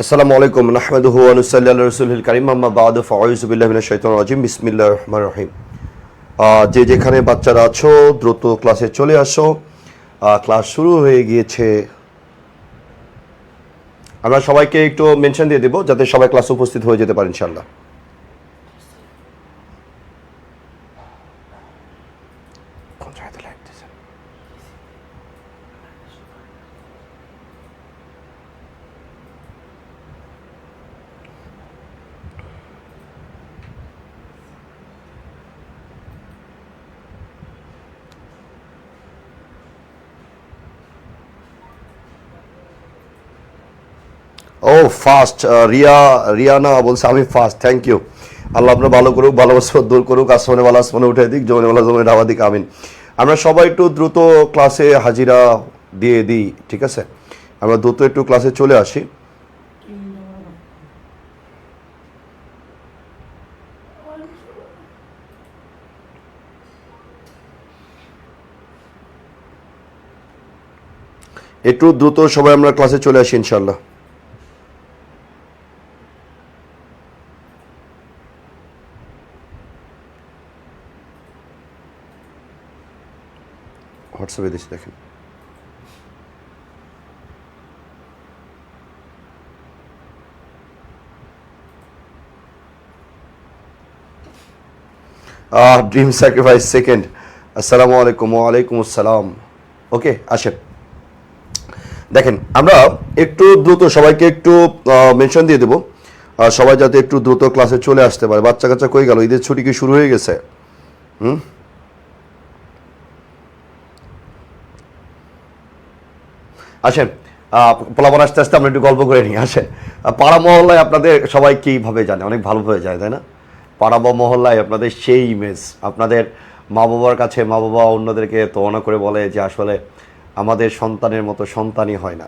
আসসালামু আলাইকুম নাহমাদুহু ওয়া নুসাল্লি আলা রাসূলিল কারীম আম্মা বা'দু ফাউযু বিল্লাহি মিনাশ শাইতানির রাজীম বিসমিল্লাহির রহমানির রহিম। যে যেখানে বাচ্চারা আছো দ্রুত ক্লাসে চলে আসো, ক্লাস শুরু হয়ে গিয়েছে। আমরা সবাইকে একটু মেনশন দিয়ে দেব যাতে সবাই ক্লাসে উপস্থিত হয়ে যেতে পারে ইনশাআল্লাহ। ও ফাস্ট রিয়ানা বলছে আমি ফাস্ট, থ্যাংক ইউ। আল্লাহ আপনার ভালো করুক, ভালোবাসা দূর করুক, আসমানে ভালো আসমানে উঠে দিক, জমিনে ভালো জমিনে ঢাবা দিক, আমিন। আমরা সবাই একটু দ্রুত ক্লাসে হাজিরা দিয়ে দিই, ঠিক আছে? আমরা দ্রুত একটু ক্লাসে চলে আসি। একটু দ্রুত সবাই আমরা ক্লাসে চলে আসি ইনশাল্লাহ। হোয়াটসঅ্যাপে দিচ্ছি দেখেন। ড্রিম স্যাক্রিফাইস সেকেন্ড, আসসালামু আলাইকুম। ওয়ালাইকুম আসসালাম। ওকে, আসেন দেখেন, আমরা একটু দ্রুত সবাইকে একটু মেনশন দিয়ে দেবো, সবাই যাতে একটু দ্রুত ক্লাসে চলে আসতে পারে। বাচ্চা কাচ্চা কই গেল? ঈদের ছুটি কি শুরু হয়ে গেছে? আসেন পোলাপান আস্তে আস্তে আমরা একটু গল্প করে নিই। আসেন, পাড়া মহল্লায় আপনাদের সবাই কীভাবে জানে? অনেক ভালোভাবে যায়, তাই না? পাড়া বা মহল্লায় আপনাদের সেই ইমেজ, আপনাদের মা বাবার কাছে মা বাবা অন্যদেরকে তোলনা করে বলে যে আসলে আমাদের সন্তানের মতো সন্তানই হয় না।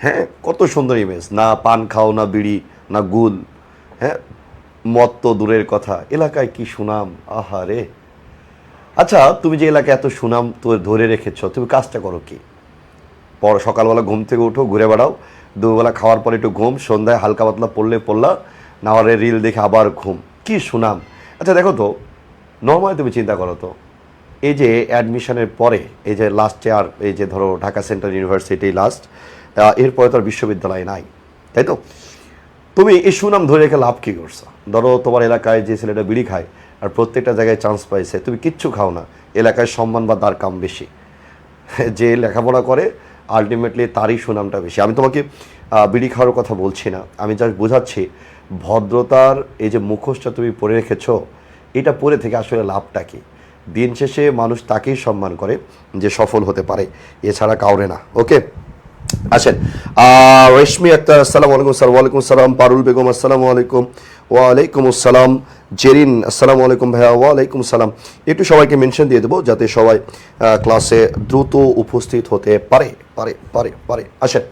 হ্যাঁ, কত সুন্দর ইমেজ, না পান খাও, না বিড়ি, না গুল, হ্যাঁ মদ তো দূরের কথা, এলাকায় কি সুনাম, আহারে। আচ্ছা, তুমি যে এলাকায় এত সুনাম তো ধরে রেখেছ, তুমি কাজটা করো কি? পর সকালবেলা ঘুম থেকে উঠো, ঘুরে বেড়াও, দুবেলা খাওয়ার পরে একটু ঘুম, সন্ধ্যায় হালকা পাতলা পড়লা, না হলে রিল দেখে আবার ঘুম, কি সুনাম। আচ্ছা দেখো তো, নর্মালি তুমি চিন্তা করো তো, এই যে অ্যাডমিশনের পরে এই যে লাস্ট ইয়ার, এই যে ধরো ঢাকা সেন্ট্রাল ইউনিভার্সিটি লাস্ট, এরপরে তো আর বিশ্ববিদ্যালয় নাই, তাই তো? তুমি এই সুনাম ধরে রেখে লাভ কী করছো? ধরো তোমার এলাকায় যে ছেলেটা বিড়ি খায় আর প্রত্যেকটা জায়গায় চান্স পাইছে, তুমি কিচ্ছু খাও না, এলাকায় সম্মান বা তার কাম বেশি। যে লেখাপড়া করে আলটিমেটলি তারই সুনামটা বেশি। আমি তোমাকে বিড়ি খাওয়ার কথা বলছি না, আমি জাস্ট বোঝাচ্ছি ভদ্রতার এই যে মুখোশটা তুমি পরে রেখেছ, এটা পরে থেকে আসলে লাভটা কী? দিন শেষে মানুষ তাকেই সম্মান করে যে সফল হতে পারে, এছাড়া কাউরে না। ওকে, আসেন। রেশমি আক্তার, আসসালামু আলাইকুম স্যার। ওয়ালাইকুম আসসালাম। পারুল বেগম, আসসালামু আলাইকুম। ওয়ালাইকুম আসসালাম। জেরিন, আসসালামু আলাইকুম ভাইয়া। ওয়ালাইকুম আসসালাম। একটু সবাইকে মেনশন দিয়ে দেবো যাতে সবাই ক্লাসে দ্রুত উপস্থিত হতে পারে পারে পারে পারে আসেন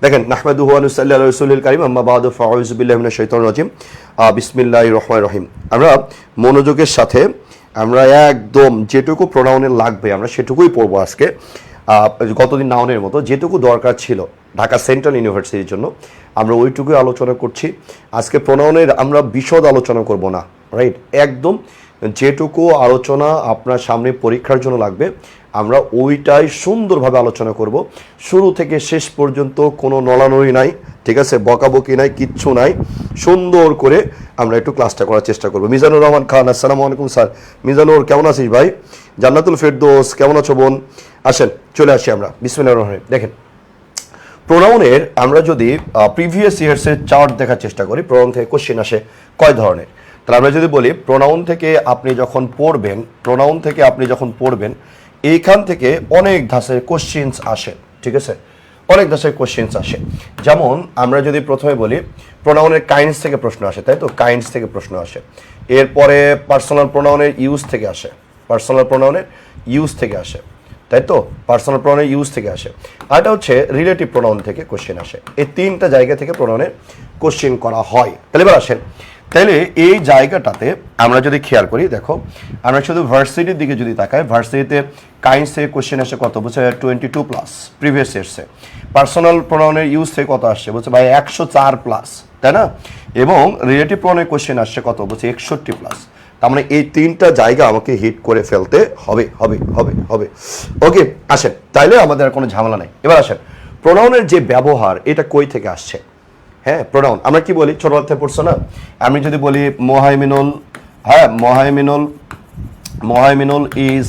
দেখেন, নাহমাদুহু ওয়া নুসাল্লি আলা রাসূলিল কারীম আম্মা বা'দু ফাউযু বিল্লাহি মিনাশ শাইতানির রাজীম বিসমিল্লাহির রহমানির রহিম। আমরা মনোযোগের সাথে আমরা একদম যেটুকু প্রোনাউনের লাগবে আমরা সেটুকুই পড়বো আজকে। গতদিন নাউনের মতো যেটুকু দরকার ছিল ঢাকা সেন্ট্রাল ইউনিভার্সিটির জন্য আমরা ওইটুকুই আলোচনা করছি। আজকে প্রোনাউনের আমরা বিশদ আলোচনা করব না, রাইট? একদম যেটুকু আলোচনা আপনার সামনে পরীক্ষার জন্য লাগবে আমরা ওইটাই সুন্দরভাবে আলোচনা করব, শুরু থেকে শেষ পর্যন্ত কোনো নড়ানড়ি নাই, ঠিক আছে? বকাবকি নাই, কিচ্ছু নাই, সুন্দর করে আমরা একটু ক্লাসটা করার চেষ্টা করবো। মিজানুর রহমান খান, আসসালামু আলাইকুম স্যার। মিজানুর, কেমন আছিস ভাই? জান্নাতুল ফেরদৌস, কেমন আছো বোন? আসেন চলে আসি আমরা, বিসমিল্লাহির রহমানির রহিম। দেখেন, প্রোনাউনের আমরা যদি প্রিভিয়াস ইয়ার্সের চার্ট দেখার চেষ্টা করি, প্রোনাউন থেকে কোশ্চেন আসে কয় ধরনের? তাহলে আমরা যদি বলি প্রোনাউন থেকে আপনি যখন পড়বেন এইখান থেকে অনেক ধাঁচের কোশ্চেন্স আসে, ঠিক আছে, অনেক ধাঁচের কোশ্চেন্স আসে। যেমন আমরা যদি প্রথমে বলি প্রোনাউনের কাইন্ডস থেকে প্রশ্ন আসে, তাই তো, কাইন্ডস থেকে প্রশ্ন আসে। এরপরে পার্সোনাল প্রোনাউনের ইউজ থেকে আসে, তাই তো, পার্সোনাল প্রোনাউনের ইউজ থেকে আসে। আর এটা হচ্ছে রিলেটিভ প্রোনাউন থেকে কোশ্চেন আসে। এই তিনটা জায়গা থেকে প্রোনাউনের কোশ্চেন করা হয়। তাহলে এবার আসেন, তাহলে এই জায়গাটাতে আমরা যদি খেয়াল করি, দেখো আমরা শুধু ভার্সিটির দিকে যদি তাকাই, ভার্সিটিতে কাইন্ডস থেকে কোশ্চেন আসে কত, বলছে 22+, প্রিভিয়াস ইয়ার্সে। পার্সোনাল প্রোনাউনের ইউজ থেকে কত আসছে, বলছে ভাই 104+, তাই না? এবং রিলেটিভ প্রোনাউনের কোশ্চেন আসছে কত, বলছে 61+। তার মানে এই তিনটা জায়গা আমাকে হিট করে ফেলতে হবে। ওকে, আসেন, তাইলে আমাদের আর কোনো ঝামেলা নাই। এবার আসেন, প্রোনাউনের যে ব্যবহার এটা কই থেকে আসছে। হ্যাঁ, প্রোনাউন আমরা কি বলি, ছোট অর্থে পড়ছো না? আমি যদি বলি মোহাইমিনুল, হ্যাঁ, Mohaiminul is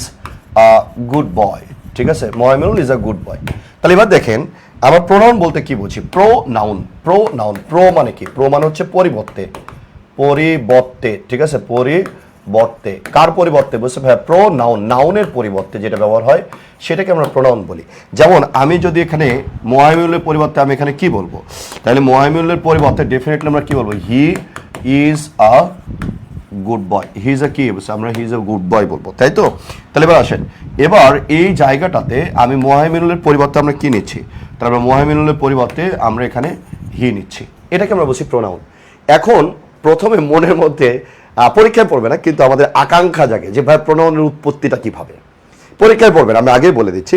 a good boy, ঠিক আছে, Mohaiminul is a good boy. তাহলে এবার দেখেন আমার প্রোনাউন বলতে কি বুঝি, প্রোনাউন। প্রো মানে কি, প্রো মানে হচ্ছে পরিবর্তে, ঠিক আছে, পরিবর্তে। কার পরিবর্তে, বলছে ভাই প্রোনাউন, নাউনের পরিবর্তে যেটা ব্যবহার হয় সেটাকে আমরা প্রোনাউন বলি। যেমন আমি যদি এখানে মোহাইমিনুলের পরিবর্তে আমি এখানে কি বলবো, তাহলে মোহাইমিনুলের পরিবর্তে ডেফিনেটলি আমরা কি বলবো, he is a good boy. He is a কি, আমরা he is a good boy বলবো, তাই তো। তাহলে এবার আসেন, এবার এই জায়গাটাতে আমি মোহাইমিনুলের পরিবর্তে আমরা কি নিচ্ছি, তাহলে আমরা মোহাইমিনুলের পরিবর্তে আমরা এখানে হি নিচ্ছি, এটাকে আমরা বলছি প্রোনাউন। এখন প্রথমে মনের মধ্যে পরীক্ষায় পড়বে না, কিন্তু আমাদের আকাঙ্ক্ষা জাগে যে ভাই প্রোনাউনের উৎপত্তিটা কিভাবে। পরীক্ষায় পড়বে না, আমি আগে বলে দিচ্ছি,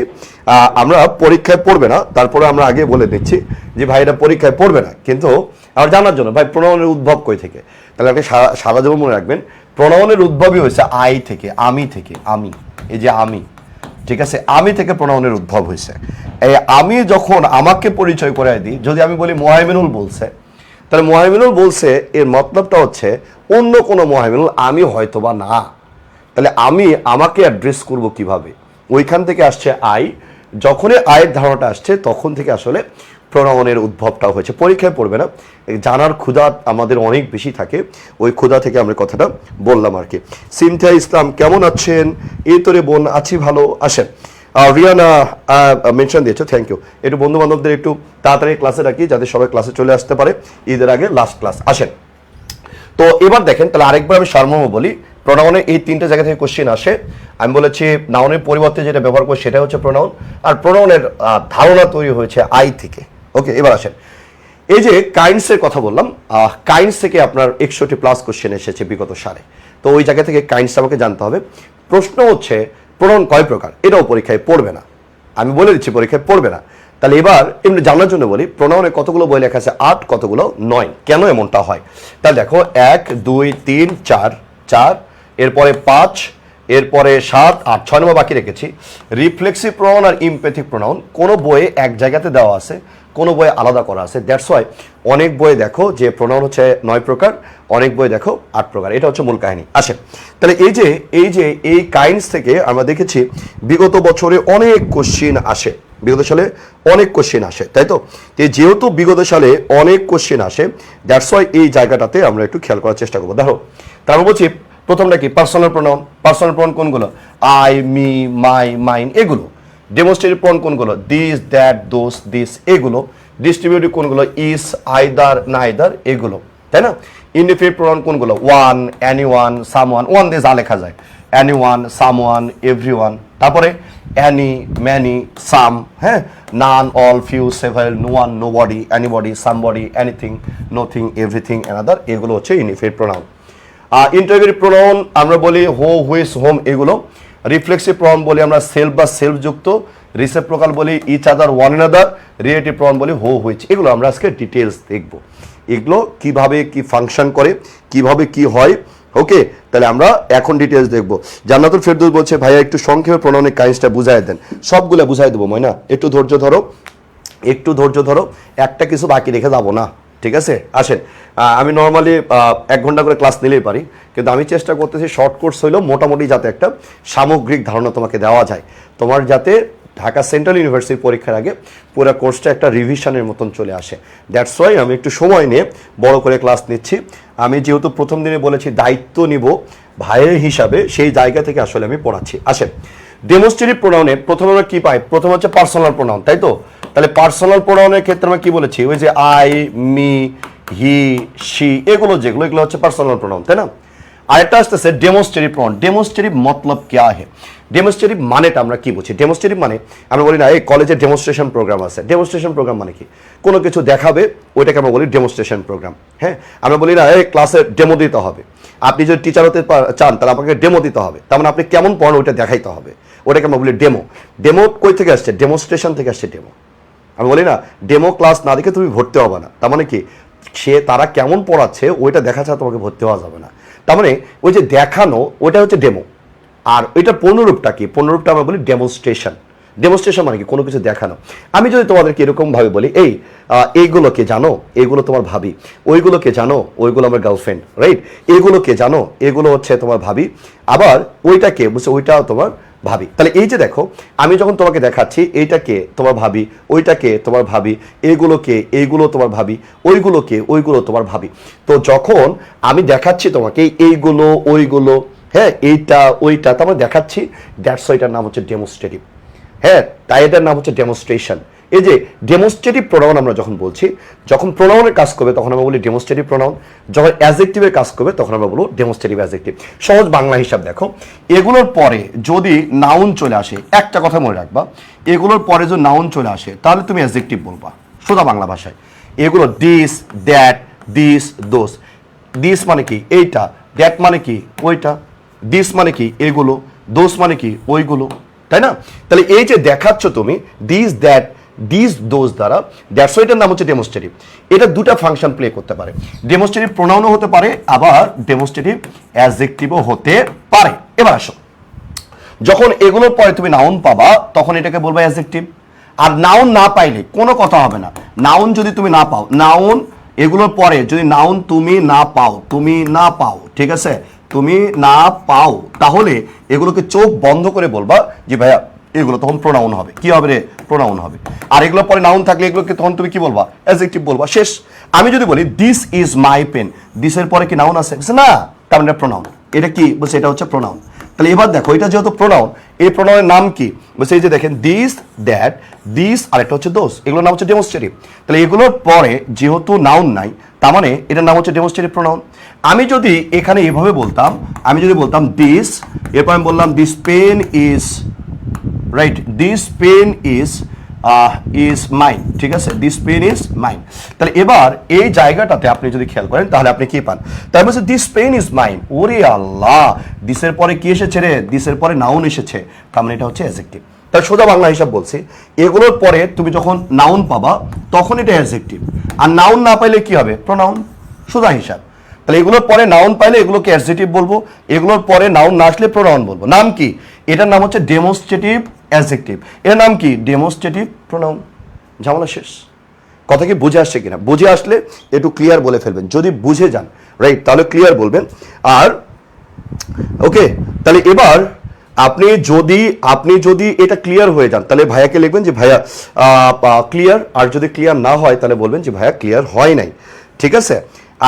আমরা পরীক্ষায় পড়বে না, তারপরে আমরা আগে বলে দিচ্ছি যে ভাই এটা পরীক্ষায় পড়বে না, কিন্তু আমার জানার জন্য ভাই প্রোনাউনের উদ্ভব কই থেকে। তাহলে আপনি সারা জীবন মনে রাখবেন প্রোনাউনের উদ্ভবই হয়েছে আই থেকে, আমি থেকে। আমি, এই যে আমি, ঠিক আছে, আমি থেকে প্রোনাউনের উদ্ভব হয়েছে। এই আমি যখন আমাকে পরিচয় করে দিই, যদি আমি বলি মোহাইমিনুল বলছে, তাহলে মোহাইমিনুল বলছে এর মতলবটা হচ্ছে অন্য কোনো মোহাইমিনুল, আমি হয়তো বা না। তাহলে আমি আমাকে অ্যাড্রেস করব কিভাবে, ওইখান থেকে আসছে আই। যখনই আয়ের ধারণাটা আসছে তখন থেকে আসলে প্রোনাউনের উদ্ভবটা হয়েছে। পরীক্ষায় পড়বে না, জানার ক্ষুধা আমাদের অনেক বেশি থাকে, ওই ক্ষুধা থেকে আমরা কথাটা বললাম আর কি। সিনথিয়া ইসলাম কেমন আছেন, এই তোরে বোন, আছি ভালো। আসেন, রিয়ানা মেনশন দিয়েছে, থ্যাংক ইউ। একটু বন্ধু বান্ধবদের একটু তাড়াতাড়ি ক্লাসে রাখি যাতে সবাই ক্লাসে চলে আসতে পারে, ঈদের আগে লাস্ট ক্লাস। আসেন, তো এবার দেখেন, তাহলে আরেকবার আমি সারমর্ম বলি, প্রোনাউনের এই তিনটা জায়গা থেকে কোশ্চেন আসে। আমি বলেছি নাউনের পরিবর্তে যেটা ব্যবহার করি সেটা হচ্ছে প্রোনাউন, আর প্রোনাউনের ধারণা তৈরি হয়েছে আই থেকে। ওকে, এবার আসেন, এই যে কাইন্ডসের কথা বললাম, কাইন্ডস থেকে আপনার 61+ কোশ্চেন এসেছে বিগত সালে। তো ওই জায়গা থেকে কাইন্ডস আমাকে জানতে হবে। প্রশ্ন হচ্ছে প্রোনাউন কয় প্রকার, এটাও পরীক্ষায় পড়বে না, আমি বলে দিচ্ছি পরীক্ষায় পড়বে না। তাহলে এবার এমনি জানার জন্য বলি, প্রোনাউনে কতগুলো বই লেখা আছে, 8, কতগুলো 9। কেন এমনটা হয়, তাহলে দেখো 1, 2, 3, 4, এরপরে 5, এরপরে 7, 8, 6 নম্বর বাকি রেখেছি। রিফ্লেক্সিভ প্রোনাউন আর ইমপ্যাথিক প্রোনাউন কোনো বইয়ে এক জায়গাতে দেওয়া আছে, কোনো বইয়ে আলাদা করা আছে। দ্যাটস ওয়াই অনেক বইয়ে দেখো যে প্রোনাউন হচ্ছে 9 প্রকার, অনেক বই দেখো 8 প্রকার। এটা হচ্ছে মূল কাহিনী। আসে, তাহলে এই কাইন্ডস থেকে আমরা দেখেছি বিগত বছরে অনেক কোশ্চিন আসে, বিগত সালে অনেক কোশ্চেন আসে, তাই তো। যেহেতু বিগত সালে অনেক কোশ্চেন আসে, দ্যাটস ওয়াই এই জায়গাটাতে আমরা একটু খেয়াল করার চেষ্টা করবো। দেখো, তারপর বলছি প্রথমটা কি, পার্সোনাল প্রোনাউন। পার্সোনাল প্রোনাউন কোনগুলো, আই, মি, মাই, মাইন, এগুলো। ডেমনস্ট্রেটিভ প্রোনাউন কোনগুলো, দিস, দ্যাট, দোস, দিস, এগুলো। ডিস্ট্রিবিউটিভ কোনগুলো, ইস, আইদার, নাইদার, এগুলো, তাই না। ইনডিফিনিট প্রোনাউন কোনগুলো, ওয়ান, এনিওয়ান, সামওয়ান। ওয়ান দিয়ে যা লেখা যায়, এনিওয়ান, সামওয়ান, এভরিওয়ান। তারপরে অ্যানি, ম্যানি, সাম, হ্যাঁ, none, all, few, several, no one, nobody, anybody, somebody, anything, nothing, everything, another, এগুলো হচ্ছে ইনডিফিনিট প্রোনাউন। ইন্টারোগেটিভ প্রোনাউন আমরা বলি হো, হুইস, হোম, এগুলো। রিফ্লেক্সিভ প্রোনাউন বলি আমরা সেলফ বা সেলফ যুক্ত। রিসেপ্রোকাল বলি each other, one another. Relative pronoun বলি হো, হুইচ। এগুলো আমরা আজকে ডিটেলস দেখব, এগুলো কিভাবে কি ফাংশন করে, কিভাবে কি হয়। ওকে, তাহলে আমরা এখন ডিটেলস দেখবো। জান্নাতুল ফেরদৌস বলছে ভাইয়া একটু সংক্ষেপে প্রোনাউনের কাইন্ডসটা বুঝাই দেন। সবগুলো বুঝাই দেবো ময়না, একটু ধৈর্য ধরো, একটু ধৈর্য ধরো, একটা কিছু বাকি রেখে যাবো না, ঠিক আছে। আসেন, আমি নর্মালি 1 ঘন্টা করে ক্লাস নিলেই পারি, কিন্তু আমি চেষ্টা করতেছি শর্ট কোর্স হইলেও মোটামুটি যাতে একটা সামগ্রিক ধারণা তোমাকে দেওয়া যায়, তোমার যাতে ঢাকা সেন্ট্রাল ইউনিভার্সিটির পরীক্ষার আগে পুরো কোর্সটা একটা রিভিশনের মতন চলে আসে। দ্যাটস ওয়াই আমি একটু সময় নিয়ে বড় করে ক্লাস নিচ্ছি। আমি যেহেতু প্রথম দিনে বলেছি দায়িত্ব নিব ভাইয়ের হিসাবে, সেই জায়গা থেকে আসলে আমি পড়াচ্ছি। আসে ডেমনস্ট্রেটিভ প্রোনাউনে প্রথমে আমরা কি পাই? প্রথম হচ্ছে পার্সোনাল প্রোনাউন, তাই তো? তাহলে পার্সোনাল প্রোনাউনের ক্ষেত্রে আমরা কি বলেছি? ওই যে আই, মি, হি, শি, এগুলো হচ্ছে পার্সোনাল প্রোনাউন, তাই না? আরেকটা আসতেছে ডেমনস্ট্রেটিভ প্রোনাউন। ডেমনস্ট্রেটিভ মতলব क्या है? ডেমনস্ট্রেটিভ মানেটা আমরা কি বুঝি? ডেমনস্ট্রেটিভ মানে আমরা বলি না এই কলেজে ডেমনস্ট্রেশন প্রোগ্রাম আছে। ডেমনস্ট্রেশন প্রোগ্রাম মানে কি? কোনো কিছু দেখাবে, ওইটাকে আমরা বলি ডেমনস্ট্রেশন প্রোগ্রাম। হ্যাঁ, আমরা বলি না এই ক্লাসে ডেমো দিতে হবে। আপনি যদি টিচার হতে চান তাহলে আপনাকে ডেমো দিতে হবে, তার মানে আপনি কেমন পড়েন ওইটা দেখাইতে হবে, ওটাকে আমরা বলি ডেমো। ডেমো কই থেকে আসছে? ডেমনস্ট্রেশন থেকে আসছে ডেমো। আমি বলি না ডেমো ক্লাস না দেখে তুমি ভর্তি হবে না, তার মানে কি তারা কেমন পড়াচ্ছে ওইটা দেখা ছাড়া তোমাকে ভর্তি হওয়া যাবে না। তার মানে ওই যে দেখানো ওইটা হচ্ছে ডেমো, আর ওইটার পূর্ণরূপটা কি? পূর্ণরূপটা আমরা বলি ডেমনস্ট্রেশন। ডেমনস্ট্রেশন মানে কি? কোনো কিছু দেখানো। আমি যদি তোমাদেরকে এরকমভাবে বলি এইগুলোকে জানো, এগুলো তোমার ভাবি, ওইগুলোকে জানো, ওইগুলো আমার গার্লফ্রেন্ড, রাইট? এগুলোকে জানো, এগুলো হচ্ছে তোমার ভাবি, আবার ওইটাকে বুঝছো ওইটাও তোমার ভাবি। তাহলে এই যে দেখো, আমি যখন তোমাকে দেখাচ্ছি এইটাকে তোমার ভাবি, ওইটাকে তোমার ভাবি, এইগুলো তোমার ভাবি, ওইগুলো তোমার ভাবি। তো যখন আমি দেখাচ্ছি তোমাকে এইগুলো ওইগুলো, হ্যাঁ, এইটা ওইটা, তার মানে দেখাচ্ছি, দ্যাটস ওইটার নাম হচ্ছে ডেমনস্ট্রেটিভ। হ্যাঁ, তাই এটার নাম হচ্ছে ডেমনস্ট্রেশন। এই যে ডেমনস্ট্রেটিভ প্রোনাউন আমরা যখন বলছি, যখন প্রোনাউনের কাজ করবে তখন আমরা বলি ডেমনস্ট্রেটিভ প্রোনাউন, যখন অ্যাডজেক্টিভের কাজ করবে তখন আমরা বলবো ডেমনস্ট্রেটিভ অ্যাডজেক্টিভ। সহজ বাংলা হিসাব দেখো, এগুলোর পরে যদি নাউন চলে আসে, একটা কথা মনে রাখবা, এগুলোর পরে যদি নাউন চলে আসে তাহলে তুমি অ্যাডজেক্টিভ বলবা সোজা বাংলা ভাষায়। এগুলো this, that, this, those. This মানে কি? এইটা। দ্যাট মানে কি? ওইটা। দিস মানে কি? এগুলো। দোস মানে কি? ওইগুলো, তাই না? তাহলে এই যে দেখাচ্ছ তুমি দিস, দ্যাট, দিস, দোজ দ্বারা, দ্যাটস ওয়াইটার নাম হচ্ছে ডেমনস্ট্রেটিভ। এটা দুটা ফাংশন প্লে করতে পারে। ডেমনস্ট্রেটিভ প্রোনাউনও হতে পারে, আবার ডেমনস্ট্রেটিভ অ্যাডজেক্টিভও হতে পারে। এবার আসো, যখন এগুলোর পরে তুমি নাউন পাবা তখন এটাকে বলবা অ্যাডজেক্টিভ। আর নাউন না পাইলে কোনো কথা হবে না। নাউন যদি তুমি না পাও, নাউন এগুলোর পরে যদি নাউন তুমি না পাও, ঠিক আছে, তুমি না পাও, তাহলে এগুলোকে চোখ বন্ধ করে বলবা যে ভাইয়া এগুলো তখন প্রোনাউন হবে। কি হবে রে? প্রোনাউন হবে। আর এগুলোর পরে নাউন থাকলে এগুলোকে তখন তুমি কি বলবা? অ্যাডজেক্টিভ বলবা। শেষ। আমি যদি বলি দিস ইজ মাই পেন, দিসের পরে কি নাউন আছে? না, তার মানে প্রোনাউন। এটা কি বলছে? এটা হচ্ছে প্রোনাউন। তাহলে এবার দেখো, এটা যেহেতু প্রোনাউন, এই প্রোনাউনের নাম কি বলছে? এই যে দেখেন দিস, দ্যাট, দিস, আর একটা হচ্ছে দোস, এগুলোর নাম হচ্ছে ডেমনস্ট্রেটিভ। তাহলে এগুলোর পরে যেহেতু নাউন নাই, তার মানে এটার নাম হচ্ছে ডেমনস্ট্রেটিভ প্রোনাউন। আমি যদি এখানে এভাবে বলতাম, আমি যদি বলতাম দিস, এরপর আমি বললাম this pen is, right, this pen is mine, ঠিক আছে, দিস পেন ইজ মাইন। তাহলে এবার এই জায়গাটাতে আপনি যদি খেয়াল করেন তাহলে আপনি কি পান? তাই বলছে দিস পেন ইজ মাইন। ওরে আল্লাহ, দিসের পরে কি এসেছে রে? দিসের পরে নাউন এসেছে, তার মানে এটা হচ্ছে অ্যাডজেক্টিভ। তাই সোজা বাংলা হিসাব বলছি, এগুলোর পরে তুমি যখন নাউন পাবা তখন এটা অ্যাডজেক্টিভ, আর নাউন না পাইলে কি হবে? প্রোনাউন। সোজা হিসাব। তাহলে এগুলোর পরে নাউন পাইলে এগুলোকে অ্যাডজেক্টিভ বলবো, এগুলোর পরে নাউন না আসলে প্রোনাউন বলবো। নাম কি? এটার নাম হচ্ছে ডেমনস্ট্রেটিভ অ্যাডজেক্টিভ। এর নাম কি? Demonstrative pronoun. ঝামেলা শেষ। কথা কি বুঝে আসছে কিনা? বুঝে আসলে একটু ক্লিয়ার বলে ফেলবেন, যদি বুঝে যান রাইট তাহলে ক্লিয়ার বলবেন। আর ওকে, তাহলে এবার আপনি যদি এটা ক্লিয়ার হয়ে যান তাহলে ভাইয়াকে লিখবেন যে ভাইয়া ক্লিয়ার, আর যদি ক্লিয়ার না হয় তাহলে বলবেন যে ভাইয়া ক্লিয়ার হয় নাই, ঠিক আছে?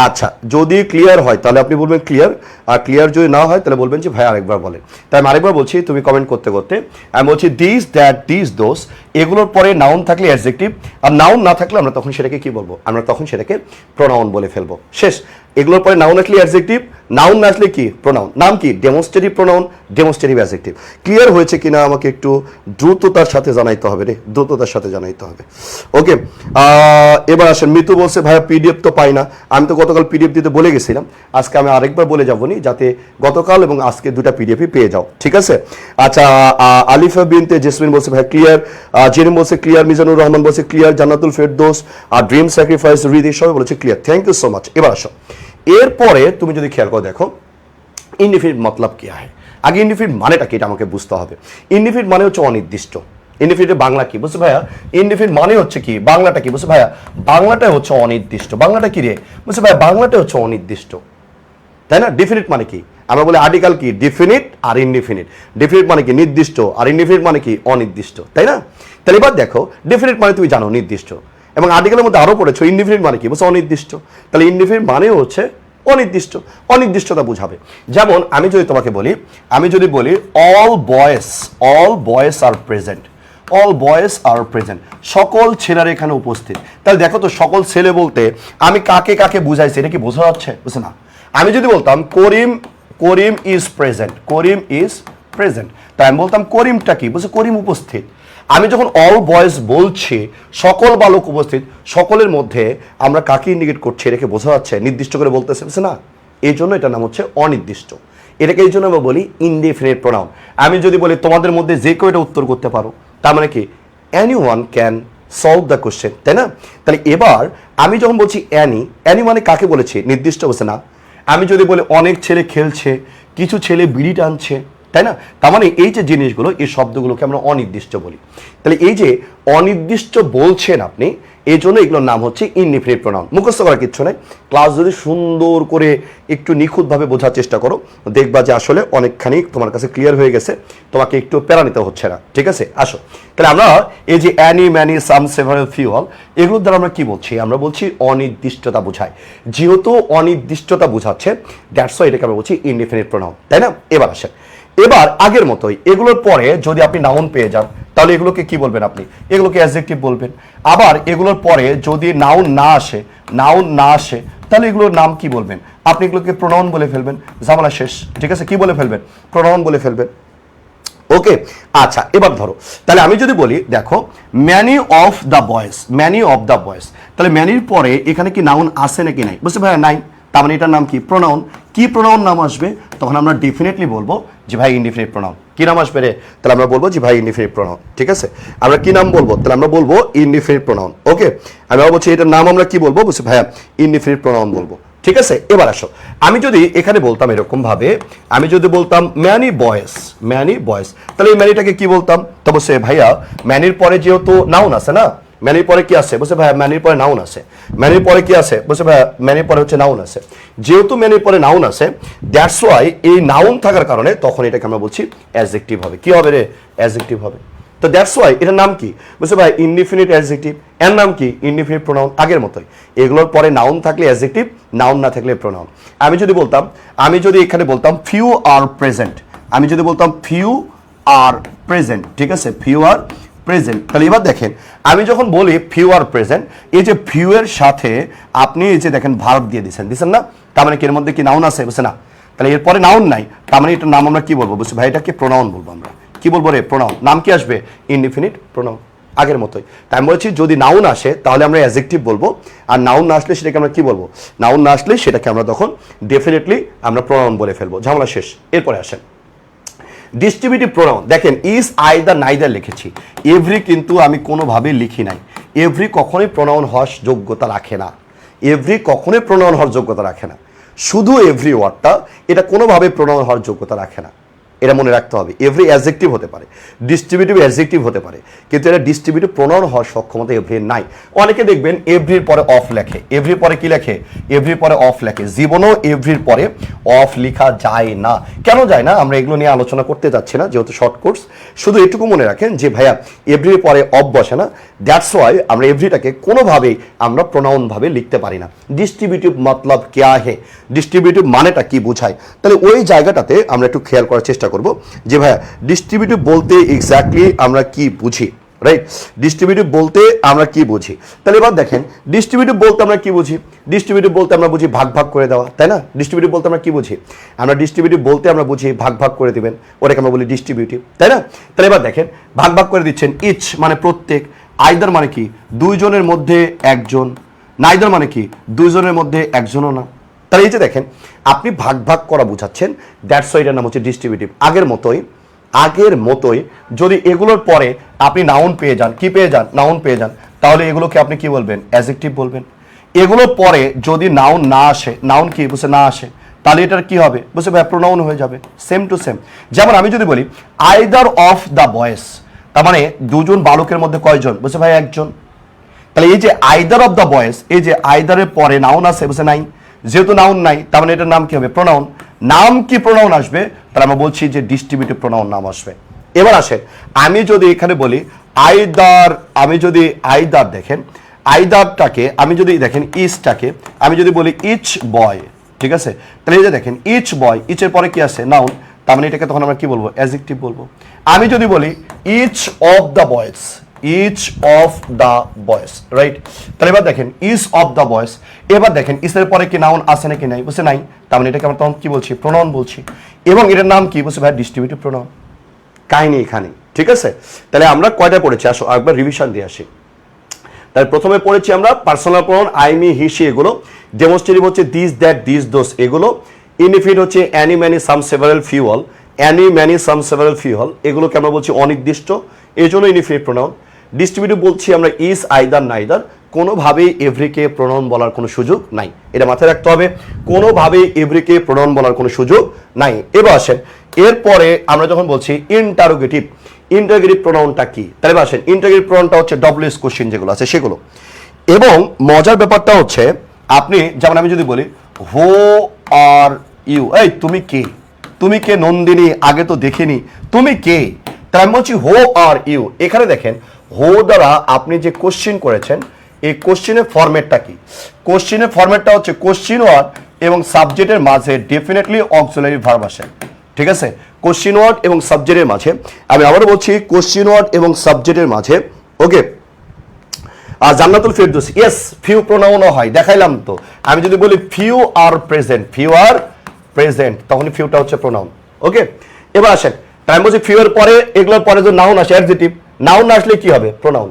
আচ্ছা, যদি ক্লিয়ার হয় তাহলে আপনি বলবেন ক্লিয়ার, আর ক্লিয়ার যদি না হয় তাহলে বলবেন যে ভাই আরেকবার বলেন। তাই আমি আরেকবার বলছি, তুমি কমেন্ট করতে করতে আমি বলছি দিস, দ্যাট, দিস, দোস, এগুলোর পরে নাউন থাকলে অ্যাডজেক্টিভ, আর নাউন না থাকলে আমরা তখন সেটাকে কি বলবো? আমরা তখন সেটাকে প্রোনাউন বলে ফেলবো। শেষ। এগুলোর পরে নাউন আসলে অ্যাডজেক্টিভ, নাউন না আসলে কি? প্রোনাউন। নাম কি? Demonstrative pronoun, demonstrative adjective. Clear হয়েছে কিনা আমাকে একটু দ্রুততার সাথে জানাইতে হবে রে, দ্রুততার সাথে জানাইতে হবে। ওকে, এবার আসেন, মিতু বলছে ভাইয়া পিডিএফ তো পাই না। আমি তো গতকাল পিডিএফ দিতে বলে গেছিলাম, আজকে আমি আরেকবার বলে যাবো নি, যাতে গতকাল এবং আজকে দুটা পিডিএফই পেয়ে যাও, ঠিক আছে? আচ্ছা, আলিফা বিনতে জেসমিন বলছে ভাইয়া ক্লিয়ার, জেরিম বলছে ক্লিয়ার, মিজানুর রহমান বলছে ক্লিয়ার, জান্নাতুল ফেরদৌস আর ড্রিম স্যাক্রিফাইস হৃদি সবাই বলেছে clear. Thank you so much. এবার আসো, এরপরে তুমি যদি খেয়াল করো দেখো ইনডিফিনিট মতলব কি হয়। আগে ইনডিফিনিট মানেটা কি এটা আমাকে বুঝতে হবে। ইনডিফিনিট মানে হচ্ছে অনির্দিষ্ট। ইনডিফিনিটের বাংলা কি বুঝছো ভাইয়া? ইনডিফিনিট মানে হচ্ছে কি? বাংলাটা কি বুঝছো ভাইয়া? বাংলাটা হচ্ছে অনির্দিষ্ট। বাংলাটা কি রে বুঝছো ভাইয়া? বাংলাটা হচ্ছে অনির্দিষ্ট, তাই না? ডিফিনিট মানে কি? আমরা বলি আর্টিকেল কি ডিফিনিট আর ইনডিফিনিট। ডিফিনিট মানে কি নির্দিষ্ট, আর ইনডিফিনিট মানে কি অনির্দিষ্ট, তাই না? তাহলে এবার দেখো, ডিফিনিট মানে তুমি জানো নির্দিষ্ট, এবং আর্টিকেলের মধ্যে আরো পড়েছো ইনডিফিনিট মানে কি, বলছে অনির্দিষ্ট। তাহলে ইনডিফিনিট মানে হচ্ছে অনির্দিষ্ট, অনির্দিষ্টতা বুঝাবে। যেমন আমি যদি তোমাকে বলি, অল বয়েস আর প্রেজেন্ট, অল বয়েস আর প্রেজেন্ট, সকল ছেলেরা এখানে উপস্থিত। তাহলে দেখো তো, সকল ছেলে বলতে আমি কাকে কাকে বুঝাইছি, এটা কি বোঝা যাচ্ছে? বুঝছে না। আমি যদি বলতাম Karim is present, Karim is present, তাই আমি বলতাম করিমটা কি, বলছে করিম উপস্থিত। আমি যখন অল বয়েজ বলছি, সকল বালক উপস্থিত, সকলের মধ্যে আমরা কাকে ইন্ডিকেট করছি, এটাকে বোঝা যাচ্ছে, নির্দিষ্ট করে বলতেছে, বুঝছে না? এই জন্য এটার নাম হচ্ছে অনির্দিষ্ট। এটাকে এই জন্য আমরা বলি ইনডেফিনিট প্রোনাউন। আমি যদি বলি তোমাদের মধ্যে যে কেউ এটা উত্তর করতে পারো, তার মানে কি anyone can solve the question, তাই না? তাহলে এবার আমি যখন বলছি অ্যানি মানে কাকে বলেছি, নির্দিষ্ট, বলছে না। আমি যদি বলি অনেক ছেলে খেলছে, কিছু ছেলে বিড়ি টানছে, তাই না? তার মানে এই যে জিনিসগুলো, এই শব্দগুলোকে আমরা অনির্দিষ্ট বলি। তাহলে এই যে অনির্দিষ্ট বলছেন আপনি, এই জন্য এগুলোর নাম হচ্ছে ইনডিফিনিট প্রোনাউন। মুখস্থ করার কিচ্ছু নেই, ক্লাস যদি সুন্দর করে একটু নিখুঁতভাবে বোঝার চেষ্টা করো, দেখবা যে আসলে অনেকখানি তোমার কাছে ক্লিয়ার হয়ে গেছে, তোমাকে একটু প্যারা নিতে হচ্ছে না, ঠিক আছে? আসো, তাহলে আমরা এই যে Annie, many, some, several, few, all, এগুলোর দ্বারা আমরা কি বলছি? আমরা বলছি অনির্দিষ্টতা বোঝায়। যেহেতু অনির্দিষ্টতা বোঝাচ্ছে, দ্যাটস ওয়াই এটাকে আমরা বলছি ইনডিফিনিট প্রোনাউন, তাই না? এবার আসেন, এবার আগের মতোই এগুলোর পরে যদি আপনি নাউন পেয়ে যান, তাহলে এগুলোকে কি বলবেন? আপনি এগুলোকে অ্যাডজেক্টিভ বলবেন। আবার এগুলোর পরে যদি নাউন না আসে, তাহলে এগুলোর নাম কি বলবেন? আপনি এগুলোকে প্রোনাউন বলে ফেলবেন, ঝামেলা শেষ, ঠিক আছে? কি বলে ফেলবেন? প্রোনাউন বলে ফেলবেন। ওকে, আচ্ছা, এবার ধরো, তাহলে আমি যদি বলি, দেখো ম্যানি অফ দ্য বয়েস, তাহলে ম্যানির পরে এখানে কি নাউন আসে নাকি নাই? বুঝতে ভাইয়া নাই, তার মানে এটার নাম কি? প্রোনাউন। কি প্রোনাউন নাম আসবে? তখন আমরা ডেফিনেটলি বলবো যে ভাই ইনডিফিনিট প্রোনাউন। কি নাম আসবে রে? তাহলে আমরা বলবো যে ভাই ইনডিফিনিট প্রোনাউন, ঠিক আছে? আমরা কি নাম বলবো? তাহলে আমরা বলবো ইনডিফিনিট প্রোনাউন। ওকে, আমি বলছি এটার নাম আমরা কি বলবো? বলছি ভাইয়া ইনডিফিনিট প্রোনাউন বলবো, ঠিক আছে? এবার আসো, আমি যদি এখানে বলতাম এরকম ভাবে, আমি যদি বলতাম ম্যানি বয়েস, তাহলে এই ম্যানিটাকে কি বলতাম? তো বলছে ভাইয়া ম্যানির পরে যেহেতু নাউন আছে না, ম্যানির পরে কি আছে? বলছে ভাইয়া ম্যানির পরে নাউন আছে। ম্যানির পরে কি আছে? বলছে ভাইয়া ম্যানির পরে হচ্ছে নাউন আছে। যেহেতু ম্যানির পরে নাউন আছে, দ্যাটস ওয়াই এই নাউন থাকার কারণে তখন এটাকে আমরা বলছি অ্যাডজেক্টিভ হবে। কি হবে রে? অ্যাডজেক্টিভ হবে। তো দ্যাটস ওয়াই এটার নাম কি? বলছে ভাই ইনডিফিনিট অ্যাডজেক্টিভ। এর নাম কি? Indefinite pronoun. আগের মতোই, এগুলোর পরে নাউন থাকলে অ্যাডজেক্টিভ, নাউন না থাকলে প্রোনাউন। আমি যদি এখানে বলতাম ফিউ আর প্রেজেন্ট, ঠিক আছে? ফিউ আর প্রেজেন্ট, তাহলে এবার দেখেন, আমি যখন বলি ফিউ আর প্রেজেন্ট, এই যে ফিউ এর সাথে আপনি এই যে দেখেন ভার্ব দিয়ে দিচ্ছেন না? তার মানে কি এর মধ্যে কি নাউন আছে? বুঝছে না? তাহলে এরপরে নাউন নাই, তার মানে এটার নাম আমরা কি বলবো? বুঝছি ভাই এটাকে প্রোনাউন বলবো। আমরা কি বলবো রে? প্রোনাউন। নাম কি আসবে? ইনডিফিনিট প্রোনাউন, আগের মতোই। তাই আমি বলছি যদি নাউন আসে তাহলে আমরা অ্যাডজেক্টিভ বলবো, আর নাউন না আসলে সেটাকে আমরা কি বলবো? নাউন না আসলে সেটাকে আমরা তখন ডেফিনেটলি আমরা প্রোনাউন বলে ফেলবো, ঝামেলা শেষ। এরপরে আসেন ডিস্ট্রিবিউটিভ প্রোনাউন। দেখেন ইজ, আইদার, নাইদার লিখেছি, এভরি কিন্তু আমি কোনোভাবেই লিখি নাই। এভরি কখনোই প্রোনাউন হওয়ার যোগ্যতা রাখে না, শুধু এভরি ওয়ার্ডটা, এটা কোনোভাবে প্রোনাউন হওয়ার যোগ্যতা রাখে না, এটা মনে রাখতে হবে। এভরি অ্যাডজেক্টিভ হতে পারে, ডিস্ট্রিবিউটিভ অ্যাডজেক্টিভ হতে পারে, কিন্তু এটা ডিস্ট্রিবিউটিভ প্রোনাউন হওয়ার সক্ষমতা এভরির নাই। অনেকে দেখবেন এভরির পরে অফ লেখে, এভরির পরে কি লেখে? এভরির পরে অফ লেখে। জীবনেও এভরির পরে অফ লেখা যায় না। কেন যায় না? আমরা এগুলো নিয়ে আলোচনা করতে যাচ্ছি না, যেহেতু শর্ট কোর্স। শুধু এটুকু মনে রাখেন যে ভাইয়া এভরির পরে অফ বসে না, দ্যাটস ওয়াই আমরা এভরিটাকে কোনোভাবেই আমরা প্রোনাউন ভাবে লিখতে পারি না। ডিস্ট্রিবিউটিভ মতলব ক্যা হে, ডিস্ট্রিবিউটিভ মানেটা কি বোঝায়, তাহলে ওই জায়গাটাতে আমরা একটু খেয়াল করার চেষ্টা করব যে ভাইয়া ডিস্ট্রিবিউটিভ বলতে এক্স্যাক্টলি আমরা কি বুঝি, রাইট? ডিস্ট্রিবিউটিভ বলতে আমরা কি বুঝি? তাহলে এবার দেখেন ডিস্ট্রিবিউটিভ বলতে আমরা কি বুঝি? ডিস্ট্রিবিউটিভ বলতে আমরা বুঝি ভাগ ভাগ করে দেওয়া, তাই না? ডিস্ট্রিবিউটিভ বলতে আমরা কি বুঝি? ডিস্ট্রিবিউটিভ বলতে আমরা বুঝি ভাগ ভাগ করে দিবেন, ওটাকে আমরা বলি ডিস্ট্রিবিউটিভ, তাই না? তাহলে এবার দেখেন ভাগ ভাগ করে দিচ্ছেন। ইচ মানে প্রত্যেক, আইদার মানে কি? দুইজনের মধ্যে একজন, নাইদার মানে কি? দুইজনের মধ্যে একজনও না। তাহলে এই যে দেখেন আপনি ভাগ ভাগ করা বুঝাচ্ছেন, দ্যাটস ওয়াই এটার নাম হচ্ছে ডিস্ট্রিবিউটিভ। আগের মতোই যদি এগুলোর পরে আপনি নাউন পেয়ে যান, কি পেয়ে যান? নাউন পেয়ে যান, তাহলে এগুলোকে আপনি কি বলবেন? অ্যাডজেক্টিভ বলবেন। এগুলোর পরে যদি নাউন না আসে, নাউন কি বুঝে না আসে, তাহলে এটার কি হবে? বুঝে ভাই প্রোনাউন হয়ে যাবে, সেম টু সেম। যেমন আমি যদি বলি আইদার অফ দ্য বয়েস, তার মানে দুজন বালকের মধ্যে কয়জন? বুঝে ভাই একজন। তাহলে এই যে আইদার অফ দ্য বয়েস, এই যে আইদারের পরে নাউন আছে, বুঝে নাই, যেহেতু নাউন নাই, তার মানে এটার নাম কি হবে? প্রোনাউন। নাম কি প্রোনাউন আসবে, তাহলে আমরা বলছি যে ডিস্ট্রিবিউটিভ প্রোনাউন নাম আসবে। এবার আসেন, আমি যদি এখানে বলি আইদার, আমি যদি আইদার দেখেন, আইদারটাকে আমি যদি দেখেন ইচটাকে আমি যদি বলি ইচ বয়, ঠিক আছে, তাহলে এই যে দেখেন ইচ বয়, ইচের পরে কি আছে, নাউন, তার মানে এটাকে তখন আমরা কি বলবো, অ্যাডজেক্টিভ বলবো। আমি যদি বলি each of the boys, each of the boys, right, তাহলে এবার দেখেন ইচ অফ দ্য বয়েজ, এবার দেখেন ইচের পরে কি নাউন আছে নাকি নাই, বুঝছে নাই, তার মানে এটাকে আমরা তখন কি বলছি, প্রোনাউন বলছি, এবং এটার নাম কি বলছে ভাই, ডিস্ট্রিবিউটিভ প্রোনাউন। কাহিনী এখানে, ঠিক আছে। তাহলে আমরা কয়টা পড়েছি, আসো একবার রিভিশন দিয়ে আসি। তাহলে প্রথমে পড়েছি আমরা personal pronoun I me he she, এগুলো ডেমনস্ট্রেটিভ হচ্ছে দিস দ্যাট দিস দোস, এগুলো ইনডিফিনিট হচ্ছে any many some several few all, any many some several few all, এগুলোকে আমরা বলছি অনির্দিষ্ট, এই জন্য ইনডিফিনিট প্রোনাউন। ডিস্ট্রিবিউটিভ বলছি আমরা ইজ, আইদার, নাইদার, কোনোভাবেই এভরিকে প্রোনাউন বলার কোনো সুযোগ নাই, এটা মাথায় রাখতে হবে, কোনোভাবেই এভরিকে প্রোনাউন বলার কোনো সুযোগ নাই। এবার আসেন, এরপরে আমরা যখন বলছি ইন্টারোগেটিভ, ইন্টারোগেটিভ প্রোনাউনটা কি, তাহলে আসেন ইন্টারোগেটিভ প্রোনাউনটা হচ্ছে ডব্লিউএস কোশ্চেন যেগুলো আছে সেগুলো। এবং মজার ব্যাপারটা হচ্ছে আপনি যেমন আমি যদি বলি হো আর ইউ, এই তুমি কে, তুমি কে নন্দিনী, আগে তো দেখিনি, তুমি কে, তাহলে আমি বলছি হো আর ইউ। এখানে দেখেন হো দ্বারা আপনি যে কোশ্চেন করেছেন, এই কোশ্চেনের ফরম্যাটটা কি, কোশ্চেনের ফরম্যাটটা হচ্ছে কোশ্চেন ওয়ার্ড এবং সাবজেক্টের মাঝে ডেফিনেটলি অক্সিলারি ভার্ব আসে, ঠিক আছে, কোশ্চেন ওয়ার্ড এবং সাবজেক্টের মাঝে, আমি আবারও বলছি কোশ্চেন ওয়ার্ড এবং সাবজেক্টের মাঝে, ওকে। আর জান্নাতুল ফেরদৌসি, ইয়েস, ফিউ প্রোনাউনও হয়, দেখাইলাম তো, আমি যদি বলি ফিউ আর প্রেজেন্ট, ফিউ আর প্রেজেন্ট, তখন ফিউটা হচ্ছে প্রোনাউন, ওকে। এবার আসেন, তাই আমি বলছি ফিউ এর পরে, এগুলোর পরে যদি নাউন আসে অ্যাডজেক্টিভ, নাউন আসলে কি হবে, প্রোনাউন,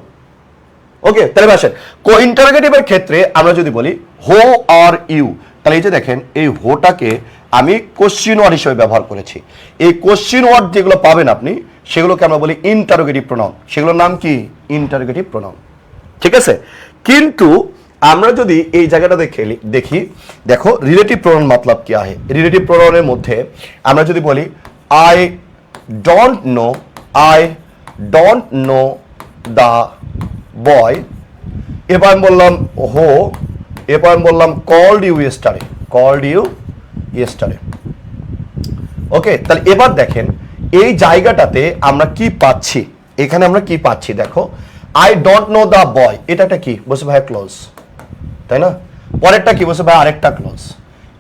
ওকে। তাহলে আসেন কো ইন্টারোগেটিভের ক্ষেত্রে আমরা যদি বলি হো আর ইউ, তাহলে এই যে দেখেন এই হোটাকে আমি কোশ্চিন ওয়ার্ড হিসেবে ব্যবহার করেছি, এই কোশ্চিন ওয়ার্ড যেগুলো পাবেন আপনি সেগুলোকে আমরা বলি ইন্টারোগেটিভ প্রোনাউন, সেগুলোর নাম কি, ইন্টারোগেটিভ প্রোনাউন, ঠিক আছে। কিন্তু আমরা যদি এই জায়গাটা দেখি, দেখো রিলেটিভ প্রোনাউন মতলব কি আহে, রিলেটিভ প্রোনাউনের মধ্যে আমরা যদি বলি I don't know, I don't know the boy, এবার আমি বললাম হো, এবার আমি বললাম called you yesterday, called you yesterday, okay. তাহলে এবার দেখেন এই জায়গাটাতে আমরা কি পাচ্ছি, এখানে আমরা কি পাচ্ছি, দেখো আই ডোন্ট নো দ্য বয়, এটা একটা কি বলছে ভাই, ক্লোজ, তাই না, পরেরটা কি বলছে ভাই, আরেকটা ক্লোজ,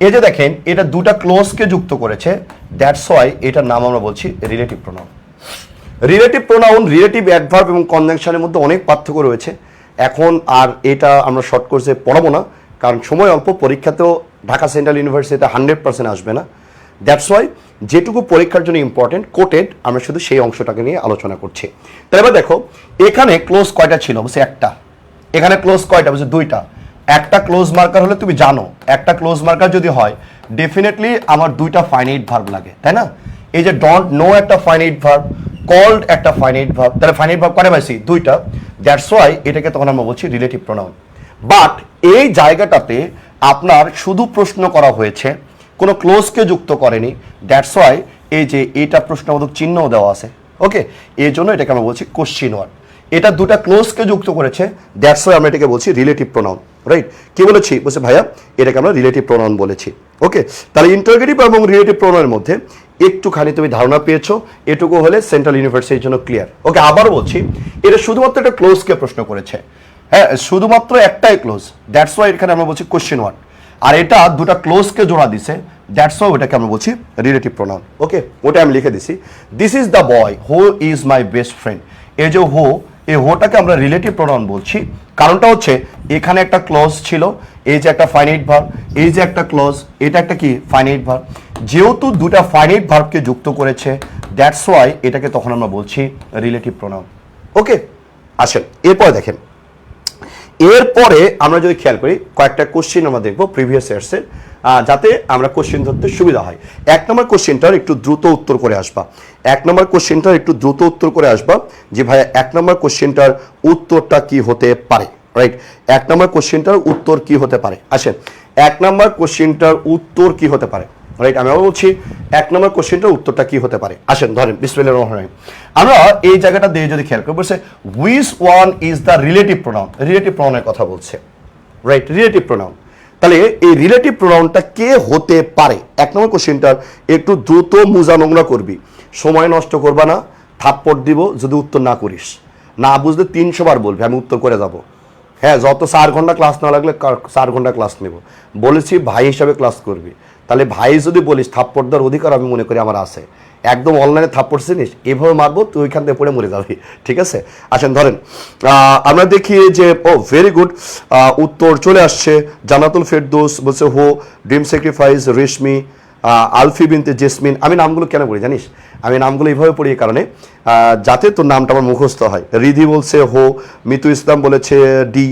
এই যে দেখেন এটা দুটা ক্লোজকে যুক্ত করেছে, দ্যাটস ওয়াই এটার নাম আমরা বলছি relative pronoun. Relative pronoun, relative adverb এবং কনজাংশনের মধ্যে অনেক পার্থক্য রয়েছে, এখন আর এটা আমরা শর্ট কোর্সে পড়াবো না, কারণ সময় অল্প, পরীক্ষাতেও ঢাকা সেন্ট্রাল ইউনিভার্সিটিতে 100% আসবে না, দ্যাটস ওয়াই যেটুকু পরীক্ষার জন্য ইম্পর্টেন্ট কোটেড আমরা শুধু সেই অংশটাকে নিয়ে আলোচনা করছি। তাহলে এবার দেখো এখানে ক্লোজ কয়টা ছিল, বলছে একটা, এখানে ক্লোজ কয়টা, বলছে দুইটা, একটা ক্লোজ মার্কার হলে তুমি জানো একটা ক্লোজ মার্কার যদি হয় ডেফিনেটলি আমার দুইটা ফাইনাইট ভার্ব লাগে, তাই না, এই যে ডোন্ট নো একটা ফাইনাইট ভার্ব, কল্ড একটা ফাইনাইট ভার্ব, তাহলে ফাইনাইট ভার্ব কয়টা পাইছি, দুইটা, দ্যাটস ওয়াই এটাকে তখন আমরা বলছি রিলেটিভ প্রোনাউন। বাট এই জায়গাটাতে আপনার শুধু প্রশ্ন করা হয়েছে, কোনো ক্লোজকে যুক্ত করেনি, দ্যাটস ওয়াই এই যে এটা প্রশ্নবোধক চিহ্নও দেওয়া আছে, ওকে, এই জন্য এটাকে আমরা বলছি কোশ্চিন ওয়ার্ড, এটা দুটা ক্লোজকে যুক্ত করেছে, দ্যাটস ওয়াই আমরা এটাকে বলছি রিলেটিভ প্রোনাউন, রাইট। কি বলেছি, বলছে ভাইয়া এটাকে আমরা রিলেটিভ প্রোনাউন বলেছি, ওকে। তাহলে ইন্টারোগেটিভ এবং রিলেটিভ প্রোনাউনের মধ্যে একটুখানি তুমি ধারণা পেয়েছো, এটুকু হলে সেন্ট্রাল ইউনিভার্সিটির জন্য ক্লিয়ার, ওকে। আবারও বলছি এটা শুধুমাত্র একটা ক্লোজকে প্রশ্ন করেছে, হ্যাঁ, শুধুমাত্র একটাই ক্লোজ, দ্যাটস ওয়াই এখানে আমরা বলছি কোশ্চেন ওয়ার্ড, আর এটা দুটা ক্লোজকে জোড়া দিছে, দ্যাটস ওয়াই ওটাকে আমরা বলছি রিলেটিভ প্রোনাউন, ওকে। ওটা আমি লিখে দিছি, this is the boy who is my best friend, এই যে হো, এই হোটাকে আমরা রিলেটিভ প্রোনাউন বলছি, কারণটা হচ্ছে এখানে একটা ক্লজ ছিল, এই যে একটা ফাইনাইট ভার্ব, এই যে একটা ক্লজ, এটা একটা কি ফাইনাইট ভার্ব, যেহেতু দুটা ফাইনাইট ভার্বকে যুক্ত করেছে দ্যাটস ওয়াই এটাকে তখন আমরা বলছি রিলেটিভ প্রোনাউন, ওকে। আসেন এরপরে দেখেন, এরপরে আমরা যদি খেয়াল করি কয়েকটা কোশ্চেন আমরা দেখবো প্রিভিয়াস ইয়ার্সের, যাতে আমরা কোশ্চেন ধরতে সুবিধা হয়। এক নম্বর কোশ্চেনটার একটু দ্রুত উত্তর করে আসবা, এক নম্বর কোশ্চেনটার একটু দ্রুত উত্তর করে আসবা যে ভাইয়া এক নম্বর কোশ্চেনটার উত্তরটা কি হতে পারে, রাইট, এক নম্বর কোশ্চেনটার উত্তর কি হতে পারে, আসেন এক নম্বর কোশ্চেনটার উত্তর কি হতে পারে, রাইট, আমি আবার বলছি এক নম্বর কোশ্চেনটার উত্তরটা কি হতে পারে, আসেন ধরেন বিসমিল্লাহির রহমানির রহিম, আমরা এই জায়গাটা দিয়ে যদি খেয়াল করি, বলছে which one is the relative pronoun, relative প্রোনাউনের কথা বলছে, রাইট, রিলেটিভ প্রোনাউন, তাহলে এই রিলেটিভ প্রোনাউনটা কে হতে পারে? 1 নম্বর কোশ্চেনটার একটু দ্রুত মুজা নোংরা করবি, সময় নষ্ট করবা না, থাপ্পড় দিব যদি উত্তর না করিস, না বুঝলে 300 বার বলবি, আমি উত্তর করে যাব। হ্যাঁ, যত 4 ঘন্টা ক্লাস না লাগলে 4 ঘন্টা ক্লাস নেব, বলেছি ভাই হিসাবে ক্লাস করবি। তাহলে ভাই যদি বলিস, থাপ্পড় দেওয়ার অধিকার আমি মনে করি আমার আছে। একদম অনলাইনে থাপ্পড় চিনিস, এভাবে মারবো তুই ওইখান থেকে পড়ে মরে যাবি, ঠিক আছে? আসেন ধরেন আমরা দেখি যে ভেরি গুড, উত্তর চলে আসছে। জান্নাতুল ফেরদৌস বলছে হো, ড্রিম স্যাক্রিফাইস, রেশমি, আলফি বিনতে জেসমিন। আমি নামগুলো কেন পড়ি জানিস? আমি নামগুলো এইভাবে পড়ি এই কারণে যাতে তোর নামটা আমার মুখস্থ হয়। রিধি বলছে হো, মিতু ইসলাম বলেছে ডি,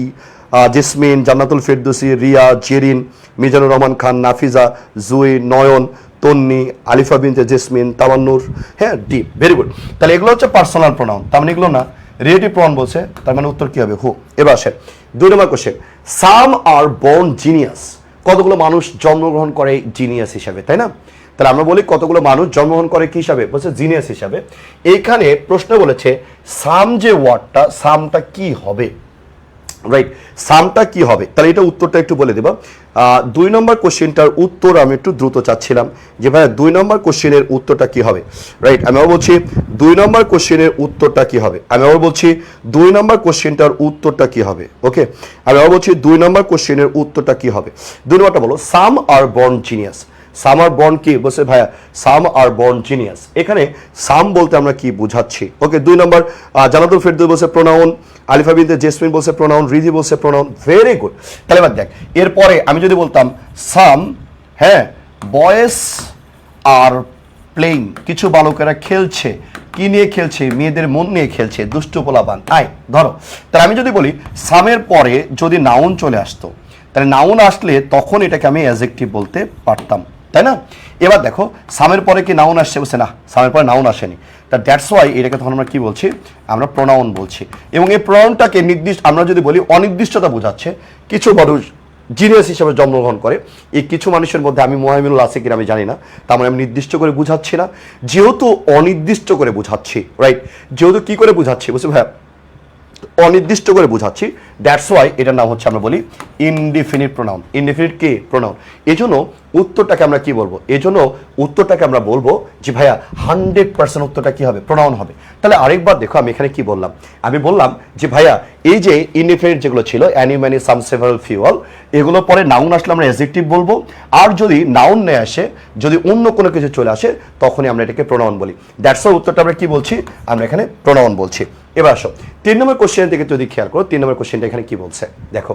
জেসমিন, জান্নাতুল ফেরদৌসি, রিয়া, জেরিন, মিজানুর রহমান খান, নাফিজা, জুই, নয়ন, তন্নি, আলিফা বিনতে জেসমিন, তামান্নুর, হ্যাঁ ডি। Very good. তাহলে এগুলো হচ্ছে পার্সোনাল প্রোনাউন, তার মানে এগুলো না রিলেটিভ প্রোনাউন বলছে, তার মানে উত্তর কি হবে? হু। এবার আসে 2 নম্বর question, some are born genius. কতগুলো মানুষ জন্মগ্রহণ করে জিনিয়াস হিসাবে, তাই না? তাহলে আমরা বলি কতগুলো মানুষ জন্মগ্রহণ করে কি হিসাবে? বলছে জিনিয়াস হিসাবে। এইখানে প্রশ্ন বলেছে সাম যে ওয়ার্ডটা, সামটা কি হবে? রাইট, সামটা কি হবে? তাহলে এটা উত্তরটা একটু বলে দেব। 2 নম্বর কোশ্চেনটার উত্তর আমি একটু দ্রুত চাচ্ছিলাম যে ভাই 2 নম্বর কোশ্চেনের উত্তরটা কি হবে? রাইট, আমি আবার বলছি 2 নম্বর কোশ্চেনের উত্তরটা কি হবে? আমি আবার বলছি 2 নম্বর কোশ্চেনটার উত্তরটা কি হবে? ওকে, আমি আবার বলছি 2 নম্বর কোশ্চেনের উত্তরটা কি হবে? 2 নম্বরটা বলো, some are born genius. Some are born কি? বলছে ভাইয়া সাম আর বর্ন জিনিয়াস। এখানে সাম বলতে আমরা কি বুঝাচ্ছি? ওকে, 2 নম্বর জান্নাতুল ফেরদৌস বলছে প্রোনাউন, আলিফা বিনতে জেসমিন বলছে প্রোনাউন, রিধি বলছে প্রোনাউন। Very good. তাহলে এবার দেখ, এরপরে আমি যদি বলতাম সাম, হ্যাঁ, বয়েস আর প্লেইং, কিছু বালকেরা খেলছে। কি নিয়ে খেলছে? মেয়েদের মন নিয়ে খেলছে, দুষ্টু পোলাপান। আয় ধরো, তাহলে আমি যদি বলি সামের পরে যদি নাউন চলে আসতো, তাহলে নাউন আসলে তখন এটাকে আমি অ্যাডজেক্টিভ বলতে পারতাম, তাই না? এবার দেখো সামের পরে কি নাউন আসছে? বলছে না, সামের পরে নাউন আসেনি। তা দ্যাটস ওয়াই এটাকে তখন আমরা কি বলছি? আমরা প্রোনাউন বলছি। এবং এই প্রোনাউনটাকে নির্দিষ্ট, আমরা যদি বলি অনির্দিষ্টতা বোঝাচ্ছে। কিছু মানুষ জিনিয়াস হিসেবে জন্মগ্রহণ করে, এই কিছু মানুষের মধ্যে আমি মোহাইমিনুল আছে কিনা আমি জানি না, তার মানে আমি নির্দিষ্ট করে বুঝাচ্ছি না, যেহেতু অনির্দিষ্ট করে বুঝাচ্ছি। রাইট, যেহেতু কি করে বুঝাচ্ছি? বলছি ভাইয়া অনির্দিষ্ট করে বুঝাচ্ছি, দ্যাটস ওয়াই এটার নাম হচ্ছে আমরা বলি ইনডিফিনিট প্রোনাউন। ইনডিফিনিট কি? প্রোনাউন। এজন্য উত্তরটাকে আমরা কি বলবো? এজন্য উত্তরটাকে আমরা বলবো যে ভাইয়া 100% উত্তরটা কি হবে? প্রোনাউন হবে। তাহলে আরেকবার দেখো আমি এখানে কি বললাম? আমি বললাম যে ভাইয়া এই যে ইনডিফিনিট যেগুলো ছিল, Annie, many, some, several, few, all, এগুলো পরে নাউন আসলে আমরা অ্যাডজেক্টিভ বলবো। আর যদি নাউন নিয়ে আসে, যদি অন্য কোনো কিছু চলে আসে, তখনই আমরা এটাকে প্রোনাউন বলি। দ্যাটস ওয়াই উত্তরটা আমরা কি বলছি? আমরা এখানে প্রোনাউন বলছি। এবার আসো 3 নম্বর কোশ্চেনের দিকে যদি খেয়াল করো, 3 নম্বর কোশ্চেনটা এখানে কি বলছে দেখো।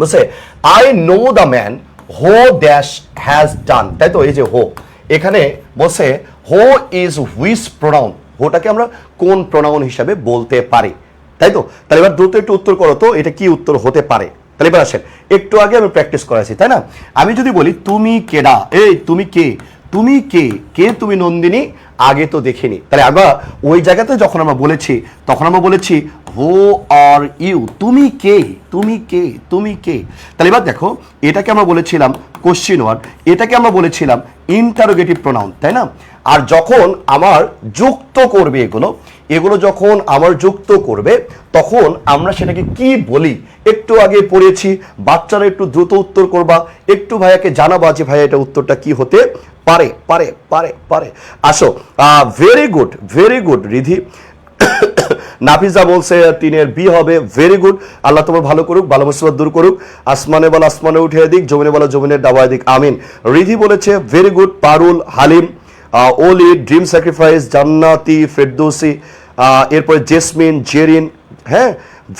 বলছে আই নো দ্য ম্যান হো ড্যাশ হ্যাজ ডান, তাই তো? এই যে হো, এখানে বলছে হো ইজ হুইচ প্রোনাউন, হোটাকে আমরা কোন প্রোনাউন হিসাবে বলতে পারি, তাই তো? তাহলে এবার দ্রুত একটু উত্তর করো তো, এটা কি উত্তর হতে পারে? তাহলে এবার আসেন, একটু আগে আমি প্র্যাকটিস করাইছি, তাই না? আমি যদি বলি তুমি কেডা, এই তুমি কে, তুমি কে, কে তুমি নন্দিনী, আগে তো দেখিনি। তাহলে আমরা ওই জায়গাতে যখন আমরা বলেছি, তখন আমরা বলেছি হু আর ইউ, তুমি কে, তুমি কে, তুমি কে। তাহলে এবার দেখো, এটাকে আমরা বলেছিলাম কোশ্চিন ওয়ার্ড, এটাকে আমরা বলেছিলাম ইন্টারোগেটিভ প্রোনাউন, তাই না? আর যখন আমার যুক্ত করবে এগুলো, এগুলো যখন আমার যুক্ত করবে, তখন আমরা সেটাকে কি বলি? একটু আগে পড়েছি, বাচ্চারা একটু দ্রুত উত্তর করবা, একটু ভাইয়াকে জানাবা যে ভাইয়া এটা উত্তরটা কি হতে পারে পারে পারে পারে। আসো, very good, very good Ridhi. Nafiza বলছে 3-এর বি হবে। ভেরি গুড, আল্লাহ তোমার ভালো করুক, ভালো মুসিবত দূর করুক, আসমানে বলা আসমানে উঠে দিক, জমিনে বলা জমিনের ডাবায় দিক, আমিন। রিধি বলেছে ভেরি গুড। পারুল, হালিম, ওলি, ড্রিম স্যাক্রিফাইস, জান্নাতি, ফেরদৌসি, এরপরে জেসমিন, জেরিন, হ্যাঁ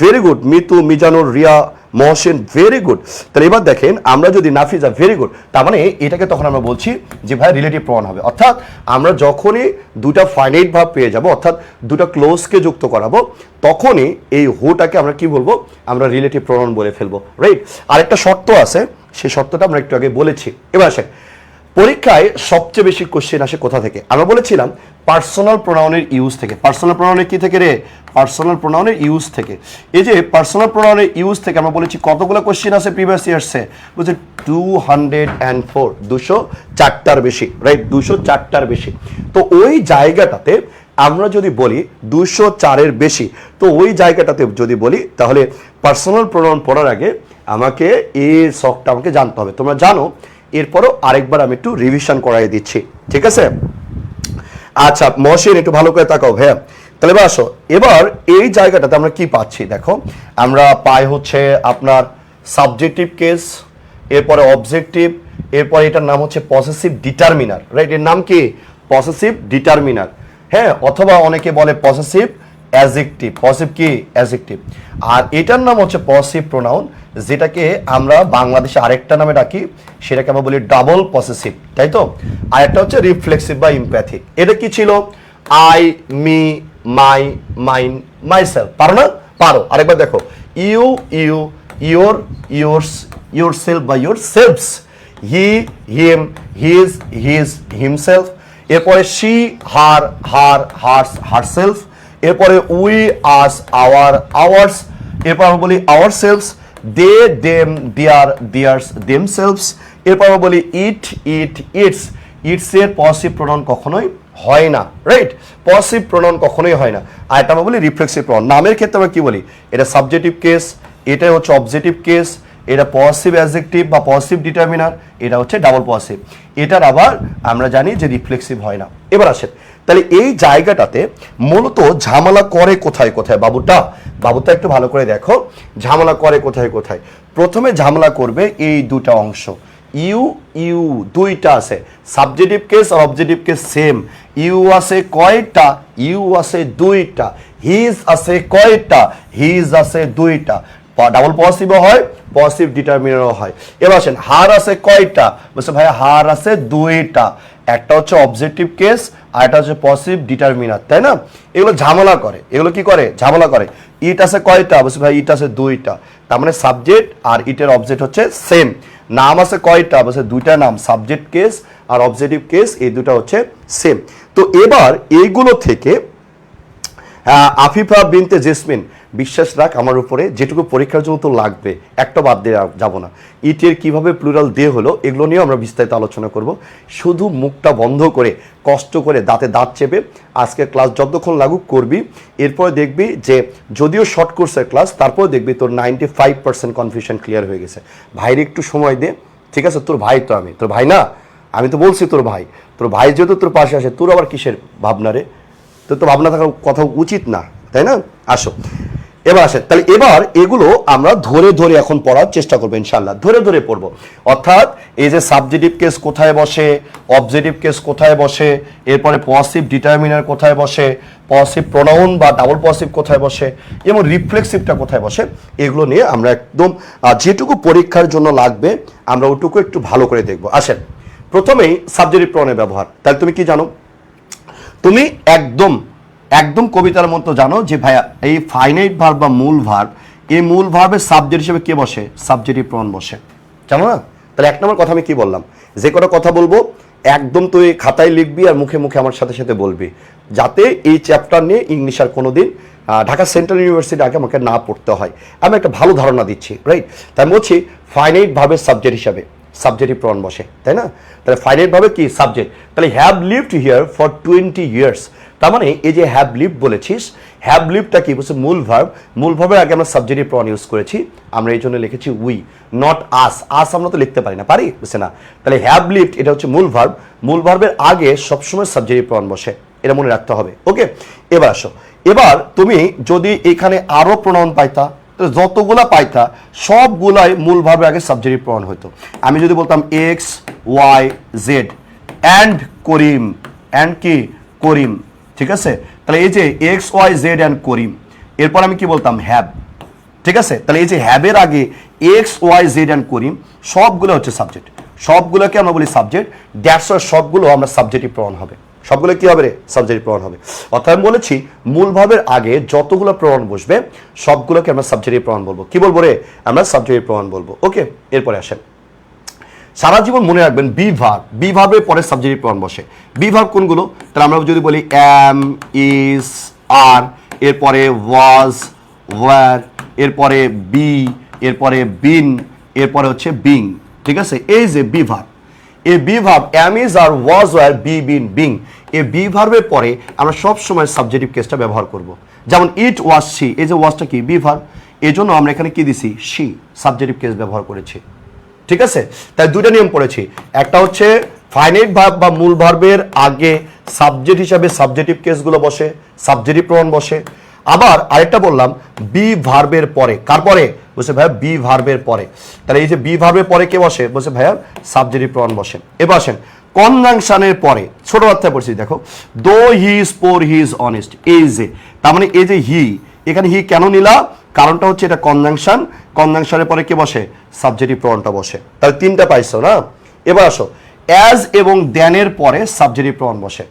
very good. Mitu, Mizanur, Riya, Mohsin, very good. তাহলে এবার দেখেন, আমরা যদি নাফিজা, ভেরি গুড, তার মানে এটাকে তখন আমরা বলছি যে ভাই রিলেটিভ প্রোনাউন হবে। অর্থাৎ আমরা যখনই দুটা ফাইনাইট ভাব পেয়ে যাব, অর্থাৎ দুটা ক্লোজকে যুক্ত করাবো, তখনই এই হুটাকে আমরা কি বলবো? আমরা রিলেটিভ প্রোনাউন বলে ফেলবো। রাইট, আরেকটা শর্ত আছে, সেই শর্তটা আমরা একটু আগে বলেছি। এবার আসেন, পরীক্ষায় সবচেয়ে বেশি কোশ্চেন আসে কোথা থেকে? আমরা বলেছিলাম পার্সোনাল প্রোনাউনের ইউজ থেকে। পার্সোনাল প্রোনাউনের কি থেকে রে? পার্সোনাল প্রোনাউনের ইউজ থেকে। এই যে পার্সোনাল প্রোনাউনের ইউজ থেকে আমরা বলেছি কতগুলো কোশ্চেন আছে প্রিভিয়াস ইয়ার্সে? বলছে 204, 204টার বেশি। রাইট, 204টার বেশি। তো ওই জায়গাটাতে আমরা যদি বলি 204-এর বেশি, তো ওই জায়গাটাতে যদি বলি, তাহলে পার্সোনাল প্রোনাউন পড়ার আগে আমাকে এই শখটা আমাকে জানতে হবে, তোমরা জানো। এরপরও আরেকবার আমি একটু রিভিশন করাই দিচ্ছি, ঠিক আছে? আচ্ছা মহসিন একটু ভালো করে তাকাও ভাইয়া। তাহলে এবার আসো, এবার এই জায়গাটাতে আমরা কি পাচ্ছি দেখো, আমরা পাই হচ্ছে আপনার সাবজেক্টিভ কেস, এরপরে অবজেক্টিভ, এরপরে এটার নাম হচ্ছে পসেসিভ ডিটারমিনার, রাইট? এর নাম কি? পসেসিভ ডিটারমিনার, হ্যাঁ, অথবা অনেকে বলে পসেসিভ অ্যাজেক্টিভ। পসেসিভ কি? অ্যাজেক্টিভ। আর এটার নাম হচ্ছে পসেসিভ প্রোনাউন, যেটাকে আমরা বাংলাদেশে আরেকটা নামে ডাকি, সেটাকে আমরা বলি ডাবল পসেসিভ, তাই তো? আর একটা হচ্ছে রিফ্লেক্সিভ বা ইমপ্যাথিক। এটা কি ছিল? I, me, my, mine, myself. পারো না? পারো। আরেকবার দেখো, you, you, your, yours, yourself বা yourselves, he, him, his, his, himself. এরপরে she, her, her, hers, herself. এরপরে উই, আস, আওয়ার, আওয়ার্স। এরপর আমরা বলি ourselves, they, them, their, theirs, themselves. এরপর আমরা বলি ইট, ইট, ইটস। ইটস এর পসিভ প্রোনাউন কখনোই হয় না, রাইট? পসিভ প্রোনাউন কখনোই হয় না। আর এটা আমরা বলি রিফ্লেক্সিভ প্রোনাউন। নামের ক্ষেত্রে আমরা কি বলি? এটা সাবজেক্টিভ কেস, এটা হচ্ছে অবজেক্টিভ কেস, এটা পসিভ অ্যাডজেক্টিভ বা পসিভ ডিটারমিনার, এটা হচ্ছে ডাবল পসিভ। এটার আবার আমরা জানি যে রিফ্লেক্সিভ হয় না। এবার আসেন, তাহলে এই জায়গাটাতে মূলত ঝামেলা করে কোথায় কোথায় বাবুটা? বাবুটা একটু ভালো করে দেখো, ঝামেলা করে কোথায় কোথায়। প্রথমে ঝামেলা করবে এই দুটা অংশ, ইউ, ইউ দুইটা আছে, সাবজেক্টিভ কেস আর অবজেক্টিভ কেস সেম। ইউ আছে কয়টা? ইউ আছে দুইটা। হিজ আছে কয়টা? হিজ আছে দুইটা। ডাবল পসিভও হয়, পসিভ ডিটারমিনারও হয়। এবার আসেন, হার আছে কয়টা? বলছে ভাই হার আছে দুইটা। একটা হচ্ছে অবজেক্টিভ কেস আর একটা হচ্ছে পসিভ ডিটারমিনার, তাই না? এগুলো ঝামেলা করে, এগুলো কি করে? ঝামেলা করে। ইট আছে কয়টা? বলছে ভাই ইট আছে দুইটা। তার মানে সাবজেক্ট আর ইটের অবজেক্ট হচ্ছে সেম। নাম আছে কয়টা? বলছে দুইটা নাম, সাবজেক্ট কেস আর অবজেক্টিভ কেস, এই দুটো হচ্ছে সেম। তো এবার এইগুলো থেকে আফিফা বিনতে জেসমিন, বিশ্বাস রাখ আমার উপরে, যেটুকু পরীক্ষার জন্য তো লাগবে একটা বাদ দিয়ে যাব না। ইটের কিভাবে প্লুরাল দে হলো এগুলো নিয়েও আমরা বিস্তারিত আলোচনা করব। শুধু মুখটা বন্ধ করে কষ্ট করে দাঁতে দাঁত চেপে আজকের ক্লাস যতক্ষণ লাগুক করবি, এরপরে দেখবি যে যদিও শর্ট কোর্সের ক্লাস, তারপরে দেখবি তোর 95% কনফিউশন ক্লিয়ার হয়ে গেছে। ভাইয়ের একটু সময় দে, ঠিক আছে? তোর ভাই তো আমি, তোর ভাই না? আমি তো বলছি তোর ভাই, তোর ভাই যেহেতু তোর পাশে আসে, তোর আবার কিসের ভাবনা রে? তোর তো ভাবনা থাকার কথা উচিত না, তাই না? আসো এবার আসে, তাহলে এবার এগুলো আমরা ধরে ধরে এখন পড়ার চেষ্টা করবো ইনশাল্লাহ, ধরে ধরে পড়বো। অর্থাৎ এই যে সাবজেক্টিভ কেস কোথায় বসে, অবজেক্টিভ কেস কোথায় বসে, এরপরে পসিভ ডিটারমিনার কোথায় বসে, পসিভ প্রোনাউন বা ডাবল পসিভ কোথায় বসে, এবং রিফ্লেক্সিভটা কোথায় বসে, এগুলো নিয়ে আমরা একদম যেটুকু পরীক্ষার জন্য লাগবে আমরা ওটুকু একটু ভালো করে দেখবো। আসেন, প্রথমেই সাবজেক্টিভ প্রোনাউনের ব্যবহার। তাহলে তুমি কি জানো? তুমি একদম একদম কবিতার মতো জানো যে ভাইয়া এই ফাইনাইট ভার্ব বা মূল ভার্ব, এই মূল ভার্বের সাবজেক্ট হিসেবে কে বসে? সাবজেক্টিভ প্রোনাউন বসে, জানো না? তাহলে এক নম্বর কথা আমি কি বললাম, যে কটা কথা বলবো একদম তুই খাতায় লিখবি আর মুখে মুখে আমার সাথে সাথে বলবি, যাতে এই চ্যাপ্টার নিয়ে ইংলিশ আর কোনোদিন ঢাকা সেন্ট্রাল ইউনিভার্সিটি আগে আমাকে না পড়তে হয়। আমি একটা ভালো ধারণা দিচ্ছি, রাইট? তাই আমি বলছি ফাইনাইট ভার্বের সাবজেক্ট হিসাবে সাবজেক্টিভ প্রোনাউন বসে, তাই না? তাহলে ফাইনাইট ভাবে কি? সাবজেক্ট। তাহলে have lived here for 20 years, তার মানে এই যে হ্যাভ লিভড বলেছিস, হ্যাভ লিভডটা কি বলছে? মূল ভার্ব। মূল ভার্বের আগে আমরা সাবজেক্টিভ প্রোনাউন ইউজ করেছি, আমরা এই জন্য লিখেছি উই, নট আস। আস আমরা তো লিখতে পারি না, পারি? বুঝছে না? তাহলে হ্যাভ লিভড এটা হচ্ছে মূল ভার্ব, মূল ভার্বের আগে সবসময় সাবজেক্টিভ প্রোনাউন বসে, এটা মনে রাখতে হবে। ওকে, এবার আসো, এবার তুমি যদি এখানে আরো প্রোনাউন পাইতা, যতগুলা পাইতা সবগুলাই মূল ভার্বের আগে সাবজেক্টিভ প্রোনাউন হতো। আমি যদি বলতাম X, Y, Z and Karim, and কি? করিম, ঠিক আছে? তাহলে এই যে X, Y, Z and Karim, এরপর আমি কি বলতাম? হ্যাভ, ঠিক আছে? তাহলে এই যে হ্যাভের আগে এক্স, ওয়াই, জেড অ্যান্ড করিম সবগুলো হচ্ছে সাবজেক্ট, সবগুলোকে আমরা বলি সাবজেক্ট। দ্যাটস ওয়াই সবগুলো আমরা সাবজেক্টিভ প্রোনাউন হবে, সবগুলো কি হবে রে? সাবজেক্টিভ প্রোনাউন হবে। অর্থাৎ আমি বলেছি মূল ভাবের আগে যতগুলো প্রোনাউন বসবে সবগুলোকে আমরা সাবজেক্টিভ প্রোনাউন বলবো। কি বলবো রে? আমরা সাবজেক্টিভ প্রোনাউন বলবো। ওকে, এরপরে আসেন, সারা জীবন মনে রাখবেন বি ভার্ব, বি ভার্বের পরে সাবজেক্টিভ প্রোনাউন বসে। বি ভার্ব কোনগুলো? তাহলে আমরা যদি বলি অ্যাম, ইজ, আর, এরপরে ওয়াজ, ওয়ার, এরপরে বি, এরপরে বিন, এরপরে হচ্ছে বিং, ঠিক আছে? এই যে বি ভার্ব, এই be verb am, is, are, was, were, be, been, being, এই বি ভার্বের পরে আমরা সব সময় সাবজেক্টিভ কেসটা ব্যবহার করব। যেমন ইট ওয়াজ শি, এই যে ওয়াজটা কি? B verb. এই জন্য আমরা এখানে কি দিছি সি সাবজেক্টিভ কেস ব্যবহার করেছি ঠিক আছে তাই দুইটা নিয়ম পড়েছি একটা হচ্ছে ফাইনাইট ভার্ব বা মূল ভার্বের আগে সাবজেক্ট হিসাবে সাবজেক্টিভ কেসগুলো বসে সাবজেক্টিভ প্রোনাউন বসে আবার আরেকটা বললাম বি ভার্বের পরে কার পরে বলছে ভাইয়া বি ভার্বের পরে তাহলে এই যে বি ভার্বের পরে কে বসে বলছে ভাইয়া সাবজেক্টিভ প্রোনাউন বসে এবার আসেন কনজাংশনের পরে ছোট অর্থে পড়ছি দেখো দো he is poor he is honest এই যে তার মানে এই যে হি এখানে হি কেন নিলা কারণটা হচ্ছে এটা কনজাংশনের পরে কে বসে সাবজেক্টিভ প্রোনাউনটা বসে তাহলে তিনটা পাইছো না এবার আসো অ্যাজ এবং দ্যানের পরে সাবজেক্টিভ প্রোনাউন বসে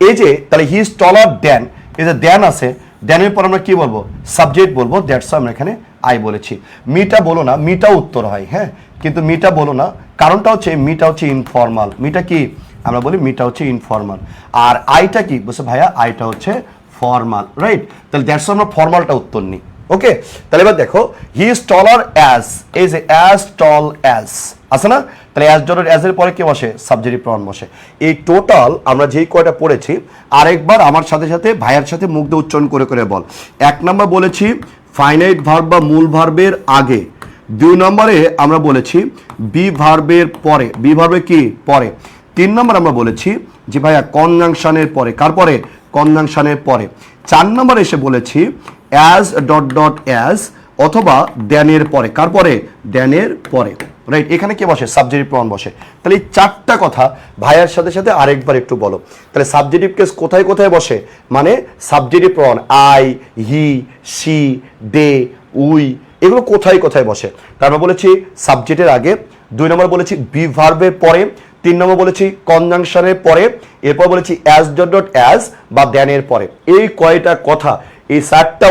এই যে তাহলে হি ইজ টলার দ্যান এই যে দ্যান আছে দ্যানের পর আমরা কি বলবো সাবজেক্ট বলবো দ্যাটস আমরা এখানে আই বলেছি মিটা বলো না মিটা উত্তর হয় হ্যাঁ কিন্তু মিটা বলো না কারণটা হচ্ছে মিটা হচ্ছে ইনফর্মাল মিটা কি আমরা বলি মিটা হচ্ছে ইনফর্মাল আর আইটা কি বলছে ভাইয়া আইটা হচ্ছে ফর্মাল রাইট তাহলে দ্যাটস আমরা ফর্মালটা উত্তর নিই ওকে তাহলে এবার দেখো হি ইজ টলার অ্যাজ এই যে অ্যাজ টল অ্যাজ আছে না তাহলে অ্যাজ ডলার অ্যাজ এর পরে কে বসে সাবজেক্টিভ প্রোনাউন বসে এই টোটাল আমরা যেই কয়টা পড়েছি আরেকবার আমার সাথে সাথে ভাইয়ের সাথে মুখ দিয়ে উচ্চারণ করে করে বল এক নম্বর বলেছি ফাইনাইট ভার্ব বা মূল ভার্বের আগে দুই নম্বরে আমরা বলেছি বি ভার্বের পরে বি ভার্বে কি পরে তিন নম্বর আমরা বলেছি যে ভাইয়া কনজাংশনের পরে কার পরে কনজাংশনের পরে চার নম্বরে এসে বলেছি অ্যাজ ডট ডট অ্যাজ অথবা দ্যানের পরে কার পরে দ্যানের পরে রাইট এখানে কে বসে সাবজেক্টিভ প্রোনাউন বসে তাহলে এই চারটা কথা ভাইয়ার সাথে সাথে আরেকবার একটু বলো তাহলে সাবজেক্টিভ কেস কোথায় কোথায় বসে মানে subjective pronoun I he she they we এগুলো কোথায় কোথায় বসে তারপর বলেছি সাবজেক্টের আগে দুই নম্বর বলেছি বি ভার্বের পরে তিন নম্বর বলেছি কনজাংশনের পরে এরপর বলেছি অ্যাজ ডট ডট অ্যাজ বা দ্যানের পরে এই কয়টা কথা এই চারটা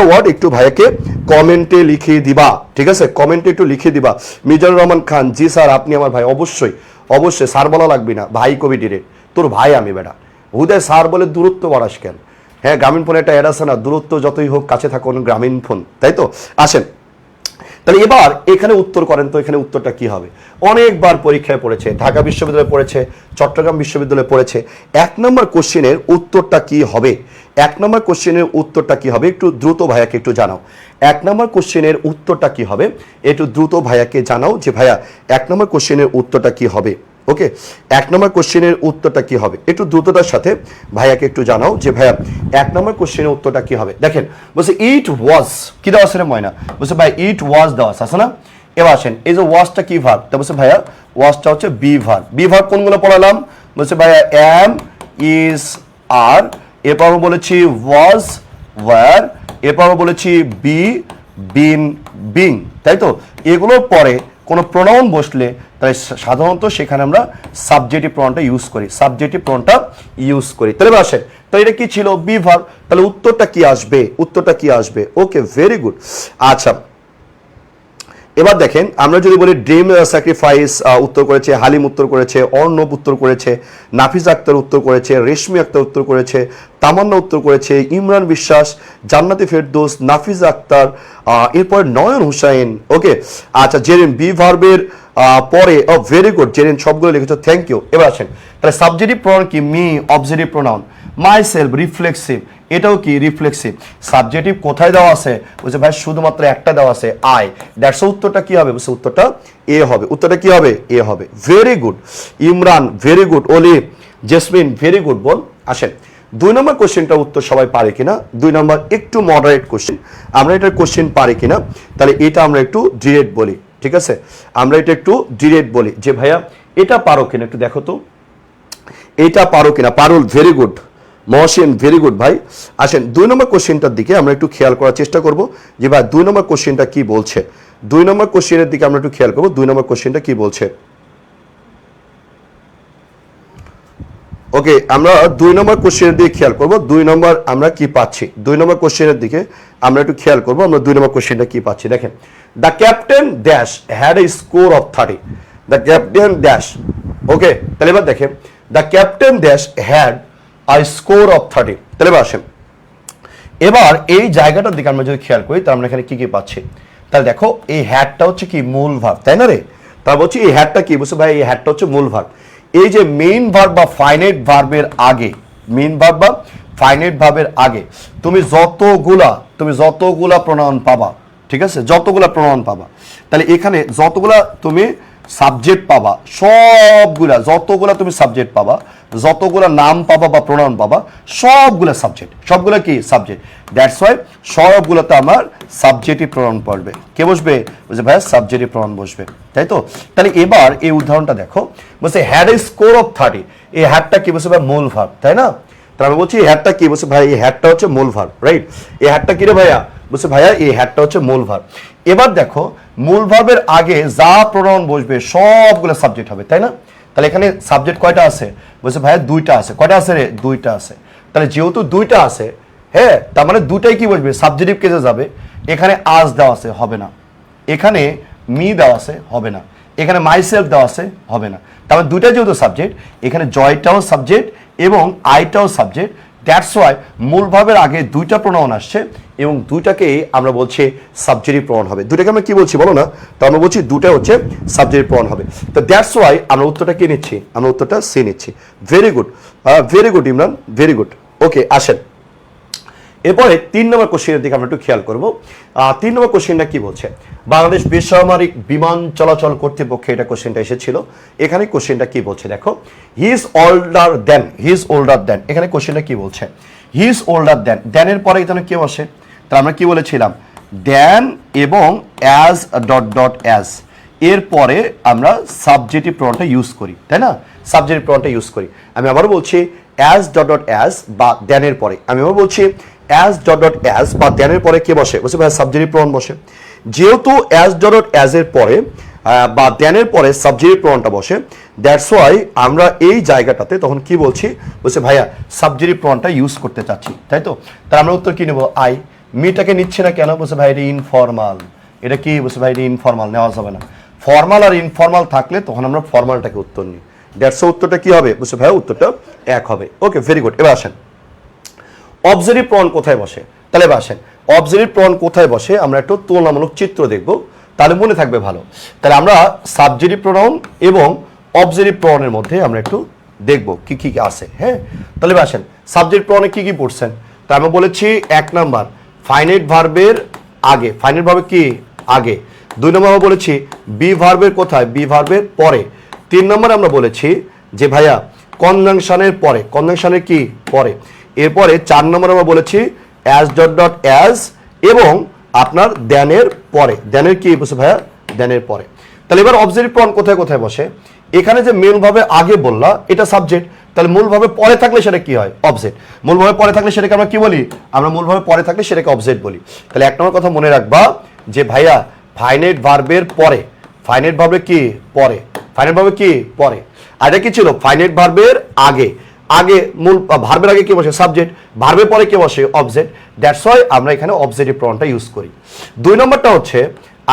ওয়ার্ড একটু ভাইয়াকে কমেন্টে লিখে দিবা ঠিক আছে কমেন্টে একটু লিখে দিবা মিজানুর রহমান খান জি স্যার আপনি আমার ভাই অবশ্যই স্যার বলা লাগবে না ভাই কবি ডিরেক্ট তোর ভাই আমি বেটা হুদায় স্যার বলে দূরত্ব বাড়াস কেন হ্যাঁ গ্রামীণ ফোনে একটা অ্যাড আছে না দূরত্ব যতই হোক কাছে থাকুন গ্রামীণ ফোন তাই তো আসেন তাহলে এবার এখানে উত্তর করেন তো এখানে উত্তরটা কি হবে অনেকবার পরীক্ষায় পড়েছে ঢাকা বিশ্ববিদ্যালয়ে পড়েছে চট্টগ্রাম বিশ্ববিদ্যালয়ে পড়েছে এক নম্বর কোশ্চেনের উত্তরটা কি হবে একটু দ্রুত ভাইয়াকে একটু জানাও এক নম্বর কোশ্চেনের উত্তরটা কি হবে একটু দ্রুত ভাইয়াকে জানাও যে ভাইয়া এক নম্বর কোশ্চেনের উত্তরটা কি হবে ওকে এক নম্বর কোশ্চেনের উত্তরটা কি হবে একটু দ্রুততার সাথে ভাইয়াকে একটু জানাও যে ভাইয়া এক নম্বর কোশ্চেনের উত্তরটা কি হবে দেখেন বলছে ইট ওয়াজ কি দেওয়া আছে রে ময়না বলছে ভাই ইট ওয়াজ দেওয়া আছে না এবার আসেন এই যে ওয়াজটা কি ভার্ব তা বলছে ভাইয়া ওয়াজটা হচ্ছে বি ভার্ব কোনগুলো পড়ালাম বলছে ভাইয়া এম ইজ আর এরপর আমরা বলেছি ওয়াজ ওয়ার এরপর আমরা বলেছি বি বিন বিং তাই তো এগুলোর পরে কোনো প্রোনাউন বসলে তাই সাধারণত সেখানে আমরা সাবজেক্টিভ প্রোনাউনটা ইউজ করি তাহলে আসে তাহলে এটা কি ছিল বি ভার্ব তাহলে উত্তরটা কি আসবে ওকে ভেরি গুড আচ্ছা এবার দেখেন আমরা যদি বলি ড্রিম স্যাক্রিফাইস উত্তর করেছে হালিম উত্তর করেছে অর্ণব উত্তর করেছে নাফিজ আক্তার উত্তর করেছে রেশমি আক্তার উত্তর করেছে তামান্না উত্তর করেছে ইমরান বিশ্বাস জান্নাতি ফেরদৌস নাফিজ আক্তার এরপর নয়ন হুসাইন ওকে আচ্ছা জেরিন বি ভার্বের পরে ভেরি গুড জেরিন সবগুলো লিখেছো থ্যাংক ইউ এবার আসেন তাহলে সাবজেক্টিভ প্রোনাউন কি me objective pronoun my self reflexive এটাও কি রিফ্লেক্সিভ সাবজেক্টিভ কোথায় দেওয়া আছে বলছে ভাই শুধুমাত্র একটা দেওয়া আছে আই দ্যাটস উত্তরটা কি হবে বলছে উত্তরটা এ হবে উত্তরটা কি হবে এ হবে very good Imran very good olive jasmine very good ball আসেন দুই নম্বর কোশ্চেনটা উত্তর সবাই পারে কিনা দুই নম্বর একটু মডারেট কোশ্চেন আমরা এটার কোশ্চেন পারি কিনা তাহলে এটা আমরা একটু ডিরেক্ট বলি ঠিক আছে আমরা এটা একটু ডিরেক্ট বলি যে ভাইয়া এটা পারো কিনা একটু দেখো তো এটা পারো কিনা Parul very good Mohsin very good ভাই আসেন দুই নম্বর কোশ্চেনটার দিকে আমরা একটু খেয়াল করার চেষ্টা করব যে ভাই দুই নম্বর কোশ্চেনটা কি বলছে দুই নম্বর কোশ্চেনের দিকে আমরা একটু খেয়াল করব দুই নম্বর কোশ্চেনটা কি বলছে ওকে আমরা দুই নম্বর কোশ্চেনের দিকে খেয়াল করব দুই নম্বর আমরা কি পাচ্ছি দুই নম্বর কোশ্চেনের দিকে আমরা একটু খেয়াল করব আমরা দুই নম্বর কোশ্চেনটা কি পাচ্ছি দেখেন the captain dash had a score of 30 the captain dash ওকে তাহলে এবার দেখেন the captain dash had I score of 30 তাহলে আসেন এবার এই জায়গাটার দিকে আমরা যদি খেয়াল করি তাহলে আমরা এখানে কি কি পাচ্ছি তাহলে দেখো এই হ্যাডটা হচ্ছে কি মূল ভার্ব তাই না রে তার বলছি এই হ্যাডটা কি বুঝছো ভাই এই হ্যাডটা হচ্ছে মূল ভার্ব এই যে মেইন ভার্ব বা ফাইনাইট ভার্বের আগে মেইন ভার্ব বা ফাইনাইট ভার্বের আগে তুমি তুমি যতগুলা প্রোনাউন পাবা, ঠিক আছে, যতগুলা প্রোনাউন পাবা, তাহলে এখানে যতগুলা তুমি সাবজেক্ট পাবা, সবগুলা যতগুলা তুমি সাবজেক্ট পাবা, যতগুলা নাম পাবা বা প্রোনাউন পাবা, সবগুলা সাবজেক্ট, সবগুলা কি সাবজেক্ট। দ্যাটস ওয়াই সবগুলোতে আমার সাবজেক্টিভ প্রোনাউন পড়বে। কে বসবে? বলছে ভাইয়া সাবজেক্টিভ প্রোনাউন বসবে, তাই তো। তাহলে এবার এই উদাহরণটা দেখো, বলছে হ্যাড এ স্কোর অফ 30। এই হ্যাডটা কি বলছে ভাই? মূল ভার্ব, তাই না। তাহলে আমি বলছি হ্যাডটা কি? বলছে ভাই এই হ্যাডটা হচ্ছে মূল ভার্ব, রাইট। এই হ্যাডটা কি রে ভাইয়া? বলছে ভাইয়া এই হ্যাডটা হচ্ছে মূল ভার্ব। এবার দেখো মূল ভার্বের আগে যা প্রোনাউন বসবে সবগুলো সাবজেক্ট হবে, তাই না। তাহলে এখানে সাবজেক্ট কয়টা আছে? বলছে ভাইয়া দুইটা আছে। কয়টা আছে রে? দুইটা আছে। তাহলে যেহেতু দুইটা আছে, হ্যাঁ, তার মানে দুটাই কি বসবে? সাবজেক্টিভ কেসে যাবে। এখানে আজ দেওয়া আছে, হবে না। এখানে মি দেওয়া আছে, হবে না। এখানে মাইসেলফ দেওয়া আছে, হবে না। তার মানে দুইটা যেহেতু সাবজেক্ট, এখানে জয়টাও সাবজেক্ট এবং আইটাও সাবজেক্ট। দ্যাটস ওয়াই মূল ভাবের আগে দুইটা প্রোনাউন আসছে এবং দুইটাকেই আমরা বলছি সাবজেক্টিভ প্রোনাউন হবে। দুটাকে আমরা কি বলছি বলো না? তো আমরা বলছি দুটা হচ্ছে সাবজেক্টিভ প্রোনাউন হবে। তো দ্যাটস ওয়াই আমরা উত্তরটা কি নিচ্ছি? আমরা উত্তরটা সি নিচ্ছি। Very good, very good Imran, very good. Okay, আসেন এরপরে 3 নম্বর কোশ্চেনের দিকে আমরা একটু খেয়াল করবো। 3 নম্বর কোশ্চেনটা কি বলছে? বাংলাদেশ বেসামরিক বিমান চলাচল কর্তৃপক্ষে এটা কোশ্চেনটা এসেছিল। এখানে কোশ্চেনটা কি বলছে দেখো, he is older than, he is older than. এখানে কোশ্চেনটা কি বলছে? হি ইজ ওল্ডার দেন, দেনের পরে এখানে কে বসে? তাহলে আমরা কি বলেছিলাম? দেন এবং অ্যাজ ডট ডট অ্যাজ, এরপরে আমরা সাবজেক্টিভ প্রোনাউনটা ইউজ করি, তাই না। সাবজেক্টিভ প্রোনাউনটা ইউজ করি। আমি আবার বলছি অ্যাজ ডট ডট অ্যাজ বা দেনের পরে, আমি আবার বলছি অ্যাজ ডট ডট অ্যাজ বা দেনের পরে কে বসে? বলছে ভাই সাবজেক্টিভ প্রোনাউন বসে। যেহেতু অ্যাজ ডট ডট অ্যাজ এর পরে বা দেনের পরে সাবজেক্টিভ প্রোনাউনটা বসে, দ্যাটস ওয়াই আমরা এই জায়গাটাতে তখন কি বলছি? বলছে ভাইয়া সাবজেক্টিভ প্রোনাউনটা ইউজ করতে চাচ্ছি, তাই তো। তাহলে আমরা উত্তর কি নেব? আই। মিটাকে নিচ্ছে না কেন? বলছে ভাই এটা ইনফর্মাল। এটা কি? বলছে ভাই এটা ইনফর্মাল, নেওয়া যাবে না। ফর্মাল আর ইনফর্মাল থাকলে তখন আমরা ফর্মালটাকে উত্তর নিই। দ্যাটস উত্তরটা কি হবে? বলছে ভাইয়া উত্তরটা এক হবে। ওকে, ভেরি গুড। এবার আসেন অবজেক্টিভ প্রোনাউন কোথায় বসে? তাহলে এবার আসেন অবজেক্টিভ প্রোনাউন কোথায় বসে আমরা একটু তুলনামূলক চিত্র দেখব, তাহলে মনে থাকবে ভালো। তাহলে আমরা সাবজেক্টিভ প্রোনাউন এবং অবজেক্টিভ প্রোনাউনের মধ্যে আমরা একটু দেখব কি কি আছে। হ্যাঁ, তাহলে এবার আসেন সাবজেক্ট প্রোনাউনে কি কি পড়ছেন? তা আমি বলেছি 1 নাম্বার ফাইনাইট ভার্বের আগে, ফাইনাইট ভার্বের কি আগে। 2 নম্বর আমরা বলেছি বি ভার্বের কোথায়? বি ভার্বের পরে। 3 নম্বরে আমরা বলেছি যে ভাইয়া কনজাংশনের পরে, কনজাংশনের কি পরে। এরপরে 4 নম্বরে আমরা বলেছি অ্যাজ ডট ডট অ্যাজ এবং আপনার দেনের পরে। দেনের কি বসে ভাইয়া? দেনের পরে। তাহলে এবার অবজেক্টিভ প্রোনাউন কোথায় কোথায় বসে? এখানে যে মূলভাবে আগে বললা এটা সাবজেক্ট, তাহলে মূলভাবে পরে থাকলে সেটা কি হয়? অবজেক্ট। মূলভাবে পরে থাকলে সেটাকে আমরা কি বলি? আমরা মূলভাবে পরে থাকলে সেটাকে অবজেক্ট বলি। তাহলে 1 নম্বর কথা মনে রাখবা যে ভাইয়া ফাইনাইট ভার্বের পরে, ফাইনাইট ভার্বে কি পরে, ফাইনাইট ভার্বে কি পরে। আর এটা কি ছিল? ফাইনাইট ভার্বের আগে। আগে মূল ভার্বের আগে কি বসে? সাবজেক্ট। ভার্বের পরে কে বসে? অবজেক্ট। দ্যাটস ওয়াই আমরা এখানে অবজেক্টিভ প্রোনাউনটা ইউজ করি। 2 নম্বরটা হচ্ছে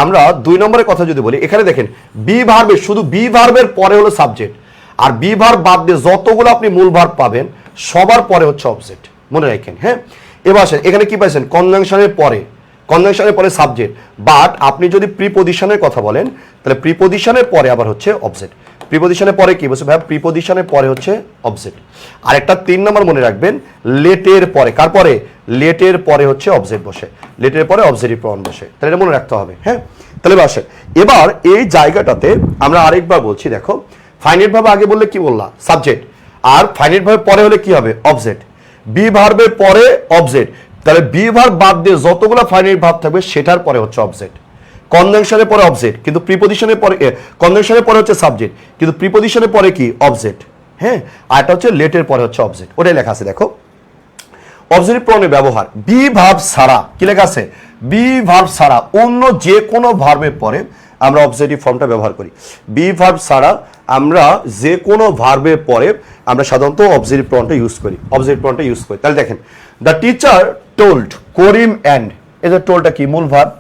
আমরা 2 নম্বরের কথা যদি বলি, এখানে দেখেন বি ভার্বের, শুধু বি ভার্বের পরে হলো সাবজেক্ট, আর বি ভার্ব বাদ দিয়ে যতগুলো আপনি মূল ভার্ব পাবেন সবার পরে হচ্ছে অবজেক্ট, মনে রাখেন। হ্যাঁ, এবার আসেন এখানে কি পাইছেন? কনজাংশনের পরে, কনজাংশনের পরে সাবজেক্ট। বাট আপনি যদি প্রিপোজিশনের কথা বলেন তাহলে প্রিপোজিশনের পরে আবার হচ্ছে অবজেক্ট। প্রিপোজিশনের পরে কি বলছে ভাই? প্রিপোজিশনের পরে হচ্ছে অবজেক্ট। আর একটা 3 নম্বর মনে রাখবেন লেটের পরে, কার পরে? লেটের পরে হচ্ছে অবজেক্ট বসে, লেটের পরে অবজেক্টিভ প্রোনাউন বসে। তাহলে এটা মনে রাখতে হবে। হ্যাঁ, তাহলে আসে এবার এই জায়গাটাতে আমরা আরেকবার বলছি, দেখো ফাইনাইট ভার্ব আগে বললে কি বললা? সাবজেক্ট। আর ফাইনাইট ভার্ব পরে হলে কি হবে? অবজেক্ট। বি ভার্বের পরে অবজেক্ট, তাহলে বি ভার্ব বাদ দিয়ে যতগুলো ফাইনাইট ভার্ব থাকবে সেটার পরে হচ্ছে অবজেক্ট। কনজাংশনের পরে অবজেক্ট, কিন্তু প্রিপোজিশনের পরে, কনজাংশনের পরে হচ্ছে সাবজেক্ট কিন্তু প্রিপোজিশনের পরে কি? অবজেক্ট। হ্যাঁ, আর এটা হচ্ছে লেটের পরে হচ্ছে অবজেক্ট। ওটাই লেখা আছে দেখো। অবজেক্টিভ প্রোনাউনের ব্যবহার বি ভার্ব ছাড়া, কি লেখা আছে? বি ভার্ব ছাড়া অন্য যে কোনো ভার্বের পরে আমরা অবজেক্টিভ ফর্মটা ব্যবহার করি। বি ভার্ব ছাড়া আমরা যে কোনো ভার্বের পরে আমরা সাধারণত অবজেক্টিভ প্রোনাউনটা ইউজ করি, অবজেক্টিভ প্রোনাউনটা ইউজ করি। তাহলে দেখেন the teacher told Karim and, এই যে টোল্ডটা কি? মূল ভার্ব।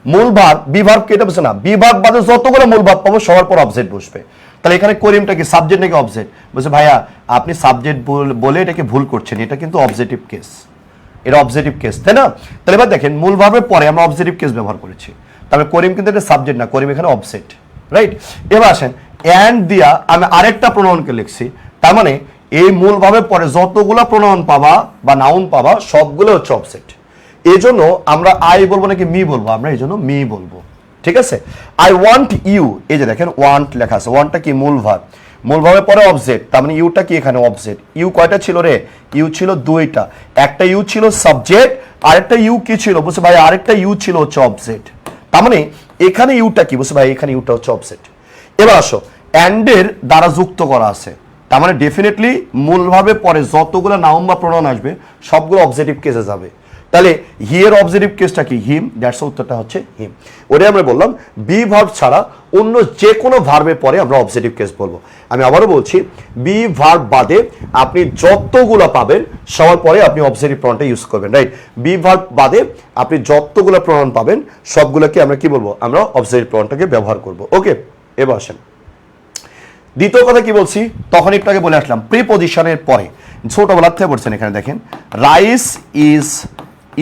মূল ভার্ব, বি ভার্ব কেটে বসে না, বি ভার্ব বাদে যতগুলো মূল ভার্ব পাবো সবার পর অবজেক্ট বসবে। তাহলে এখানে করিমটা কি সাবজেক্ট নাকি অবজেক্ট? বলছে ভাইয়া আপনি সাবজেক্ট বলে এটাকে ভুল করছেন, এটা কিন্তু অবজেক্টিভ কেস, এটা অবজেক্টিভ কেস, তাই না। তাহলে এবার দেখেন মূল ভার্বের পরে আমরা অবজেক্টিভ কেস ব্যবহার করেছি, তবে করিম কিন্তু এটা সাবজেক্ট না, করিম এখানে অবজেক্ট, রাইট। এবার আসেন অ্যান্ড দিয়া আমি আরেকটা প্রোনাউনকে লিখছি, তার মানে এই মূল ভার্বের পরে যতগুলো প্রোনাউন পাবা বা নাউন পাবা সবগুলো হচ্ছে অবজেক্ট। এই জন্য আমরা আই বলবো নাকি মি বলবো, আমরা এই জন্য মি বলবো, ঠিক আছে। আই ওয়ান্ট ইউ, এই যে দেখেন ওয়ান্ট লেখা আছে, ওয়ান্টটা কি মূল ভার্ব, মূল ভার্বের পরে অবজেক্ট, তার মানে ইউটা কি এখানে অবজেক্ট। ইউ কয়টা ছিল রে, ইউ ছিল দুইটা, একটা ইউ ছিল সাবজেক্ট, আরেকটা ইউ কি ছিল বুঝছে ভাই, আরেকটা ইউ ছিল হচ্ছে অবজেক্ট। তার মানে এখানে ইউটা কি বুঝছে ভাই, এখানে ইউটা হচ্ছে অবজেক্ট। এবার আসো অ্যান্ড এর দ্বারা যুক্ত করা আছে, তার মানে ডেফিনেটলি মূল ভাবে পরে যতগুলো নাউন বা প্রোনাউন আসবে সবগুলো অবজেক্টিভ কেসে যাবে। তাহলে হিয়ের অবজেক্টিভ কেসটা কি, হিম, দ্যাটস উত্তরটা হচ্ছে হিম। ওটাই আমরা বললাম বি ভার্ব ছাড়া অন্য যে কোনো ভার্বের পরে আমরা অবজেক্টিভ কেস বলবো। আমি আবারও বলছি, বি ভার্ব বাদে আপনি যতগুলো পাবেন সবার পরে আপনি অবজেক্টিভ প্রনাউনটা ইউজ করবেন, রাইট। বি ভার্ব বাদে আপনি যতগুলো প্রনাউন পাবেন সবগুলোকে আমরা কি বলবো, আমরা অবজেক্টিভ প্রনাউনটাকে ব্যবহার করব। ওকে, এবার আসেন দ্বিতীয় কথা কি বলছি, তখন একটু আগে বলে আসলাম প্রিপজিশনের পরে ছোটবেলার থেকে পড়ছেন, এখানে দেখেন rice is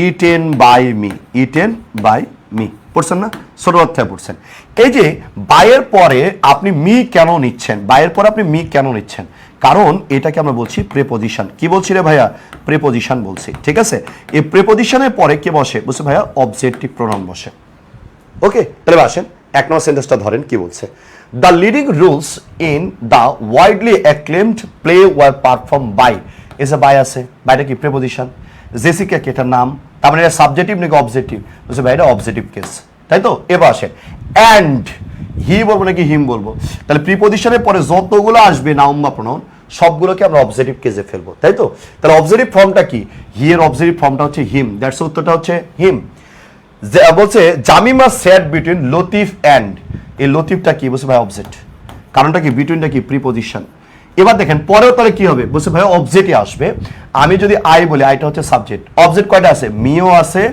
eaten by me, eaten by me পড়ছেন না, ছোটবেলার থেকে পড়ছেন। এই যে বাইয়ের পরে আপনি মি কেন নিচ্ছেন, বাইয়ের পরে আপনি মি কেন নিচ্ছেন, কারণ এটাকে আমরা বলছি প্রিপজিশন। কি বলছি রে ভাইয়া, প্রিপজিশন বলছি, ঠিক আছে। এই প্রিপজিশনের পরে কে বসে বুঝছে ভাইয়া, অবজেক্টিভ প্রোনাউন বসে। ওকে, তাহলে আসেন এক নম্বর সেন্টেন্সটা ধরেন, কি বলছে, the leading roles in the widely acclaimed play were performed by, এসে বাই আছে, বাইটা কি প্রিপজিশন, জেসিকা কি এটা নাম, তার মানে এটা সাবজেক্টিভ নাকি অবজেক্টিভ, বুঝছে ভাই এটা অবজেক্টিভ কেস, তাই তো। এবার আসে অ্যান্ড হি বলবো নাকি হিম বলবো, তাহলে প্রিপজিশনের পরে যতগুলো আসবে নাউন বা প্রোনাউন সবগুলোকে আমরা অবজেক্টিভ কেসে ফেলবো, তাই তো। তাহলে অবজেক্টিভ ফর্মটা কি, হি এর অবজেক্টিভ ফর্মটা হচ্ছে হিম, দ্যাটস উত্তরটা হচ্ছে হিম। বলছে Jemimah set between Latif and, এই লতিফটা কি বলছে ভাই অবজেক্ট, কারণটা কি বিটুইনটা কি প্রিপজিশন। এবার দেখেন পরেও তাহলে কি হবে বলছে ভাই অবজেক্টই আসবে। আমি যদি আই বলি, আইটা হচ্ছে সাবজেক্ট, অবজেক্ট কয়টা আছে, মিও আছে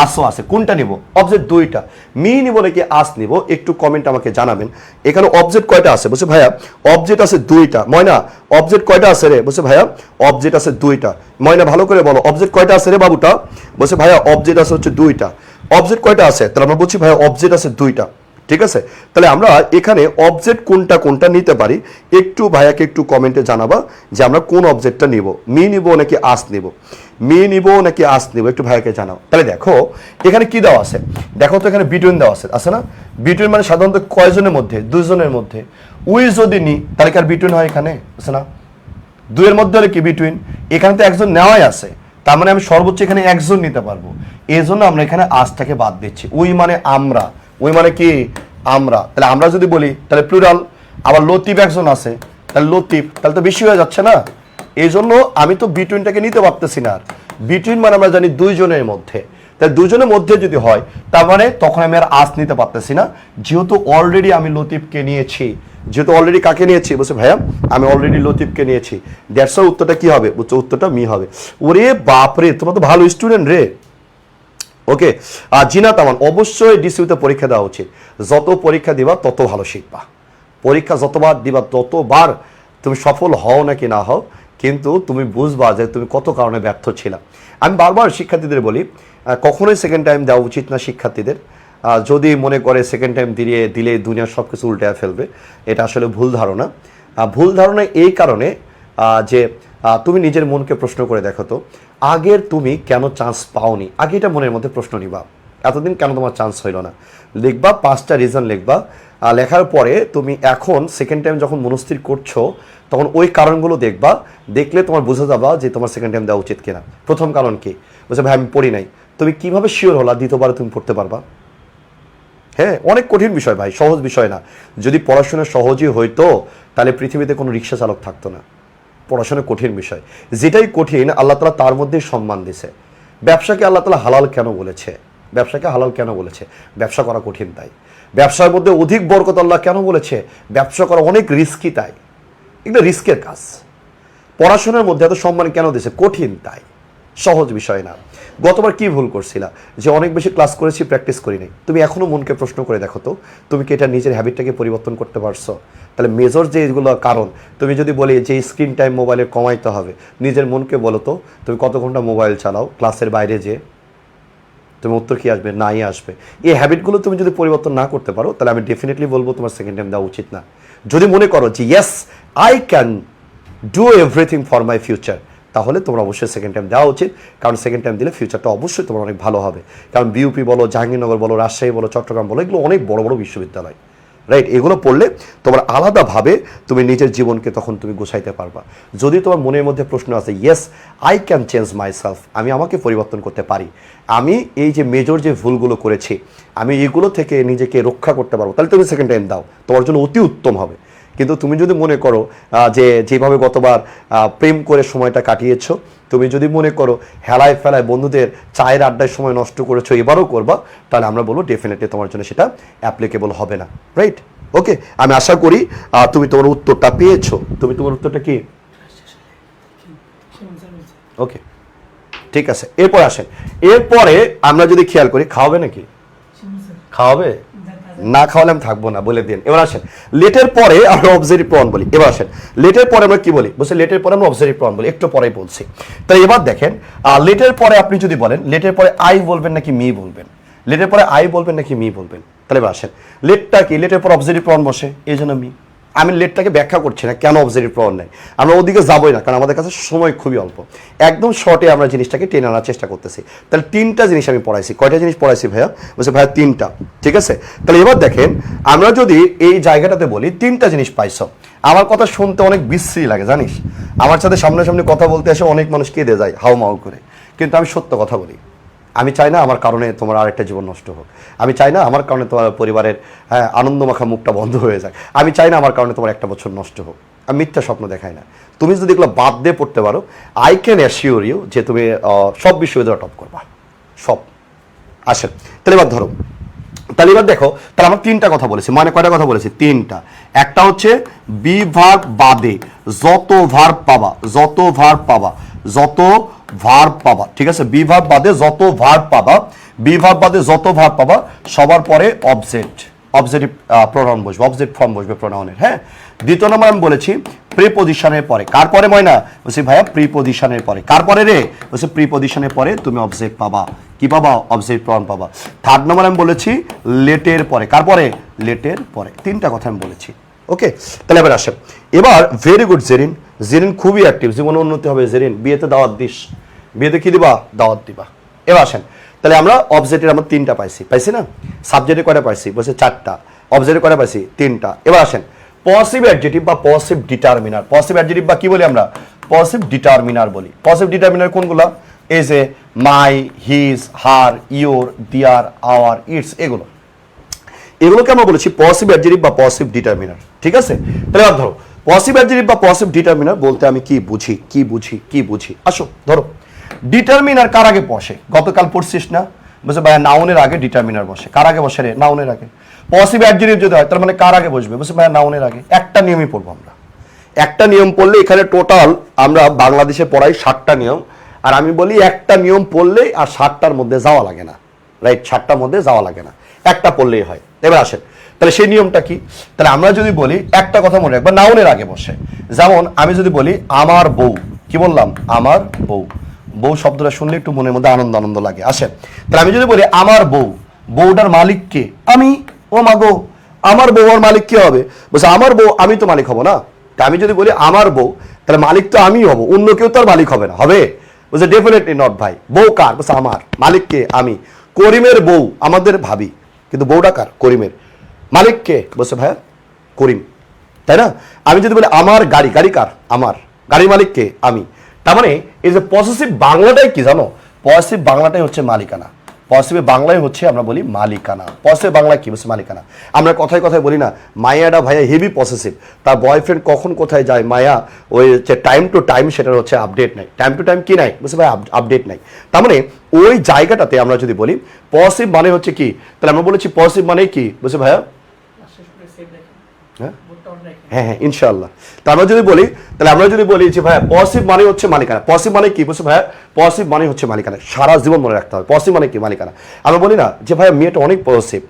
আসও আছে, কোনটা নিব, অবজেক্ট দুইটা, মি নিব নাকি আস নিব, একটু কমেন্ট আমাকে জানাবেন। এখানে অবজেক্ট কয়টা আছে বলছে ভাইয়া, অবজেক্ট আছে দুইটা। ময়না অবজেক্ট কয়টা আছে রে, বলছে ভাইয়া অবজেক্ট আছে দুইটা। ময়না ভালো করে বলো অবজেক্ট কয়টা আছে রে বাবুটা, বলছে ভাইয়া অবজেক্ট আছে হচ্ছে দুইটা। অবজেক্ট কয়টা আছে, তাহলে আমরা বলছি ভাইয়া অবজেক্ট আছে দুইটা, ঠিক আছে। তাহলে আমরা এখানে অবজেক্ট কোনটা কোনটা নিতে পারি, একটু ভাইয়াকে একটু কমেন্টে জানাবা যে আমরা কোন অবজেক্টটা নিব, মি নিব নাকি আস নিব, মি নিব নাকি আস নিব, একটু ভাইয়াকে জানাও। তাহলে দেখো এখানে কি দেওয়া আছে, দেখো তো এখানে বিটুইন দেওয়া আছে না, বিটুইন মানে সাধারণত কয়জনের মধ্যে, দুইজনের মধ্যে। উই যদি নি তাহলে কি আর বিটুইন হয় এখানে, আছে না, দুইয়ের মধ্যে হলে কি বিটুইন, এখানে তো একজন নেওয়াই আছে, তার মানে আমি সর্বোচ্চ এখানে একজন নিতে পারবো, এই জন্য আমরা এখানে আজটাকে বাদ দিচ্ছি। উই মানে আমরা, ওই মানে কি আমরা, তাহলে আমরা যদি বলি তাহলে প্লুরাল। আবার লতিফ একজন আছে, তাহলে লতিফ, তাহলে তো বেশি হয়ে যাচ্ছে না, এই জন্য আমি তো বিটুইনটাকে নিতে পারতেছি না। আর বিটুইন মানে আমরা জানি দুইজনের মধ্যে, তাই দুজনের মধ্যে যদি হয় তার মানে তখন আমি আর আস নিতে পারতেছি না, যেহেতু অলরেডি আমি লতিফকে নিয়েছি, যেহেতু অলরেডি কাকে নিয়েছি বলছে ভাইয়া আমি অলরেডি লতিফকে নিয়েছি, দ্যাটস উত্তরটা কি হবে বলছে, উত্তরটা মি হবে। ওরে বাপরে তোমরা তো ভালো স্টুডেন্ট রে। ওকে, আর জিনা তামান অবশ্যই ডিসিউতে পরীক্ষা দেওয়া উচিত, যত পরীক্ষা দিবা তত ভালো শিখবা, পরীক্ষা যতবার দিবা ততবার তুমি সফল হও নাকি না হও, কিন্তু তুমি বুঝবা যে তুমি কত কারণে ব্যর্থ ছিলা। আমি বারবার শিক্ষার্থীদের বলি কখনোই সেকেন্ড টাইম দেওয়া উচিত না শিক্ষার্থীদের, যদি মনে করে সেকেন্ড টাইম দিলে দুনিয়ার সব কিছু উল্টে ফেলবে, এটা আসলে ভুল ধারণা। ভুল ধারণা এই কারণে যে তুমি নিজের মনকে প্রশ্ন করে দেখো তো, আগের তুমি কেন চান্স পাওনি, আগে এটা মনের মধ্যে প্রশ্ন নিবা, এতদিন কেন তোমার চান্স হইল না, লিখবা 5টা রিজন লিখবা। লেখার পরে তুমি এখন সেকেন্ড টাইম যখন মনস্থির করছো তখন ওই কারণগুলো দেখবা, দেখলে তোমার বোঝা যাবা যে তোমার সেকেন্ড টাইম দেওয়া উচিত কিনা। প্রথম কারণ কি বলছে ভাই আমি পড়ি নাই, তুমি কিভাবে শিওর হলা দ্বিতীয়বার তুমি পড়তে পারবা? হ্যাঁ, অনেক কঠিন বিষয় ভাই, সহজ বিষয় না। যদি পড়াশোনা সহজই হইতো তাহলে পৃথিবীতে কোনো রিক্সা চালক থাকতো না। পড়াশোনা কঠিন বিষয়, যেটাই কঠিন আল্লাহ তাআলা তার মধ্যেই সম্মান দিছে। ব্যবসাকে আল্লাহ তাআলা হালাল কেন বলেছে, ব্যবসাকে হালাল কেন বলেছে, ব্যবসা করা কঠিন তাই। ব্যবসার মধ্যে অধিক বরকত আল্লাহ কেন বলেছে, ব্যবসা করা অনেক রিস্কি তাই, এটা রিস্কের কাজ। পড়াশোনার মধ্যে এত সম্মান কেন দিয়েছে, কঠিন তাই, সহজ বিষয় না। গতবার কি ভুল করছিলা যে অনেক বেশি ক্লাস করেছি প্র্যাকটিস করি নাই, তুমি এখনো মনকে প্রশ্ন করে দেখো তো তুমি কি এটা নিজের হ্যাবিটটাকে পরিবর্তন করতে পারছো? তাহলে মেজর যে এগুলো কারণ, তুমি যদি বলি যে স্ক্রিন টাইম মোবাইলে কমাইতে হবে, নিজের মনকে বলো তো তুমি কত ঘন্টা মোবাইল চালাও ক্লাসের বাইরে যে, তুমি উত্তর কি আসবে, নাই আসবে। এই হ্যাবিটগুলো তুমি যদি পরিবর্তন না করতে পারো তাহলে আমি ডেফিনেটলি বলবো তোমার সেকেন্ড টাইম দেওয়া উচিত না। যদি মনে করো যে yes I can do everything for my future, তাহলে তোমার অবশ্যই সেকেন্ড টাইম দেওয়া উচিত, কারণ সেকেন্ড টাইম দিলে ফিউচারটা অবশ্যই তোমার অনেক ভালো হবে। কারণ বিউপি বলো, জাহাঙ্গীরনগর বলো, রাজশাহী বলো, চট্টগ্রাম বলো, এগুলো অনেক বড় বড় বিশ্ববিদ্যালয়, রাইট? এগুলো পড়লে তোমার আলাদাভাবে তুমি নিজের জীবনকে তখন তুমি গোছাইতে পারবা। যদি তোমার মনের মধ্যে প্রশ্ন আছে, yes I can change my self, আমি আমাকে পরিবর্তন করতে পারি, আমি এই যে মেজর যে ভুলগুলো করেছি আমি এগুলো থেকে নিজেকে রক্ষা করতে পারবো, তাহলে তুমি সেকেন্ড টাইম দাও, তোমার জন্য অতি উত্তম হবে। কিন্তু তুমি যদি মনে করো যে যেভাবে গতবার প্রেম করে সময়টা কাটিয়েছো, তুমি যদি মনে করো হেলায় ফেলায় বন্ধুদের চায়ের আড্ডায় সময় নষ্ট করেছো, এবারও করবা, তাহলে আমরা বলবো ডেফিনেটলি তোমার জন্য সেটা অ্যাপ্লিকেবল হবে না, রাইট? ওকে, আমি আশা করি তুমি তোমার উত্তরটা পেয়েছো। তুমি তোমার উত্তরটা কি? ওকে, ঠিক আছে। এরপর আসেন, এরপরে আমরা যদি খেয়াল করি, খাওয়াবে নাকি? খাওয়াবে? না খাওয়ালে আমি থাকবো না, বলে দিন। এবার আসেন, লেটের পরে আমরা অবজারভেটিভ প্রনাউন বলি। এবার আসেন, লেটের পরে আমরা কি বলি? বলছি লেটের পরে আমরা অবজারভেটিভ প্রনাউন বলি, একটু পরেই বলছি। তাই এবার দেখেন, লেটের পরে আপনি যদি বলেন, লেটের পরে আই বলবেন নাকি মি বলবেন? লেটের পরে আই বলবেন নাকি মি বলবেন? তাহলে এবার আসেন, লেটটা কি? লেটের পর অবজারভেটিভ প্রনাউন বসে, এই জন্য মি। আমি লেটটাকে ব্যাখ্যা করছি না কেন অবজারভেটিভ প্রনাউন নেই, আমরা ওদিকে যাবোই না, কারণ আমাদের কাছে সময় খুবই অল্প। একদম শর্টে আমরা জিনিসটাকে টেনে আনার চেষ্টা করতেছি। তাহলে তিনটা জিনিস আমি পড়াইছি। কয়টা জিনিস পড়াইছি ভাইয়া? বলছে ভাইয়া তিনটা, ঠিক আছে। তাহলে এবার দেখেন, আমরা যদি এই জায়গাটাতে বলি তিনটা জিনিস পাইছো, আমার কথা শুনতে অনেক বিশ্রী লাগে জানিস, আমার সাথে সামনাসামনি কথা বলতে এসে অনেক মানুষ কেঁদে যায় হাউ মাউ করে, কিন্তু আমি সত্য কথা বলি। আমি চাই না আমার কারণে তোমার আরেকটা জীবন নষ্ট হোক, আমি চাই না আমার কারণে তোমার পরিবারের আনন্দমাখা মুখটা বন্ধ হয়ে যায়, আমি চাই না আমার কারণে তোমার একটা বছর নষ্ট হোক। আমি মিথ্যা স্বপ্ন দেখাই না। তুমি যদি এগুলো বাদ দিয়ে পড়তে পারো, আই ক্যান অ্যাসিওর ইউ যে তুমি সব বিশ্ববিদ্যালয় টপ করবা, সব। আসেন, তাহলে এবার ধরো, তাহলে এবার দেখো, তাহলে আমরা তিনটা কথা বলেছি, মানে কয়টা কথা বলেছি? তিনটা। একটা হচ্ছে বি ভার্ব বাদে যত ভার্ব পাবা, যত ভার্ব পাবা, যত ভার্ব পাবা, ঠিক আছে? বি ভার্ব বাদে যত ভার্ব পাবা, বি ভার্ব বাদে যত ভার্ব পাবা, সবার পরে অবজেক্ট, অবজেক্টিভ প্রোনাউন বসবে, অবজেক্ট ফর্ম বসবে প্রোনাউনের, হ্যাঁ। দ্বিতীয় নম্বর আমি বলেছি প্রিপজিশনের পরে, কার পরে ময়না? বলছি ভাইয়া প্রিপজিশনের পরে। কার পরে রে? বলছি প্রিপজিশনের পরে তুমি অবজেক্ট পাবা, কি পাবা? অবজেক্ট প্রোনাউন পাবা। থার্ড নম্বর আমি বলেছি লেটের পরে, কার পরে? লেটের পরে। তিনটা কথা আমি বলেছি, ওকে। তাহলে এবার আসে, এবার ভেরি গুড জেরিন, জেরিন খুবই অ্যাক্টিভ, জীবনে উন্নতি হবে জেরিন, বিয়েতে দাওয়াত দিস, বিয়েতে কি দিবা? দাওয়াত দিবা। এবার আসেন, তাহলে আমরা অবজেক্টের আমরা তিনটা পাইছি, পাইছি না? সাবজেক্টে কয়টা পাইছি? বলছে চারটা। অবজেক্টে কয়টা পাইছি? তিনটা। এবার আসেন, পসিভ অ্যাডজেক্টিভ বা পসিভ ডিটারমিনার, পসিভ অ্যাডজেক্টিভ বা কি বলি আমরা? পসিভ ডিটারমিনার বলি। পসিভ ডিটারমিনার কোনগুলা? এই যে মাই, হিজ, হার, ইওর, দিয়ার, আওয়ার, ইটস, এগুলো, এগুলোকে আমরা বলেছি পসিভ অ্যাডজেক্টিভ বা পসিভ ডিটারমিনার, ঠিক আছে? তাহলে এবার ধরো, পসিভ অ্যাডজেক্টিভ বা পসিভ ডিটারমিনার বলতে আমি কি বুঝি, কি বুঝি, কি বুঝি? আসো ধরো, ডিটারমিনার কার আগে বসে? গতকাল পড়ছিস না? বলছে ভাইয়া নাউনের আগে ডিটারমিনার বসে। কার আগে বসে রে? নাউনের আগে। পসিভ অ্যাডজেক্টিভ যদি হয় তার মানে কার আগে বসবে? বলছে ভাইয়া নাউনের আগে। একটা নিয়মই পড়বো আমরা, একটা নিয়ম পড়লে এখানে টোটাল আমরা বাংলাদেশে পড়াই 60টা নিয়ম, আর আমি বলি একটা নিয়ম পড়লেই আর 60টার মধ্যে যাওয়া লাগে না, রাইট? 60টার মধ্যে যাওয়া লাগে না, একটা পড়লেই হয়। এবার আসেন, তাহলে সেই নিয়মটা কি? তাহলে আমরা যদি বলি, একটা কথা মনে রাখবা, নাউনের আগে বসে। যেমন আমি যদি বলি আমার বউ, কি বললাম? আমার বউ। বউ শব্দটা শুনলে একটু মনের মধ্যে আনন্দ আনন্দ লাগে, আসেন। তাহলে আমি যদি বলি আমার বউ, বউটার মালিক কে? আমি। ও মাগো, আমার বউ আর মালিক কে হবে? বলছে আমার বউ, আমি তো মালিক হব না। তা আমি যদি বলি আমার বউ, তাহলে মালিক তো আমি হব, অন্য কেউ তো আর মালিক হবে না, হবে? বলছে ডেফিনেটলি নট ভাই। বউ কার? বলছে আমার। মালিক কে? আমি। করিমের বউ আমাদের ভাবি, কিন্তু বউটা কার? করিমের। মালিক কে? বলছে ভাইয়া করিম, তাই না? আমি যদি বলি আমার গাড়ি, গাড়ি কার? আমার। গাড়ির মালিক কে? আমি। তার মানে এই যে পসেসিভ বাংলাটাই কি জানো? পসেসিভ বাংলাটাই হচ্ছে মালিকানা। পসিটিভ বাংলায় হচ্ছে আমরা বলি মালিকানা। পসিটিভ বাংলায় কি বলছে? মালিকানা। আমরা কথায় কথায় বলি না মায়াটা ভাইয়া হেভি পসেসিভ, তার বয়ফ্রেন্ড কখন কোথায় যায় মায়া ওই যে টাইম টু টাইম সেটার হচ্ছে আপডেট নাই, টাইম টু টাইম কি নাই বলছে ভাই? আপডেট নাই। তার মানে ওই জায়গাটাতে আমরা যদি বলি পসিটিভ মানে হচ্ছে কি, তাহলে আমরা বলেছি পসিটিভ মানে কি বলছে ভাইয়া? হ্যাঁ হ্যাঁ ইনশাআল্লাহ। তা আমরা যদি বলি, তাহলে আমরা যদি বলি যে ভাইয়া পসিটিভ মানে হচ্ছে মালিকানা। পসিটিভ মানে কি বলছে ভাইয়া? পসিটিভ মানে হচ্ছে মালিকানা। সারা জীবন মনে রাখতে হবে পসিটিভ মানে কি? মালিকানা। আমরা বলি না যে ভাইয়া মেয়েটা অনেক পসিটিভ,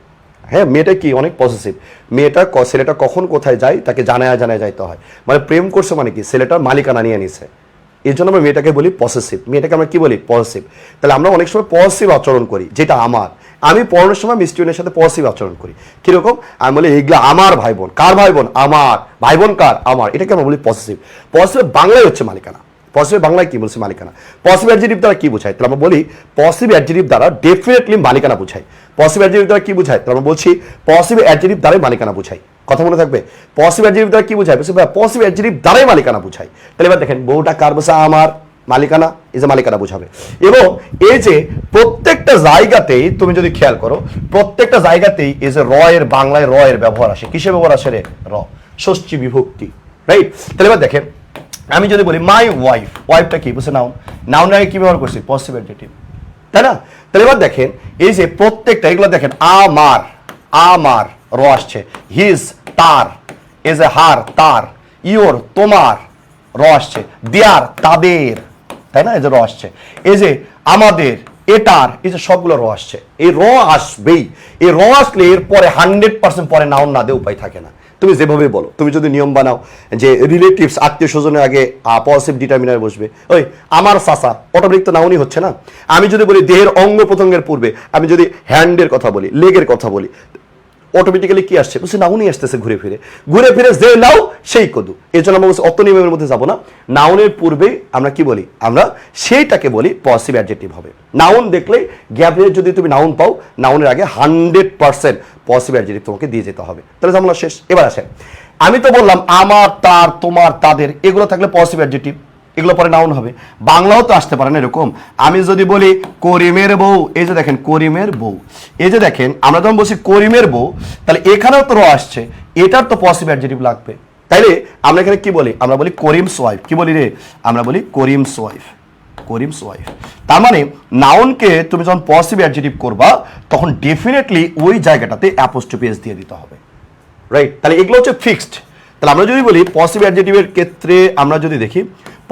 হ্যাঁ মেয়েটা কি অনেক পসেসিভ, মেয়েটা ছেলেটা কখন কোথায় যায় তাকে জানায় জানায় যাইতে হয়, মানে প্রেম করছে মানে কি ছেলেটার মালিকানা নিয়ে নিছে, এই জন্য আমরা মেয়েটাকে বলি পসেসিভ। মেয়েটাকে আমরা কি বলি? পসেসিভ। তাহলে আমরা অনেক সময় পসেসিভ আচরণ করি, যেটা আমার, আমি পড়ানোর সময় মিস্টুনের সাথে পসেসিভ আচরণ করি। কিরকম? আমি বলি এগুলো আমার ভাই বোন। কার ভাই বোন? আমার। ভাই বোন কার? আমার। এটাকে আমরা বলি পসেসিভ। পসেসিভ বাংলায় হচ্ছে মালিকানা। পসিটিভ বাংলায় কি বলছি? মালিকানা। পসিটিভ অ্যাডজেক্টিভ দ্বারা কি বোঝায়? তাহলে আমরা বলি পসিটিভ অ্যাডজেক্টিভ দ্বারা ডেফিনেটলি মালিকানা বোঝায়। পসিটিভ অ্যাডজেক্টিভ দ্বারা কি বোঝায়? তাহলে আমরা বলছি পসিটিভ অ্যাডজেক্টিভ দ্বারাই মালিকানা বোঝায়। কথা মনে থাকবে? পসিটিভ অ্যাডজেক্টিভ দ্বারা কি বোঝায়? পসিটিভ অ্যাডজেক্টিভ দ্বারাই মালিকানা বোঝায়। তাহলে এবার দেখেন, বউটা কার? বসে আমার। মালিকানা, এই যে মালিকানা বোঝাবে। এবং এই যে প্রত্যেকটা জায়গাতেই তুমি যদি খেয়াল করো, প্রত্যেকটা জায়গাতেই এই যে র এর বাংলায় র এর ব্যবহার আসে। কিসের ব্যবহার আসে রে? র, ষষ্ঠী বিভক্তি, রাইট? তাহলে এবার দেখেন, আমি যদি বলি মাই ওয়াইফ, ওয়াইফটা কি? বলছে নাউন। নাউন আগে কি ব্যবহার করছি? পসিটিভ অ্যাডজেক্টিভ, তাই না? তাহলে এবার দেখেন, এই যে প্রত্যেকটা এগুলো দেখেন, আমার, আমার র আসছে। হিজ, তার, এই যে হার, তার, ইওর, তোমার র আসছে। দেয়ার, তাদের, তাই না? এই যে র আসছে। এই যে আমাদের, এটার, এই যে সবগুলো র আসছে। এই র আসবেই। এই র আসলে এর পরে 100% পরে নাউন না দিয়ে উপায় থাকে না। তুমি যেভাবে বলো, তুমি যদি নিয়ম বানাও যে রিলেটিভস, আত্মীয় স্বজনের আগে পজিটিভ ডিটারমিনার বসবে, ওই আমার চাচা, অটোমেটিক তো নাউনই হচ্ছে না। আমি যদি বলি দেহের অঙ্গ প্রত্যঙ্গের পূর্বে, আমি যদি হ্যান্ডের কথা বলি, লেগের কথা বলি, অটোমেটিক্যালি কি আসছে? বলছে নাউনই আসতেছে ঘুরে ফিরে। ঘুরে ফিরে যে নাও সেই কদু। এই জন্য আমরা অত নিয়মের মধ্যে যাবো না। নাউনের পূর্বে আমরা কি বলি? আমরা সেইটাকে বলি পসিটিভ অ্যাডজেক্টিভ হবে। নাউন দেখলে গ্যাপে যদি তুমি নাউন পাও, নাউনের আগে 100% পসিটিভ অ্যাডজেক্টিভ তোমাকে দিয়ে যেতে হবে। তাহলে ঝামেলা শেষ। এবার আসেন, আমি তো বললাম আমার, তার, তোমার, তাদের, এগুলো থাকলে পসিটিভ অ্যাডজেক্টিভ, এগুলো পরে নাউন হবে। বাংলাও তো আসতে পারে না এরকম। আমি যদি বলি করিমের বউ, এই যে দেখেন করিমের বউ, এই যে দেখেন আমরা যখন বলছি করিমের বউ, তাহলে এখানেও তো র আসছে, এটার তো পসিটিভ অ্যাডজেক্টিভ লাগবে। তাইলে আমরা এখানে কি বলি? আমরা বলি করিমস ওয়াইফ। কি বলি রে? আমরা বলি করিমস ওয়াইফ, করিমস ওয়াইফ। তার মানে নাউনকে তুমি যখন পসিটিভ অ্যাডজেক্টিভ করবা, তখন ডেফিনেটলি ওই জায়গাটাতে অ্যাপোস্ট্রফি এস দিয়ে দিতে হবে, রাইট? তাহলে এগুলো হচ্ছে ফিক্সড। তাহলে আমরা যদি বলি পসিটিভ অ্যাডজেক্টিভের ক্ষেত্রে, আমরা যদি দেখি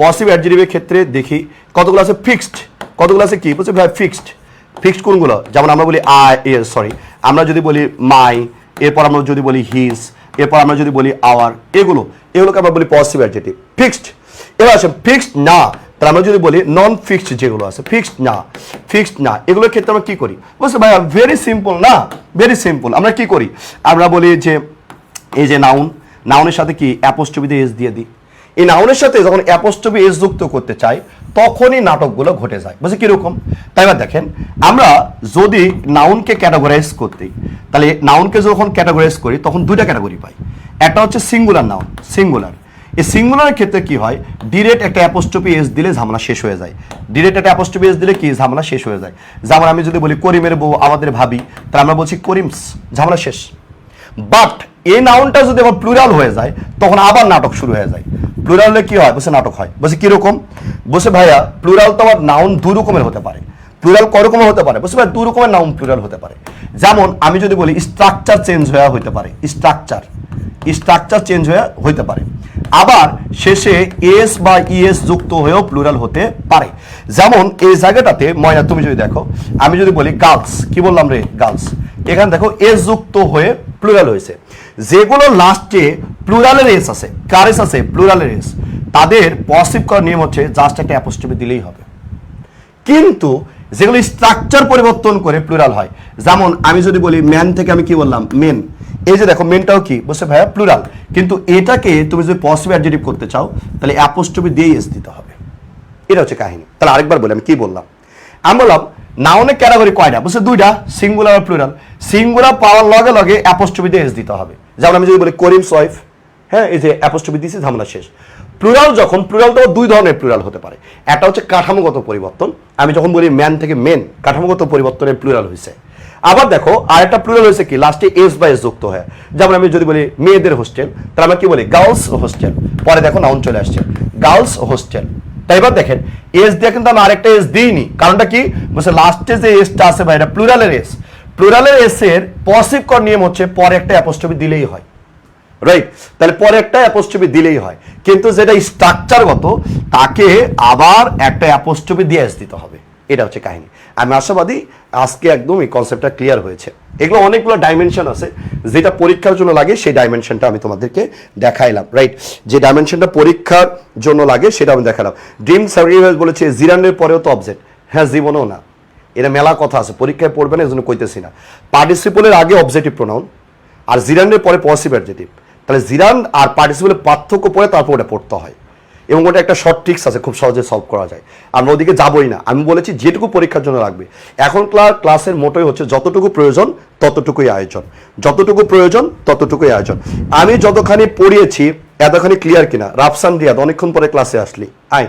পসিটিভ অ্যাডজেক্টিভের ক্ষেত্রে দেখি কতগুলো আছে ফিক্সড, কতগুলো আছে কি বলছে ভাই ফিক্সড। ফিক্সড কোনগুলো? যেমন আমরা বলি আমরা যদি বলি মাই, এরপর আমরা যদি বলি হিজ, এরপর আমরা যদি বলি আওয়ার, এগুলোকে আমরা বলি পসিটিভ অ্যাডজেক্টিভ, ফিক্সড। এবার আসে ফিক্সড না, তাহলে আমরা যদি বলি নন ফিক্সড, যেগুলো আছে ফিক্সড না, ফিক্সড না, এগুলোর ক্ষেত্রে আমরা কি করি? বলছে ভাইয়া ভেরি সিম্পল না, ভেরি সিম্পল। আমরা কি করি? আমরা বলি যে এই যে নাউন, নাউনের সাথে কি অ্যাপোস্ট্রফি দিয়ে এস দিয়ে দিই। এই নাউনের সাথে যখন অ্যাপোস্ট্রফি এস যুক্ত করতে চাই, তখনই নাটকগুলো ঘটে যায়। বুঝছে কিরকম? তাই এবার দেখেন, আমরা যদি নাউনকে ক্যাটাগরাইজ করতে, তাহলে নাউনকে যখন ক্যাটাগরাইজ করি তখন দুইটা ক্যাটাগরি পাই। একটা হচ্ছে সিঙ্গুলার নাউন, সিঙ্গুলার। এই সিঙ্গুলারের ক্ষেত্রে কি হয়? ডিরেক্ট একটা অ্যাপোস্ট্রফি এস দিলে ঝামেলা শেষ হয়ে যায়। ডিরেক্ট একটা অ্যাপোস্ট্রফি এস দিলে কি ঝামেলা শেষ হয়ে যায়। যেমন আমি যদি বলি করিমের বউ আমাদের ভাবি, তাহলে আমরা বলছি করিমস, ঝামেলা শেষ। বাট এই নাউনটা যদি আবার প্লুরাল হয়ে যায়, তখন আবার নাটক শুরু হয়ে যায়। প্লুরাল হলে কি হয়? বসে নাটক হয়। বসে কিরকম? বসে ভাইয়া প্লুরাল তো আবার নাউন দুই রকমের হতে পারে। প্লুরাল কয় রকমের হতে পারে? বসে ভাই দুই রকমের নাউন প্লুরাল হতে পারে। যেমন আমি যদি বলি স্ট্রাকচার চেঞ্জ হয়ে হইতে পারে, স্ট্রাকচার, স্ট্রাকচার চেঞ্জ হয়ে হইতে পারে। আবার শেষে এস বা ইএস যুক্ত হয়েও প্লুরাল হতে পারে। যেমন এই জায়গাটাতে ময়না, তুমি যদি দেখো, আমি যদি বলি গার্লস, কি বললাম রে? গার্লস। এখানে দেখো এস যুক্ত হয়ে প্লুরাল হয়েছে। যেগুলো লাস্টে প্লুরালের এস আছে, কার এস আছে? প্লুরালের এস, তাদের পসিভ করার নিয়ম হচ্ছে জাস্ট একটা অ্যাপোস্ট্রফি দিলেই হবে। কিন্তু যেগুলো স্ট্রাকচার পরিবর্তন করে প্লুরাল হয়, যেমন আমি যদি বলি ম্যান থেকে আমি কি বললাম? মেন। এই যে দেখো মেনটাও কি বলছে ভাইয়া? প্লুরাল। কিন্তু এটাকে তুমি যদি পসিটিভ অ্যাডজেক্টিভ করতে চাও, তাহলে অ্যাপোস্ট্রফি দিয়ে এস দিতে হবে। এটা হচ্ছে কাহিনী। তাহলে আরেকবার বলি আমি কি বললাম। আমি বললাম নাউনের ক্যাটাগরি কয়টা? বলছে দুইটা, সিঙ্গুলার আর প্লুরাল। সিঙ্গুলার পাওয়ার লগে লগে অ্যাপোস্ট্রফি দিয়ে এস দিতে হবে। যেমন আমি যদি বলি করিমস ওয়াইফ, হ্যাঁ, এই যে অ্যাপোস্ট্রফি দিয়েছি, ঝামেলা শেষ। প্লুরাল যখন, প্লুরাল তো দুই ধরনের প্লুরাল হতে পারে। একটা হচ্ছে কাঠামোগত পরিবর্তন, আমি যখন বলি ম্যান থেকে মেন, কাঠামোগত পরিবর্তনের প্লুরাল হয়েছে। আবার দেখো আরেকটা প্লুরাল হয়েছে কি? লাস্টে এস বা এস যুক্ত হয়। যেমন আমি যদি বলি মেয়েদের হোস্টেল, তাহলে আমরা কি বলি? Girls hostel. পরে দেখো নাউন চলে আসছে, গার্লস হোস্টেল। তাই এবার দেখেন এস দিয়ে কিন্তু আমি আরেকটা এস দিইনি। কারণটা কি? বলছে লাস্টে যে এসটা আছে ভাই, এটা প্লুরালের এস। প্লুরালের এস এর পসিভ কর নিয়ম হচ্ছে পরে একটা অ্যাপোস্ট্রফি দিলেই হয়, রাইট? তাহলে পরে একটা অ্যাপোস্ট্রফি দিলেই হয়। কিন্তু যেটা স্ট্রাকচারগত, তাকে আবার একটা অ্যাপোস্ট্রফি দিয়ে এস দিতে হবে। এটা হচ্ছে কাহিনী। আমি আশাবাদী আজকে একদম এই কনসেপ্টটা ক্লিয়ার হয়েছে। এগুলো অনেকগুলো ডাইমেনশন আছে, যেটা পরীক্ষার জন্য লাগে সেই ডাইমেনশনটা আমি তোমাদেরকে দেখাইলাম, রাইট? যে ডাইমেনশনটা পরীক্ষার জন্য লাগে সেটা আমি দেখালাম। ড্রিম স্যাক্রিফাইস বলেছে জিরানের পরেও তো অবজেক্ট, হ্যাঁ জীবনেও না। এটা মেলা কথা আছে, পরীক্ষায় পড়বে না, এই জন্য কইতেছি না। পার্টিসিপলের আগে অবজেক্টিভ প্রোনাউন, আর জিরানের পরে পসিভ অ্যাডজেক্টিভ। তাহলে জিরান আর পার্টিসিপলের পার্থক্য পড়ে তারপর ওটা পড়তে হয়। এবং ওটা একটা শর্ট ট্রিক্স আছে, খুব সহজে সলভ করা যায়। আমরা ওদিকে যাবোই না, আমি বলেছি যেটুকু পরীক্ষার জন্য লাগবে। এখন ক্লাসের মোটোই হচ্ছে যতটুকু প্রয়োজন ততটুকুই আয়োজন, যতটুকু প্রয়োজন ততটুকুই আয়োজন। আমি যতখানি পড়িয়েছি এতখানি ক্লিয়ার কিনা? রাফসান রিয়াদ অনেকক্ষণ পরে ক্লাসে আসলি, আয়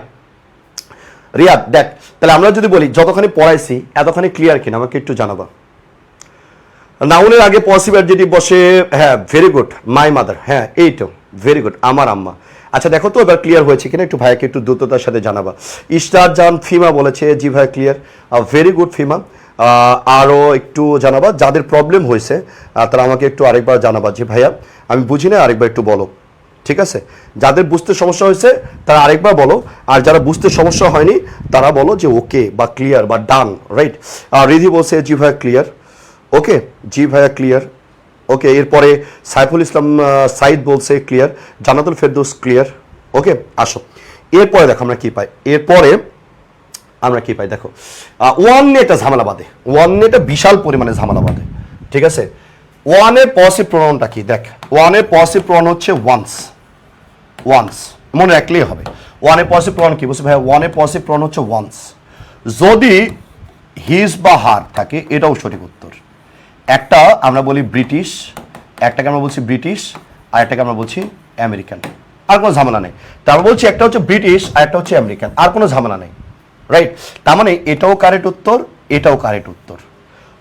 রিয়াদ দেখ। তাহলে আমরা যদি বলি যতখানি পড়াইছি এতখানি ক্লিয়ার কিনা আমাকে একটু জানাবা। নাউনের আগে পসিভ অ্যাডজেক্টিভ বসে, হ্যাঁ ভেরি গুড, মাই মাদার, হ্যাঁ এই তো ভেরি গুড, আমার আম্মা। আচ্ছা দেখো তো এবার ক্লিয়ার হয়েছে কিনা, একটু ভাইয়াকে একটু দ্রুততার সাথে জানাবা। ইস্টার জান ফিমা বলেছে, জি ভাই ক্লিয়ার, ভেরি গুড ফিমা। আরও একটু জানাবা যাদের প্রবলেম হয়েছে, তারা আমাকে একটু আরেকবার জানাবা যে ভাইয়া আমি বুঝি না, আরেকবার একটু বলো, ঠিক আছে? যাদের বুঝতে সমস্যা হয়েছে তারা আরেকবার বলো, আর যারা বুঝতে সমস্যা হয়নি তারা বলো যে ওকে বা ক্লিয়ার বা ডান, রাইট? রিধি বলছে জি ভাইয়া ক্লিয়ার, ওকে জি ভাইয়া ক্লিয়ার, ওকে। এরপরে সাইফুল ইসলাম সাইদ বলছে ক্লিয়ার, জান্নাতুল ফেরদৌস ক্লিয়ার, ওকে। আসো এরপরে দেখো আমরা কি পাই, এরপরে আমরা কি পাই দেখো, ওয়ান নিয়ে একটা ঝামেলা বাঁধে, ওয়ান নিয়ে একটা বিশাল পরিমাণে ঝামেলা বাঁধে, ঠিক আছে? ওয়ানের পসিভ প্রোনাউনটা কি দেখ, ওয়ানের পসিভ প্রোনাউন হচ্ছে ওয়ান্স, ওয়ান্স মনে রাখলেই হবে। ওয়ানের পসিভ প্রোনাউন কি বলছে ভাইয়া? ওয়ানের পসিভ প্রোনাউন হচ্ছে ওয়ান্স। যদি হিজ বা হার থাকে এটাও সঠিক উত্তর। একটা আমরা বলি ব্রিটিশ, একটাকে আমরা বলছি ব্রিটিশ, আর একটাকে আমরা বলছি আমেরিকান, আর কোনো ঝামেলা নেই। তারপর বলছি একটা হচ্ছে ব্রিটিশ আর একটা হচ্ছে আমেরিকান, আর কোনো ঝামেলা নেই, রাইট? তার মানে এটাও কারেক্ট উত্তর, এটাও কারেক্ট উত্তর।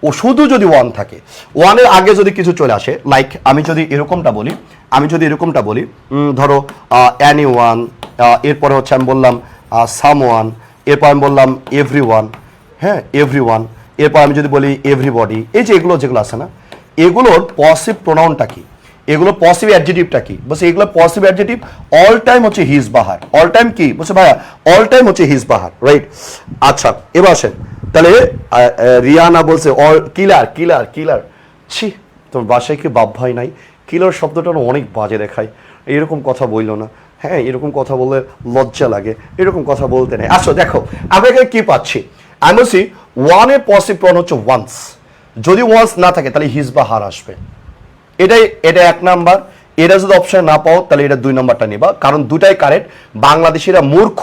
ও শুধু যদি ওয়ান থাকে, ওয়ানের আগে যদি কিছু চলে আসে, লাইক আমি যদি এরকমটা বলি, ধরো অ্যানি ওয়ান, এরপরে হচ্ছে আমি বললাম সাম ওয়ান, এরপর আমি বললাম এভরি ওয়ান, হ্যাঁ এভরি ওয়ান, এরপর আমি যদি বলি এভরিবডি, এই যে এগুলো যেগুলো আছে না, এগুলোর পসিভ প্রোনাউনটা কি, এগুলো পসিভ অ্যাডজেক্টিভটা কি? বলছে এগুলো পসিভ অ্যাডজেক্টিভ অল টাইম হচ্ছে হিজ বাহার, অল টাইম কি বলছে ভাইয়া? অল টাইম হচ্ছে হিজ বাহার, রাইট? আচ্ছা এবার আসেন, তাহলে রিয়ানা বলছে অল কিলার, কিলার, কিলার, ছি তোমার বাসায় কি বাপ ভাই নাই? কিলার শব্দটা অনেক বাজে দেখায়, এরকম কথা বললো না, হ্যাঁ এরকম কথা বললে লজ্জা লাগে, এরকম কথা বলতে নেই। আসো দেখো আমরা এখানে কি পাচ্ছি, আমি বলছি ওয়ানের পসিভ প্রোনাউন হচ্ছে ওয়ান্স, যদি ওয়ান্স না থাকে তাহলে হিজ বা হার আসবে, এটা এক নাম্বার। এটা যদি অপশন না পাও তাহলে এটা দুই নাম্বারটা নিবা, কারণ দুটাই কারেক্ট। বাংলাদেশিরা মূর্খ,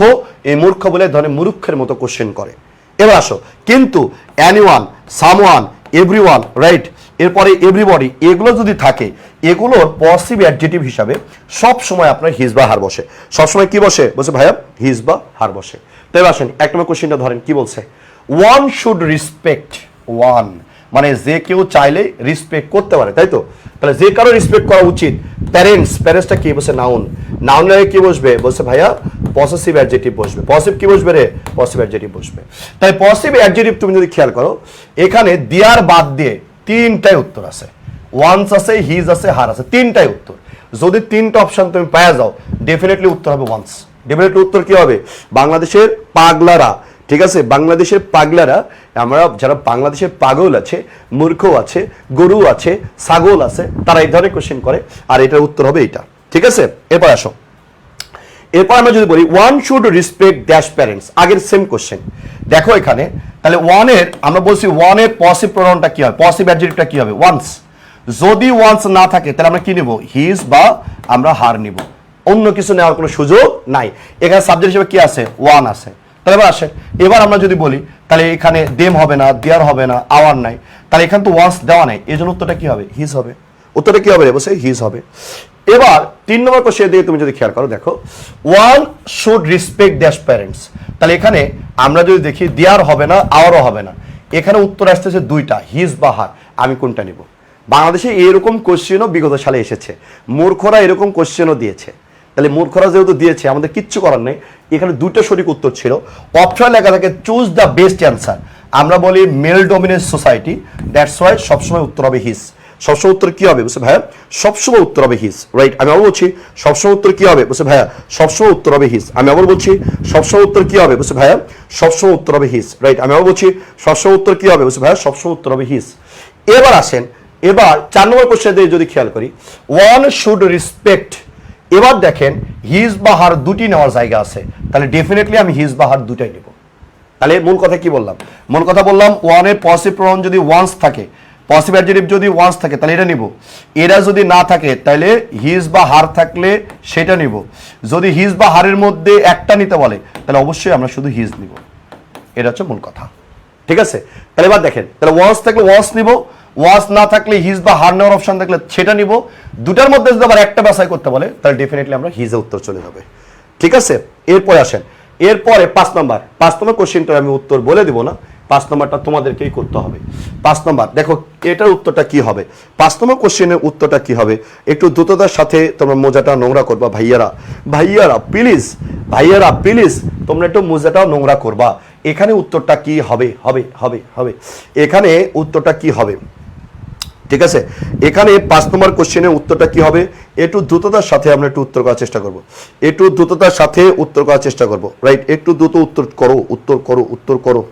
এই মূর্খ বলে ধরনের মূর্খের মতো কোশ্চেন করে। এবার আসো, কিন্তু অ্যানিওয়ান, সামওয়ান, এভরিওয়ান, রাইট, এরপরে এভরিবডি, এগুলো যদি থাকে এগুলোর পসিভ অ্যাডজেক্টিভ হিসাবে সব সময় আপনার হিজ বা হার বসে। সবসময় কি বসে? বলছে ভাইয়া হিজ বা হার বসে। তাই আসেন এক নম্বর কোশ্চেনটা ধরেন, কি বলছে? ওয়ান শুড রেসপেক্ট, ওয়ান মানে যে কেউ চাইলে রেসপেক্ট করতে পারে, তাই তো? তাহলে যে কারো রেসপেক্ট করা উচিত। প্যারেন্টস, প্যারেন্টসটা কি বলছে? নাউন, নাউন আগে কি বসবে? বলছে ভাইয়া পসেসিভ অ্যাডজেক্টিভ বসবে। পসিভ কি বসবে রে? পসিভ অ্যাডজেক্টিভ বসবে। তাই পসিভ অ্যাডজেক্টিভ তুমি যদি খেয়াল করো, এখানে দেয়ার বাদ দিয়ে তিনটাই উত্তর আছে, ওয়ান্স আছে, হিজ আছে, হার আছে, তিনটাই উত্তর। যদি তিনটা অপশন তুমি পাওয়া যাও ডেফিনেটলি উত্তর হবে ওয়ান্স। ডেফিনেটলি উত্তর কি হবে? বাংলাদেশের পাগলারা, ঠিক আছে, বাংলাদেশের পাগলারা, আমরা যারা বাংলাদেশের পাগল আছে, মূর্খ আছে, গরু আছে, ছাগল আছে, তারা এই ধরনের কোশ্চেন করে, আর এটার উত্তর হবে এইটা, ঠিক আছে? এরপর আসো, এরপর আমরা যদি বলি one should respect dash parents, আগের সেম কোশ্চেন। দেখো এখানে তাহলে ওয়ানের আমরা বলছি ওয়ানের পসিভ প্রোনাউনটা কি হবে? পসিভ অ্যাডজেক্টিভটা কি হবে? ওয়ান্স। যদি ওয়ান্স না থাকে তাহলে আমরা কি নিব? হিজ বা আমরা হার নিব, অন্য কিছু নেওয়ার কোনো সুযোগ নাই। এখানে সাবজেক্ট হিসেবে কি আছে? ওয়ান আছে। তাহলে এবার আসে, এবার আমরা যদি বলি তাহলে এখানে দেম হবে না, দেয়ার হবে না, আওয়ার নাই, তাহলে এখানে তো ওয়ান্স দেওয়া নাই, এই জন্য উত্তরটা কি হবে? হিজ হবে। উত্তরটা কি হবে? অবশ্যই হিজ হবে। এবার তিন নম্বর কোশ্চেন দিয়ে তুমি যদি খেয়াল করো, দেখো ওয়ান শুড রেসপেক্ট দ্যাশ প্যারেন্টস, তাহলে এখানে আমরা যদি দেখি দেয়ার হবে না, আওয়ারও হবে না, এখানে উত্তর আসতেছে দুইটা, হিজ বা হার। আমি কোনটা নিব? বাংলাদেশে এরকম কোশ্চেনও বিগত সালে এসেছে, মূর্খরা এরকম কোশ্চেনও দিয়েছে। তাহলে মূর্খরা যেহেতু দিয়েছে আমাদের কিচ্ছু করার নেই, এখানে দুটো সঠিক উত্তর ছিল। অপশন লেখা থাকে চুজ দ্য বেস্ট অ্যান্সার। আমরা বলি male dominance society, that's why সবসময় উত্তর হবে হিজ। সবসময় উত্তর কি হবে? বলছে ভাইয়া সবসময় উত্তর হবে হিজ, রাইট? আমি আবার বলছি সবসময় উত্তর কি হবে? বলছে ভাইয়া সবসময় উত্তর হবে হিজ। আমি আবার বলছি সবসময় উত্তর কি হবে? বলছে ভাইয়া সবসময় উত্তর হবে হিজ, রাইট? আমি আবার বলছি সবসময় উত্তর কি হবে? বলছে ভাইয়া সবসময় উত্তর হবে হিজ। এবার আসেন, এবার 4 নম্বর কোশ্চেন দিয়ে যদি খেয়াল করি, ওয়ান শুড রেসপেক্ট, এবার দেখেন হিজ বা হার দুটি নেওয়ার জায়গা আছে, তাহলে ডেফিনেটলি আমি হিজ বা হার দুটাই নেব। তাহলে মূল কথা কি বললাম? মূল কথা বললাম ওয়ানের পসিভ প্রোনাউন যদি ওয়ান্স থাকে পসিভ অ্যাডজেক্টিভ যদি ওয়ান্স থাকে তাহলে এটা নিব, এরা যদি না থাকে তাহলে হিজ বা হার থাকলে সেটা নিব। যদি হিজ বা হারের মধ্যে একটা নিতে বলে তাহলে অবশ্যই আমরা শুধু হিজ নিব। এটা হচ্ছে মূল কথা, ঠিক আছে? তাহলে এবার দেখেন, তাহলে ওয়ান্স থাকলে ওয়ান্স নিব, ওয়ান্স না থাকলে হিজ বা হার নেওয়ার অপশন থাকলে সেটা নিব। দুটার মধ্যে যদি আবার একটা বাছাই করতে বলে তাহলে ডেফিনেটলি আমরা হিজে উত্তর চলে যাবে, ঠিক আছে? এরপরে আসেন, এরপরে 5 নম্বর কোশ্চেনটা আমি উত্তর বলে দিব না, 5 নম্বরটা তোমাদেরকেই করতে হবে। 5 নম্বর দেখো এটার উত্তরটা কি হবে, 5 নম্বর কোশ্চেনের উত্তরটা কি হবে। একটু দ্রুততার সাথে তোমরা মোজাটা নোংরা করবা ভাইয়ারা প্লিজ তোমরা একটু মোজাটাও নোংরা করবা। এখানে উত্তরটা কি হবে এখানে উত্তরটা কি হবে, ঠিক আছে? এখানে 5 নম্বর কোশ্চেনের উত্তরটা কি হবে, একটু দ্রুততার সাথে আমরা একটু উত্তর করার চেষ্টা করব, রাইট? একটু দ্রুত উত্তর করো।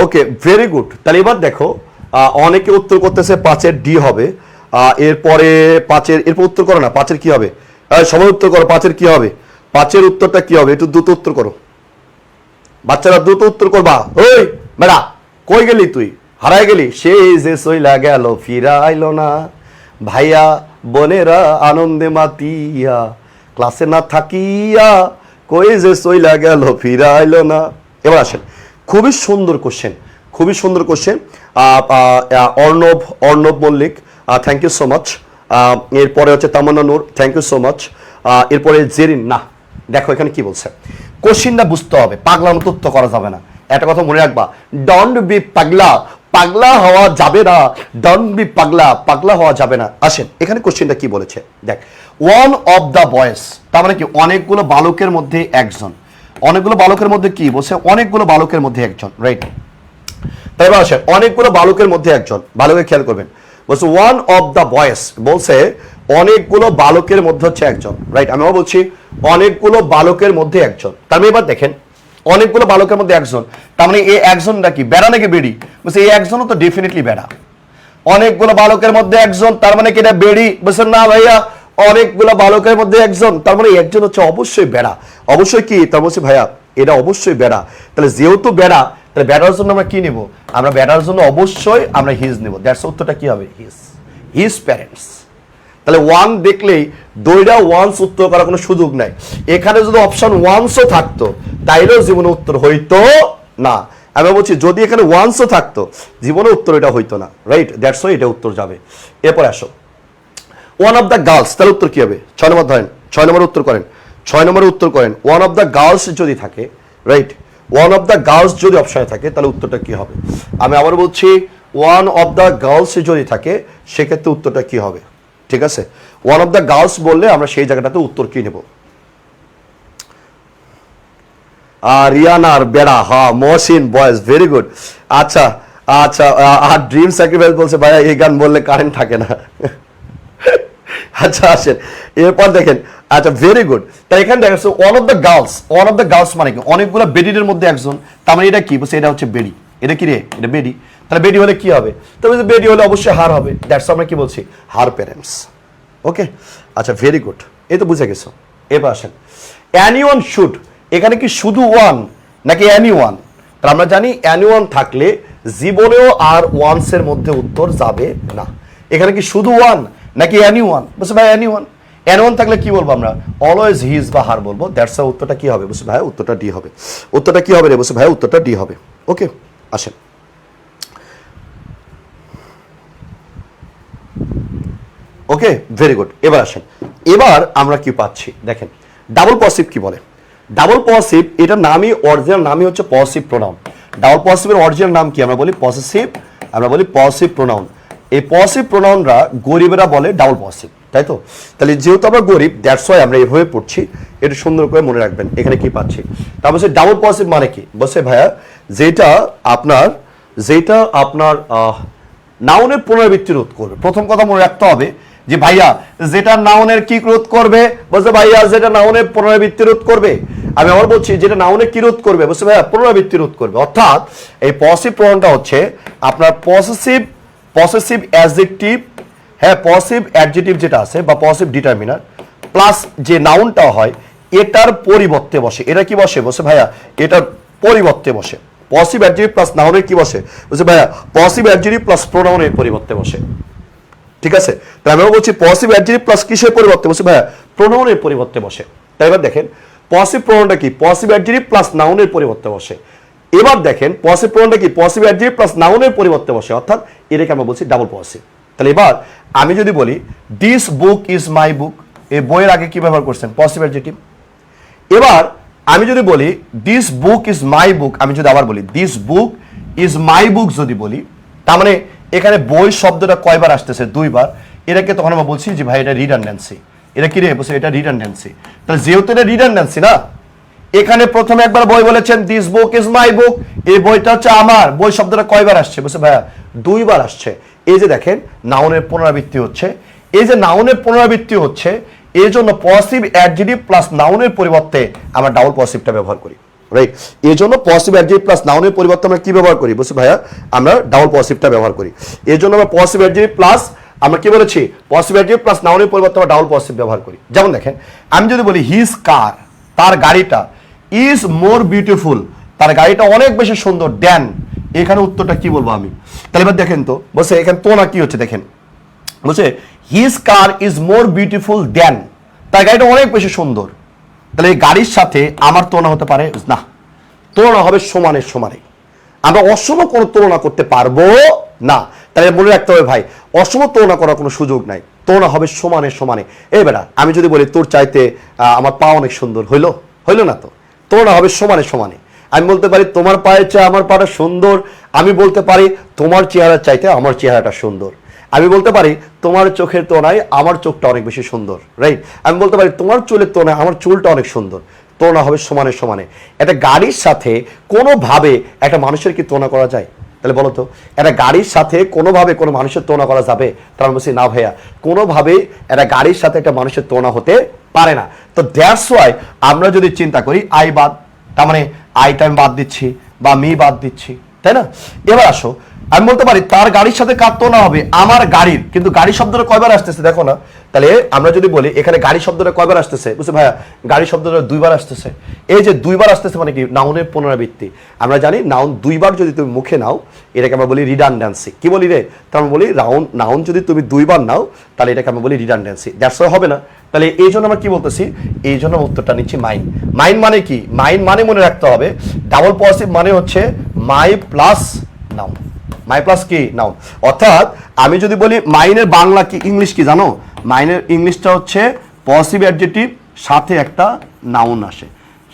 Okay very good. তাহলে এবার দেখো অনেকে উত্তর করতেছে 5-এর ডি হবে, এরপরে 5-এর এরপর উত্তর করো না, 5-এর কি হবে? সবাই উত্তর করো, 5-এর কি হবে? 5-এর উত্তরটা কি হবে? একটু দ্রুত উত্তর করো বাচ্চারা, দ্রুত উত্তর করবা। ওই বেড়া কই গেলি তুই, হারাই গেলি? সেই যে সইলা গেল ফিরা আইলো না, ভাইয়া বোনেরা আনন্দে মাতিয়া, ক্লাসে না থাকিয়া কই যে সইলা গেল ফিরা আইলো না। এবার আসেন, খুবই সুন্দর question Arnab Mallick, thank you so much. এরপরে হচ্ছে Tamanna Noor, thank you so much. এরপরে জেরিন, না দেখো এখানে কি বলছে, কোশ্চেনটা বুঝতে হবে, পাগলা মতো উত্তর করা যাবে না। একটা কথা মনে রাখবা, ডোন্ট বি পাগলা হওয়া যাবে না, ডোন্ট বি পাগলা হওয়া যাবে না। আসেন এখানে কোশ্চেনটা কি বলেছে দেখ, ওয়ান অফ দ্য বয়েজ, তার মানে কি অনেকগুলো বালকের মধ্যে একজন, অনেকগুলো বালকের মধ্যে কি বলছে, অনেকগুলো বালকের মধ্যে একজন, রাইট? তাই বা আসেন অনেকগুলো বালকের মধ্যে একজন, ভালো করে খেয়াল করবেন, বলছে ওয়ান অফ দ্য বয়েজ, বলছে অনেকগুলো বালকের মধ্যে হচ্ছে একজন, রাইট? আমি বলছি অনেকগুলো বালকের মধ্যে একজন, তার মানে এবার দেখেন অনেকগুলো বালকের মধ্যে একজন, তার মানে এই একজনটা কি বেড়া নাকি বেড়ি? বলছে এই একজনও তো ডেফিনেটলি বেড়া। অনেকগুলো বালকের মধ্যে একজন, তার মানে কি এটা বেড়ি? বলছেন না ভাইয়া, অনেকগুলো বালকের মধ্যে একজন, তার মানে একজন হচ্ছে অবশ্যই বেড়া। অবশ্যই কি? তার বলছে ভাইয়া এটা অবশ্যই বেড়া। তাহলে যেহেতু বেড়া, তাহলে বেড়ার জন্য আমরা কি নেব? আমরা বেড়ার জন্য অবশ্যই আমরা হিজ নেব। দ্যাটস উত্তরটা কি হবে? His parents. তাহলে ওয়ান দেখলেই দুইটা ওয়ান্স উত্তর করার কোনো সুযোগ নাই। এখানে যদি অপশন ওয়ান্সও থাকতো তাইলেও জীবনে উত্তর হইতো না। আমি বলছি যদি এখানে ওয়ান্সও থাকতো জীবনে উত্তর এটা হইতো না, রাইট? দ্যাটস ওয়াই এটা উত্তর যাবে। এরপর আসো ওয়ান অফ দ্য গার্লস, তাহলে উত্তর কি হবে? 6 নম্বর ধরেন, 6 নম্বরে উত্তর করেন, 6 নম্বরে উত্তর করেন। ওয়ান অফ দ্য গার্লস যদি থাকে, right? One of the girls যদি অপশনে থাকে তাহলে উত্তরটা কি হবে? আমি আবার বলছি ওয়ান অফ দ্য গার্লস যদি থাকে সেক্ষেত্রে উত্তরটা কি হবে? ঠিক আছে, ওয়ান অফ দ্য গার্লস বললে আমরা সেই জায়গাটাতে উত্তর কি নেব? রিয়ানার বেড়া, হ্যাঁ মহসিন বয়েজ, ভেরি গুড। আচ্ছা আর ড্রিম স্যাক্রিফাইস বলছে ভাইয়া এই গান বললে কারেন্ট থাকে না। আচ্ছা আসেন এরপর দেখেন, আচ্ছা ভেরি গুড। তাই এখানে দেখা যাচ্ছে ওয়ান অফ দ্য গার্লস মানে কি অনেকগুলো বেডির মধ্যে একজন, তার মানে এটা কি বলছে? এটা হচ্ছে বেডি। এটা কি রে? এটা বেডি। তাহলে বেডি হলে কি হবে? তবে বেডি হলে অবশ্যই হার হবে, দ্যাটস আমরা কি বলছি? Her parents. ওকে আচ্ছা ভেরি গুড, এই তো বুঝে গেছো। এবার আসেন অ্যানিওয়ান শুড, এখানে কি শুধু ওয়ান নাকি অ্যানিওয়ান? তাহলে আমরা জানি অ্যানিওয়ান থাকলে জীবনেও আর ওয়ান্সের মধ্যে উত্তর যাবে না। এখানে কি শুধু ওয়ান নাকি অ্যানিওয়ান? বলছে ভাই অ্যানিওয়ান থাকলে কি বলবো আমরা? অলওয়েজ হিজ বা হার বলবো। দ্যাটস উত্তরটা কি হবে? বলছে ভাই উত্তরটা ডি হবে। উত্তরটা কি হবে রে? বলছে ভাই উত্তরটা ডি হবে। ওকে আসেন ওকে ভেরি গুড। এবার আসেন, এবার আমরা কি পাচ্ছি দেখেন, ডাবল পসিভ কি বলে? ডাবল পসিভ এটার নামই অরিজিনাল নামই হচ্ছে পসিভ প্রোনাউন। ডাবল পসিভের অরিজিনাল নাম কি? আমরা বলি পসেসিভ, আমরা বলি পসিভ প্রোনাউন। এই পসিভ প্রোনাউনরা গরিবেরা বলে ডাবল পসিভ, তাই তো? তাহলে যেহেতু আমরা গরিব দ্যাটস ওয়াই আমরা এইভাবে পড়ছি, এটা সুন্দর করে মনে রাখবেন। এখানে কি পাচ্ছি? তারপর ডাবল পসিভ মানে কি? বলছে ভাইয়া যেটা আপনার নাউনের পুনরাবৃত্তি রোধ করবে। প্রথম কথা মনে রাখতে হবে যে ভাইয়া যেটা নাউনের কি রোধ করবে, বলছে ভাইয়া যেটা নাউনের পুনরাবৃত্তি রোধ করবে। আমি আবার বলছি যেটা নাউনের কি রোধ করবে, বলছে ভাইয়া পুনরাবৃত্তি রোধ করবে। অর্থাৎ এই পসিভ প্রনাউনটা হচ্ছে আপনার পসেসিভ অ্যাডজেক্টিভ, হ্যাঁ পসিভ অ্যাডজেক্টিভ যেটা আছে বা পসিভ ডিটারমিনার প্লাস যে নাউনটা হয় এটার পরিবর্তে বসে। এটা কি বসে, বলছে ভাইয়া এটার পরিবর্তে বসে। পসিভ অ্যাডজেক্টিভ প্লাস নাউনের কি বসে, বলছে ভাইয়া পসিভ অ্যাডজেক্টিভ প্লাস প্রোনাউনের পরিবর্তে বসে। ঠিক আছে, তাই আমি বলছি পসিভ অ্যাডজেক্টিভ প্লাস কিসের পরিবর্তে বসে, ভাইয়া প্রোনাউনের পরিবর্তে বসে। তাই এবার দেখেন পসিভ প্রোনাউনটা কি, পসিভ অ্যাডজেক্টিভ প্লাস নাউনের পরিবর্তে বসে। এবার দেখেন পসিভ প্রোনাউনটা কি, পসিভ অ্যাডজেক্টিভ প্লাস নাউনের পরিবর্তে বসে, অর্থাৎ এটাকে আমরা বলছি ডাবল পসিভ। তাহলে এবার আমি যদি বলি দিস বুক ইজ মাই বুক, এই বইয়ের আগে কি ব্যবহার করছেন, পসিভ অ্যাডজেক্টিভ। এবার আমি যদি বলি দিস বুক ইজ মাই বুক, আমি যদি আবার বলি দিস বুক ইজ মাই বুক যদি বলি, তার মানে এখানে বই শব্দটা কয়বার আসতেছে, দুইবার। এটাকে তখন আমরা বলছি যে ভাই এটা রিডান্ডেন্সি। এটা কি রে, বলছে এটা রিডান্ডেন্সি। তাহলে যেহেতু এটা রিডান্ডেন্সি না, এখানে প্রথমে একবার বই বলেছেন দিস বুক ইজ মাই বুক, এই বইটা হচ্ছে আমার, বই শব্দটা কয়বার আসছে, বলছে ভাইয়া দুইবার আসছে। এই যে দেখেন নাউনের পুনরাবৃত্তি হচ্ছে, এই যে নাউনের পুনরাবৃত্তি হচ্ছে, এই জন্য পসিভ অ্যাডজেক্টিভ প্লাস নাউনের পরিবর্তে আমরা ডাবল পসিভটা ব্যবহার করি, রাইট। এই জন্য পসিভ অ্যাডজেক্টিভ প্লাস নাউনের পরিবর্তে আমরা কি ব্যবহার করি, বলছি ভাইয়া আমরা ডাবল পসিভটা ব্যবহার করি। এই জন্য আমরা পসিভ অ্যাডজেক্টিভ প্লাস আমরা কি বলেছি, পসিভ অ্যাডজেক্টিভ প্লাস নাউনের পরিবর্তে আমরা ডাবল পসিভ ব্যবহার করি। যেমন দেখেন আমি যদি বলি হিজ কার, তার গাড়িটা, ইজ মোর বিউটিফুল, তার গাড়িটা অনেক বেশি সুন্দর দেন, এখানে উত্তরটা কি বলবো আমি। তাহলে এবার দেখেন তো, বলছে এখানে তো না কি হচ্ছে, দেখেন বলছে his car is more beautiful দেন, তার গাড়িটা অনেক বেশি সুন্দর। তাহলে এই গাড়ির সাথে আমার তুলনা হতে পারে না, তুলনা হবে সমানে সমানে। আমরা অসম কোনো তুলনা করতে পারবো না। তাহলে মনে রাখতে হবে ভাই অসম তুলনা করার কোনো সুযোগ নাই, তুলনা হবে সমানে সমানে। এই বেটা আমি যদি বলি তোর চাইতে আমার পা অনেক সুন্দর, হইলো না তো, তুলনা হবে সমানে সমানে। আমি বলতে পারি তোমার পায়ের চেয়ে আমার পাটা সুন্দর, আমি বলতে পারি তোমার চেহারা চাইতে আমার চেহারাটা সুন্দর, আমি বলতে পারি তোমার চোখের তুলনায় আমার চোখটা অনেক বেশি সুন্দর, রাইট। আমি বলতে পারি তোমার চুলের তুলনায় আমার চুলটা অনেক সুন্দর, তুলনা হবে সমানে সমানে। একটা গাড়ির সাথে কোনোভাবে একটা মানুষের কি তুলনা করা যায়, তাহলে বলো তো একটা গাড়ির সাথে কোনোভাবে কোনো মানুষের তুলনা করা যাবে, তার বলছি না ভাইয়া, কোনোভাবে একটা গাড়ির সাথে একটা মানুষের তুলনা হতে পারে না। তো দ্যাটস ওয়াই আমরা যদি চিন্তা করি আই বাদ, তার মানে আইটা আমি বাদ দিচ্ছি বা মি বাদ দিচ্ছি, তাই না। এবার আসো আমি বলতে পারি তার গাড়ির সাথে কার তুলনা হবে, আমার গাড়ির, কিন্তু গাড়ি শব্দটা কয়বার আসতেছে দেখো না। তাহলে আমরা যদি বলি এখানে গাড়ি শব্দটা কয়বার আসতেছে, বুঝছো ভাইয়া গাড়ি শব্দটা দুইবার আসতেছে। এই যে দুইবার আসতেছে মানে কি, নাউনের পুনরাবৃত্তি। আমরা জানি নাউন দুইবার যদি তুমি মুখে নাও এটাকে আমরা বলি রিডান্ডেন্সি। কি বলি রে, তার আমরা বলি নাউন যদি তুমি দুইবার নাও তাহলে এটাকে আমরা বলি রিডান্ডেন্সি। দ্যাটস ওয়াই হবে না। তাহলে এই জন্য আমরা কি বলতেছি, এই জন্য উত্তরটা নিচ্ছি মাইন। মাইন মানে কি, মাইন মানে মনে রাখতে হবে ডাবল পসিভ মানে হচ্ছে মাই প্লাস নাউন, মাই প্লাস কি নাউন। অর্থাৎ আমি যদি বলি মাইনের বাংলা কি ইংলিশ কি জানো, মাইনের ইংলিশটা হচ্ছে পসিভ অ্যাডজেক্টিভ সাথে একটা নাউন আসে,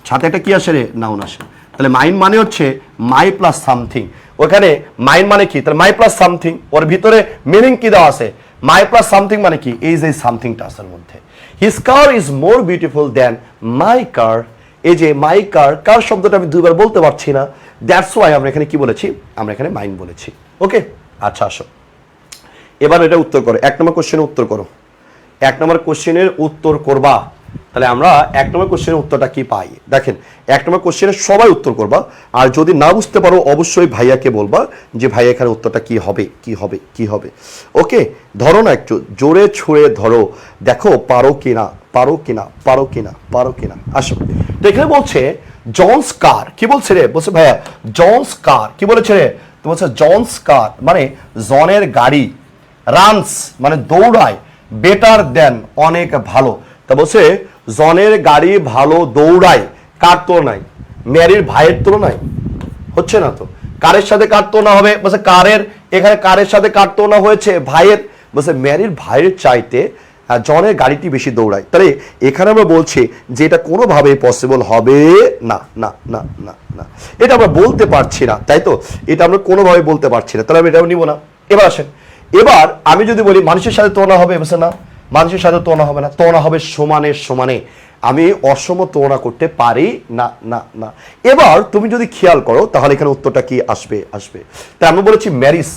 সাথে একটা কি আসে রে, নাউন আসে। তাহলে মাইন মানে হচ্ছে মাই প্লাস সামথিং। ওখানে মাইন মানে কি, তাহলে মাই প্লাস সামথিং, ওর ভিতরে মিনিং কি দেওয়া আছে, মাই প্লাস সামথিং মানে কি, এই যে সামথিংটা আছে মধ্যে। His car is more beautiful than my car, এই যে মাই কার, কার শব্দটা আমি দুইবার বলতে পারছি না, দ্যাটস ওয়াই আমরা এখানে কি বলেছি, আমরা এখানে মাইন বলেছি। ওকে আচ্ছা আসো এবার এটা উত্তর করো, এক নম্বর কোশ্চেনের উত্তর করো, এক নম্বর কোশ্চেনের উত্তর করবা। তাহলে আমরা এক নম্বর কোশ্চেনের উত্তরটা কি পাই, দেখেন এক নম্বর কোশ্চেনের সবাই উত্তর করবা, আর যদি না বুঝতে পারো অবশ্যই ভাইয়াকে বলবা যে ভাইয়া এখানে উত্তরটা কি হবে কি হবে কি হবে। ওকে ধরো না একটু জোরে ছুঁড়ে ধরো, দেখো পারো কিনা পারো কিনা পারো কিনা পারো কিনা। আসো তো এখানে বলছে জনস কার, কি বলছে রে, বলছে ভাইয়া জনস কার, কি বলেছে রে, তো বলছে জনস কার মানে জনের গাড়ি, রানস মানে দৌড়ায়, বেটার দেন অনেক ভালো। তা বলছে জনের গাড়ি ভালো দৌড়ায়, কার তুলনায়, ম্যারির ভাইয়ের তুলনায়, হচ্ছে না তো। কারের সাথে কার তুলনা হবে, বলছে কারের, এখানে কারের সাথে কার তুলনা হয়েছে, ভাইয়ের, বলছে ম্যারির ভাইয়ের চাইতে জনের গাড়িটি বেশি দৌড়ায়। তাহলে এখানে আমরা বলছি যে এটা কোনোভাবেই পসিবল হবে না, না না না না, এটা আমরা বলতে পারছি না, তাই তো, এটা আমরা কোনোভাবে বলতে পারছি না, তাহলে আমি এটাও নিব না। এবার আসেন, এবার আমি যদি বলি মানুষের সাথে তুলনা হবে, বলছে না মানুষের সাথে তুলনা হবে না, তুলনা হবে সমানে সমানে, আমি অসম তুলনা করতে পারি না না না। এবার তুমি যদি খেয়াল করো তাহলে এখানে উত্তরটা কি আসবে, তাই আমরা বলেছি ম্যারিস।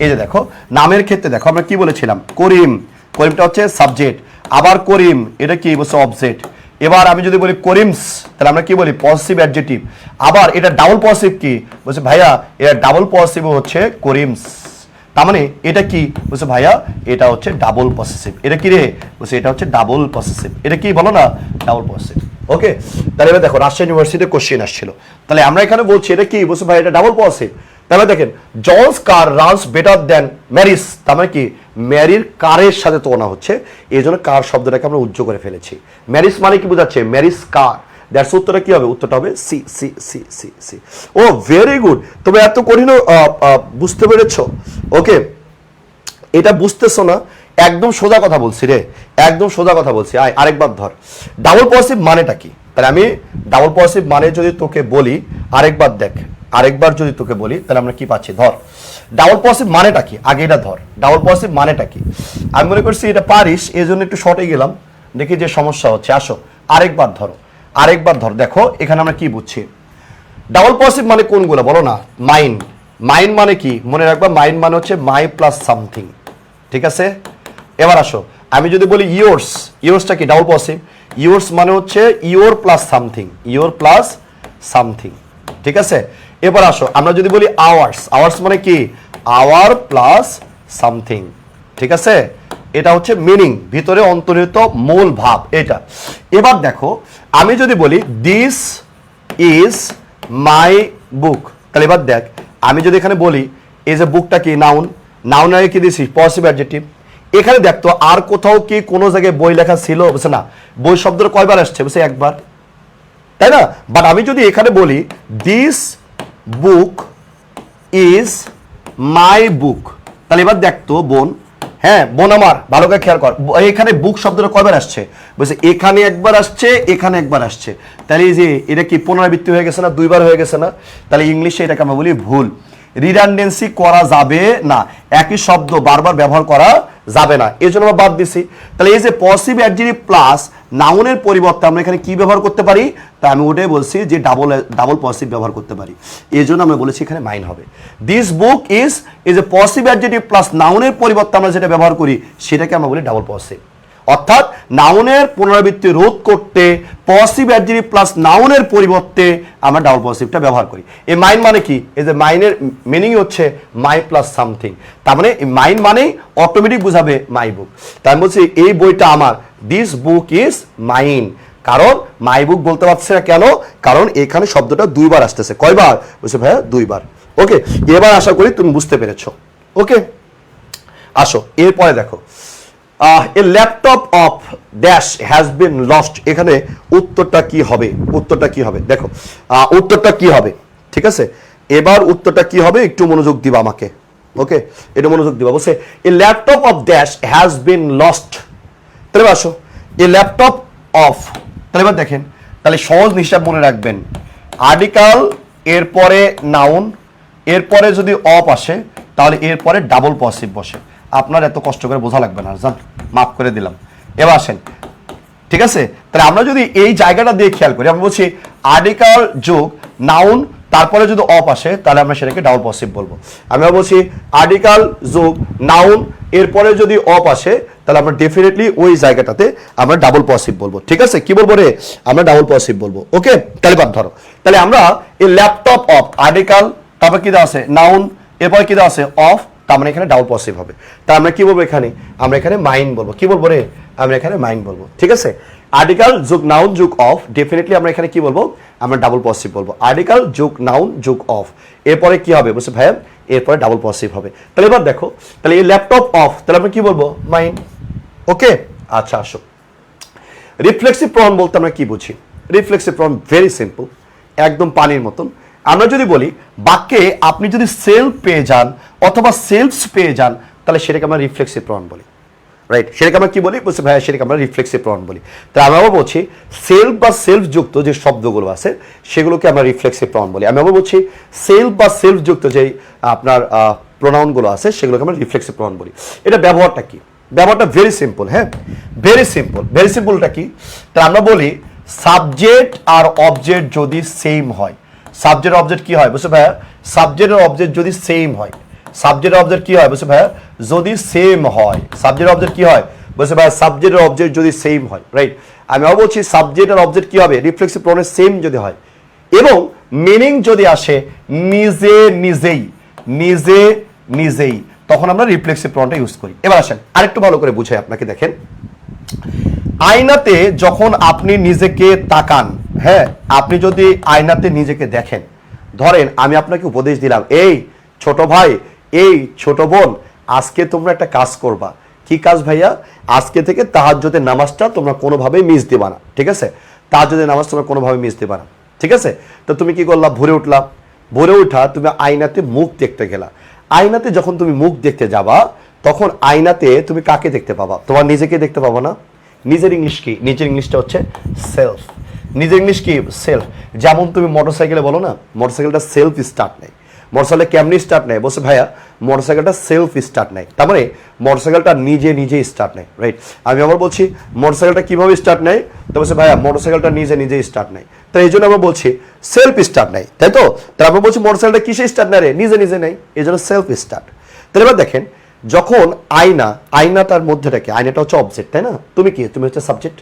এই যে দেখো নামের ক্ষেত্রে দেখো আমরা কি বলেছিলাম, করিম, করিমটা হচ্ছে সাবজেক্ট, আবার করিম এটা কি বলছে অবজেক্ট। এবার আমি যদি বলি করিমস তাহলে আমরা কি বলি পজিটিভ অ্যাডজেক্টিভ। আবার এটা ডাবল পজিটিভ কি বলছে ভাইয়া, এটা ডাবল পজিটিভ হচ্ছে করিমস, তার মানে এটা কি বলছে ভাইয়া, এটা হচ্ছে ডাবল পসেসিভ। এটা কি রে বলছে, এটা হচ্ছে ডাবল পসেসিভ। এটা কি বলো না, ডাবল পসেসিভ। ওকে, তাহলে এবার দেখো রাজশাহী ইউনিভার্সিটিতে কোশ্চেন আসছিল, তাহলে আমরা এখানে বলছি এটা কি বলছে ভাই, এটা ডাবল পসেসিভ। তাহলে দেখেন জলস কার রানস বেটার দেন ম্যারিস, তার মানে কি ম্যারির কারের সাথে তুলনা হচ্ছে, এই জন্য কার শব্দটাকে আমরা উজ্জ্ব করে ফেলেছি। ম্যারিস মানে কি বোঝাচ্ছে, ম্যারিস কার, দ্যাটস উত্তরটা কি হবে, উত্তরটা হবে C C C C C. ও ভেরি গুড, তবে এত কঠিন বুঝতে পেরেছো? ওকে, এটা বুঝতেছো না, একদম সোজা কথা বলছি রে, একদম সোজা কথা বলছি। আরেকবার ধর ডাবল পজিটিভ মানেটা কি, তাহলে আমি ডাবল পজিটিভ মানে যদি তোকে বলি, আরেকবার দেখ, আরেকবার যদি তোকে বলি তাহলে আমরা কি পাচ্ছি, ধর ডাবল পজিটিভ মানেটা কি, আগে এটা ধর ডাবল পজিটিভ মানেটা কি। আমি মনে করছি এটা পারিস, এই জন্য একটু শর্টে গেলাম, দেখি যে সমস্যা হচ্ছে। আসো আরেকবার ধরো, আরেকবার ধর, দেখো এখানে আমরা কি বুঝছি। ডাবল পজিটিভ মানে কোনগুলো বলো না, মাইন, মাইন মানে কি মনে রাখবা, মাইন মানে হচ্ছে মাই প্লাস সামথিং, ঠিক আছে। এবার আসো আমি যদি বলি ইয়োর্স, ইয়োর্সটা কি ডাবল পজিটিভ, ইয়োর্স মানে হচ্ছে your plus something, your plus something, ঠিক আছে। এবার আসো আমরা যদি বলি আওয়ার্স, আওয়ার্স মানে কি আওয়ার প্লাস সামথিং, ঠিক আছে। এটা হচ্ছে মিনিং, ভিতরে অন্তর্নিহিত মূল ভাব এটা। এবার দেখো আমি যদি বলি দিস ইজ মাই বুক, তাহলে এবার দেখ আমি যদি এখানে বলি এই যে বুকটা কি নাউন, নাউন আগে কি দিয়েছি পজিটিভ অ্যাডজেক্টিভ। এখানে দেখতো আর কোথাও কি কোনো জায়গায় বই লেখা ছিল, বুঝছে না, বই শব্দটা কয়বার আসছে, বুঝছে একবার, তাই না। বাট আমি যদি এখানে বলি দিস বুক ইজ মাই বুক, তাহলে এবার দেখতো বোন, হ্যাঁ বোন আমার ভালো করে খেয়াল কর, এখানে বুক শব্দটা কয়বার আসছে, বলছে এখানে একবার আসছে, এখানে একবার আসছে, তাহলে এই যে এটা কি পুনরাবৃত্তি হয়ে গেছে না, দুইবার হয়ে গেছে না, তাহলে ইংলিশে এটাকে আমরা বলি ভুল। রিডান্ডেন্সি করা যাবে না, একই শব্দ বারবার ব্যবহার করা যাবে না, এই জন্য আমরা বাদ দিছি। তাহলে এই যে পজিটিভ অ্যাডজেক্টিভ প্লাস নাউনের পরিবর্তে আমরা এখানে কি ব্যবহার করতে পারি, তা আমি ওটাই বলছি যে ডাবল পজিটিভ ব্যবহার করতে পারি, এই জন্য আমরা বলেছি এখানে মাইন হবে। This book is a positive adjective plus নাউনের পরিবর্তে আমরা যেটা ব্যবহার করি সেটাকে আমরা বলি ডাবল পজিটিভ। অর্থাৎ নাউনের পুনরাবৃত্তি রোধ করতে পজিটিভ অ্যাডজেক্টিভ প্লাস নাউনের পরিবর্তে আমরা ডাবল পজিটিভটা ব্যবহার করি। এই মাইন মানে কি, এই যে মাইনের মিনিং হচ্ছে মাই প্লাস সামথিং, তার মানে এই মাইন মানেই অটোমেটিক বুঝাবে মাই বুক। তাই আমি বলছি এই বইটা আমার, দিস বুক ইজ মাইন, কারণ মাই বুক বলতে পারছে না কেন, কারণ এখানে শব্দটা দুইবার আসতেছে। কয়বার বলছে ভাইয়া, দুইবার। ওকে, এবার আশা করি তুমি বুঝতে পেরেছো। ওকে আসো এরপরে দেখো a laptop off dash has been lost, এখানে উত্তরটা কি হবে, উত্তরটা কি হবে দেখো, উত্তরটা কি হবে, ঠিক আছে। এবার উত্তরটা কি হবে একটু মনোযোগ দিবা আমাকে, ওকে একটু মনোযোগ দিবা। বলছে a laptop off dash has been lost, তাহলে আসো এ ল্যাপটপ অফ, তাহলে এবার দেখেন, তাহলে সহজ হিসাব মনে রাখবেন, আর্টিকেল এরপরে নাউন, এরপরে যদি অফ আসে তাহলে এরপরে ডাবল পজিটিভ বসে। আপনার এত কষ্ট করে বোঝা লাগবে না, জান মাফ করে দিলাম। এবার আসেন, ঠিক আছে, তাহলে আমরা যদি এই জায়গাটা দিয়ে খেয়াল করি, আমরা বলছি আর্টিকেল যোগ নাউন তারপরে যদি অফ আসে তাহলে আমরা সেটাকে ডাবল পজিটিভ বলবো। আমরা বলছি আর্টিকেল যোগ নাউন এরপরে যদি অফ আসে তাহলে আমরা ডেফিনেটলি ওই জায়গাটাতে আমরা ডাবল পজিটিভ বলবো, ঠিক আছে। কি বলবো রে, আমরা ডাবল পজিটিভ বলবো। ওকে, তাহলে বাদ ধরো, তাহলে আমরা এই ল্যাপটপ অফ আর্টিকেল, তারপর কি দেওয়া আছে নাউন, এরপরে কি দেওয়া আছে অফ, তার মানে এখানে ডাবল পজিটিভ হবে। তা আমরা কি বলবো এখানে, আমরা এখানে মাইন বলবো। কি বলবো রে, আমরা এখানে মাইন বলবো, ঠিক আছে। আর্টিকেল যোগ নাউন যোগ অফ, ডেফিনেটলি আমরা এখানে কি বলবো, আমরা ডাবল পজিটিভ বলবো। আর্টিকেল যোগ নাউন যোগ অফ, এরপরে কি হবে বলছে ভাইয়া, এরপরে ডাবল পজিটিভ হবে। তাহলে এবার দেখো, তাহলে এই ল্যাপটপ অফ, তাহলে আমরা কি বলবো, মাইন। ওকে আচ্ছা আসো, রিফ্লেক্সিভ প্রনাউন বলতে আমরা কি বুঝি। রিফ্লেক্সিভ প্রনাউন ভেরি সিম্পল, একদম পানির মতন। আমরা যদি বলি বাক্যে আপনি যদি সেলফ পেয়ে যান অথবা সেলফস পেয়ে যান তাহলে সেটাকে আমরা রিফ্লেক্সিভ প্রনাউন বলি, রাইট। সেটাকে আমরা কি বলি বলছি ভাইয়া, সেটাকে আমরা রিফ্লেক্সিভ প্রনাউন বলি। তাই আমরা আবার বলছি সেলফ বা সেলফ যুক্ত যে শব্দগুলো আছে সেগুলোকে আমরা রিফ্লেক্সিভ প্রনাউন বলি। আমি আবার বলছি সেলফ বা সেলফ যুক্ত যে আপনার প্রনাউনগুলো আছে সেগুলোকে আমরা রিফ্লেক্সিভ প্রনাউন বলি। এটা ব্যবহারটা কি, ব্যবহারটা ভেরি সিম্পল, হ্যাঁ ভেরি সিম্পল। ভেরি সিম্পলটা কি, তাই আমরা বলি সাবজেক্ট আর অবজেক্ট যদি সেম হয়, সাবজেক্ট অবজেক্ট কি হয় বুঝছো ভাইয়া, সাবজেক্ট আর অবজেক্ট যদি সেম হয়, সাবজেক্ট অবজেক্ট কি হয় বুঝছো ভাইয়া, যদি সেম হয়, সাবজেক্ট অবজেক্ট কি হয় বলছে ভাই সাবজেক্ট আর অবজেক্ট যদি সেম হয়, রাইট, আমি বলছি সাবজেক্ট আর অবজেক্ট কি হবে, রিফ্লেক্সিভ প্রনাউন সেম যদি হয় এবং মিনিং যদি আসে নিজে নিজেই, নিজে নিজেই, তখন আমরা রিফ্লেক্সিভ প্রনাউনটা ইউজ করি। এবার আসেন আরেকটু ভালো করে বুঝাই আপনাকে। দেখেন আয়নাতে যখন আপনি নিজেকে তাকান, হ্যাঁ, আপনি যদি আয়নাতে নিজেকে দেখেন, ধরেন আমি আপনাকে উপদেশ দিলাম, এই ছোট ভাই, এই ছোট বোন, আজকে তোমরা একটা কাজ করবা। কি কাজ ভাইয়া? আজকে থেকে তাহাজ্জুদের নামাজটা তোমরা কোনোভাবেই মিস দিবা না, ঠিক আছে? তাহাজ্জুদের নামাজ তোমরা কোনোভাবে মিস দিবা না, ঠিক আছে? তো তুমি কি করলা? ভোরে উঠলা, ভোরে উঠা তুমি আয়নাতে মুখ দেখতে গেলা। আয়নাতে যখন তুমি মুখ দেখতে যাবা তখন আয়নাতে তুমি কাকে দেখতে পাবা? তোমার নিজেকে দেখতে পাবা না? নিজের ইংলিশ কি? নিজের ইংলিশটা হচ্ছে সেলফ। নিজের ইংলিশ কি? সেলফ। যেমন তুমি মোটরসাইকেলে বলো না, মোটরসাইকেলটা সেলফ স্টার্ট নেয়। মোটরসাইকেল কেমনি স্টার্ট নেয়? বলছে ভাইয়া মোটরসাইকেলটা সেলফ স্টার্ট নেয়, তার মানে মোটরসাইকেলটা নিজে নিজে স্টার্ট নেয়, রাইট? আমি আবার বলছি মোটরসাইকেলটা কিভাবে স্টার্ট নেয়? তো বলছে ভাইয়া মোটরসাইকেলটা নিজে নিজে স্টার্ট নেয়। তো এই জন্য আমরা বলছি সেলফ স্টার্ট নেয়, তাই তো? তারপর আমরা বলছি মোটরসাইকেলটা কিসে স্টার্ট নেয় রে? নিজে নিজে নেয়, এই জন্য সেলফ স্টার্ট। তাহলে এবার দেখেন যখন আয়না, আয়নাটার মধ্যেটা কি? আয়নাটা হচ্ছে অবজেক্ট, তাই না? তুমি কি? তুমি হচ্ছে সাবজেক্ট,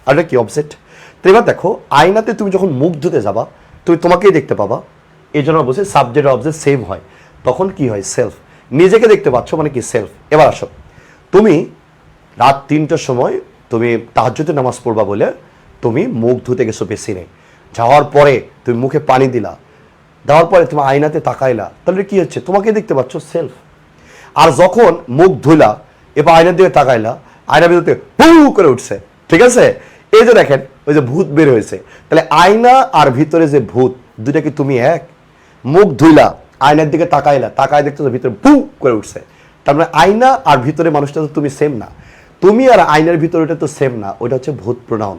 আর এটা কি? অবজেক্ট। তো এবার দেখো আয়নাতে তুমি যখন মুখ ধুতে যাবা তুমি তোমাকেই দেখতে পাবা, এই জন্য বলছি সাবজেক্ট আর অবজেক্ট সেম হয়, তখন কি হয়? সেলফ। নিজেকে দেখতে পাচ্ছ মানে কি? সেলফ। এবার আসো, তুমি রাত 3টার সময় তুমি তাহাজ্জুদের নামাজ পড়বা বলে তুমি মুখ ধুতে গেছো বেসিনে, যাওয়ার পরে তুমি মুখে পানি দিলা, দেওয়ার পরে তুমি আয়নাতে তাকাইলা, তাহলে কি হচ্ছে? তোমাকে দেখতে পাচ্ছ, সেলফ। আর যখন মুখ ধুইলা এবার আয়নার দিকে তাকাইলা, আয়নার ভিতরে হু করে উঠছে, ঠিক আছে? এই যে দেখেন ওই যে ভূত বের হয়েছে, তাহলে আয়না আর ভিতরে যে ভূত, দুইটা কি তুমি এক? মুখ ধুইলা আয়নার দিকে তাকাইলা, তাকায় দেখতে ভিতরে ভু করে উঠছে, তার মানে আয়না আর ভিতরে মানুষটা তো তুমি সেম না। তুমি আর আয়নার ভিতরে ওটা তো সেম না, ওইটা হচ্ছে ভূত প্রোনাউন।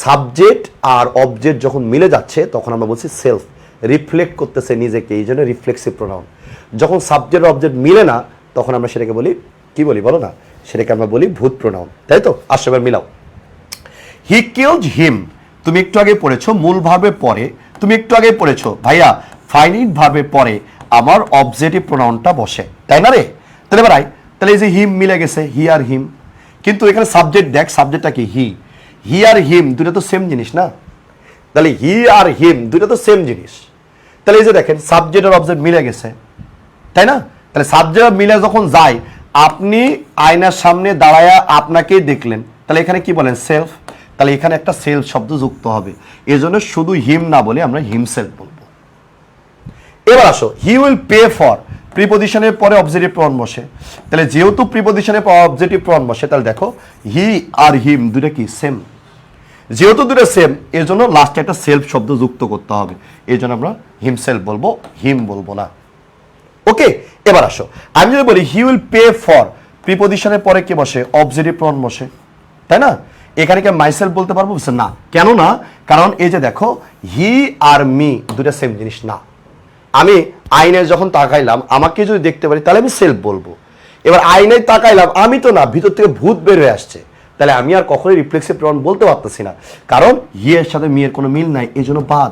সাবজেক্ট আর অবজেক্ট যখন মিলে যাচ্ছে তখন আমরা বলছি সেলফ, রিফ্লেক্ট করতেছে নিজেকে, এই জন্য রিফ্লেক্সিভ প্রোনাউন। যখন সাবজেক্ট আর অবজেক্ট মিলে না তখন আমরা সেটাকে বলি কি বলি বলো না? সেটাকে আমরা বলি ভূত প্রোনাউন, তাই তো? আসো এবার মিলাও। হি কিলড হিম, তুমি একটু আগে পড়েছো মূল ভার্বের পরে, তুমি একটু আগে পড়েছো ভাইয়া ফাইনাইট ভার্বের পরে আমার অবজেক্টিভ প্রোনাউনটা বসে, তাই না রে? তাহলে এবার তাহলে এই যে হিম মিলে গেছে, হি আর হিম, কিন্তু এখানে সাবজেক্ট দেখ, সাবজেক্টটা কি? হি। হি আর হিম দুটো তো সেম জিনিস না? তাহলে হি আর হিম দুটো তো সেম জিনিস। তাহলে এই যে দেখেন সাবজেক্ট আর অবজেক্ট মিলে গেছে, তাই না? তাহলে সাবজেক্ট মিলে যখন যায়, আপনি আয়নার সামনে দাঁড়ায়া আপনাকেই দেখলেন, তাহলে এখানে কি বলেন? সেলফ। তাহলে এখানে একটা সেলফ শব্দ যুক্ত হবে, এই জন্য শুধু হিম না বলে আমরা হিমসেলফ বলবো। এবার আসো, হি উইল পে ফর, প্রিপজিশনের পরে অবজেক্টিভ প্রনাউন বসে, তাহলে যেহেতু প্রিপজিশনের পরে অবজেক্টিভ প্রনাউন বসে, তাহলে দেখো হি আর হিম দুটো কি? সেম। যেহেতু দুটো সেম এর জন্য লাস্টে একটা সেলফ শব্দ যুক্ত করতে হবে, এই জন্য আমরা হিমসেলফ বলবো, হিম বলবো না। ওকে, এবার আসো, আমি যদি বলি হি উইল পে ফর, প্রিপজিশনের পরে কি বসে? অবজেক্টিভ প্রনাউন বসে, তাই না? এখানে কি মাইসেলফ বলতে পারবো? না। কেন না? কারণ এই যে দেখো হি আর মি দুটো সেম জিনিস না। আমি আয়নায় যখন তাকাইলাম আমাকে যদি দেখতে পারি তাহলে আমি সেলফ বলবো। এবার আয়নায় তাকাইলাম আমি তো না, ভিতর থেকে ভূত বের হয়ে আসছে, তাহলে আমি আর কখনোই রিফ্লেক্সিভ প্রনাউন বলতে পারতেছি না, কারণ হি এর সাথে মি এর কোনো মিল নাই, এই জন্য বাদ।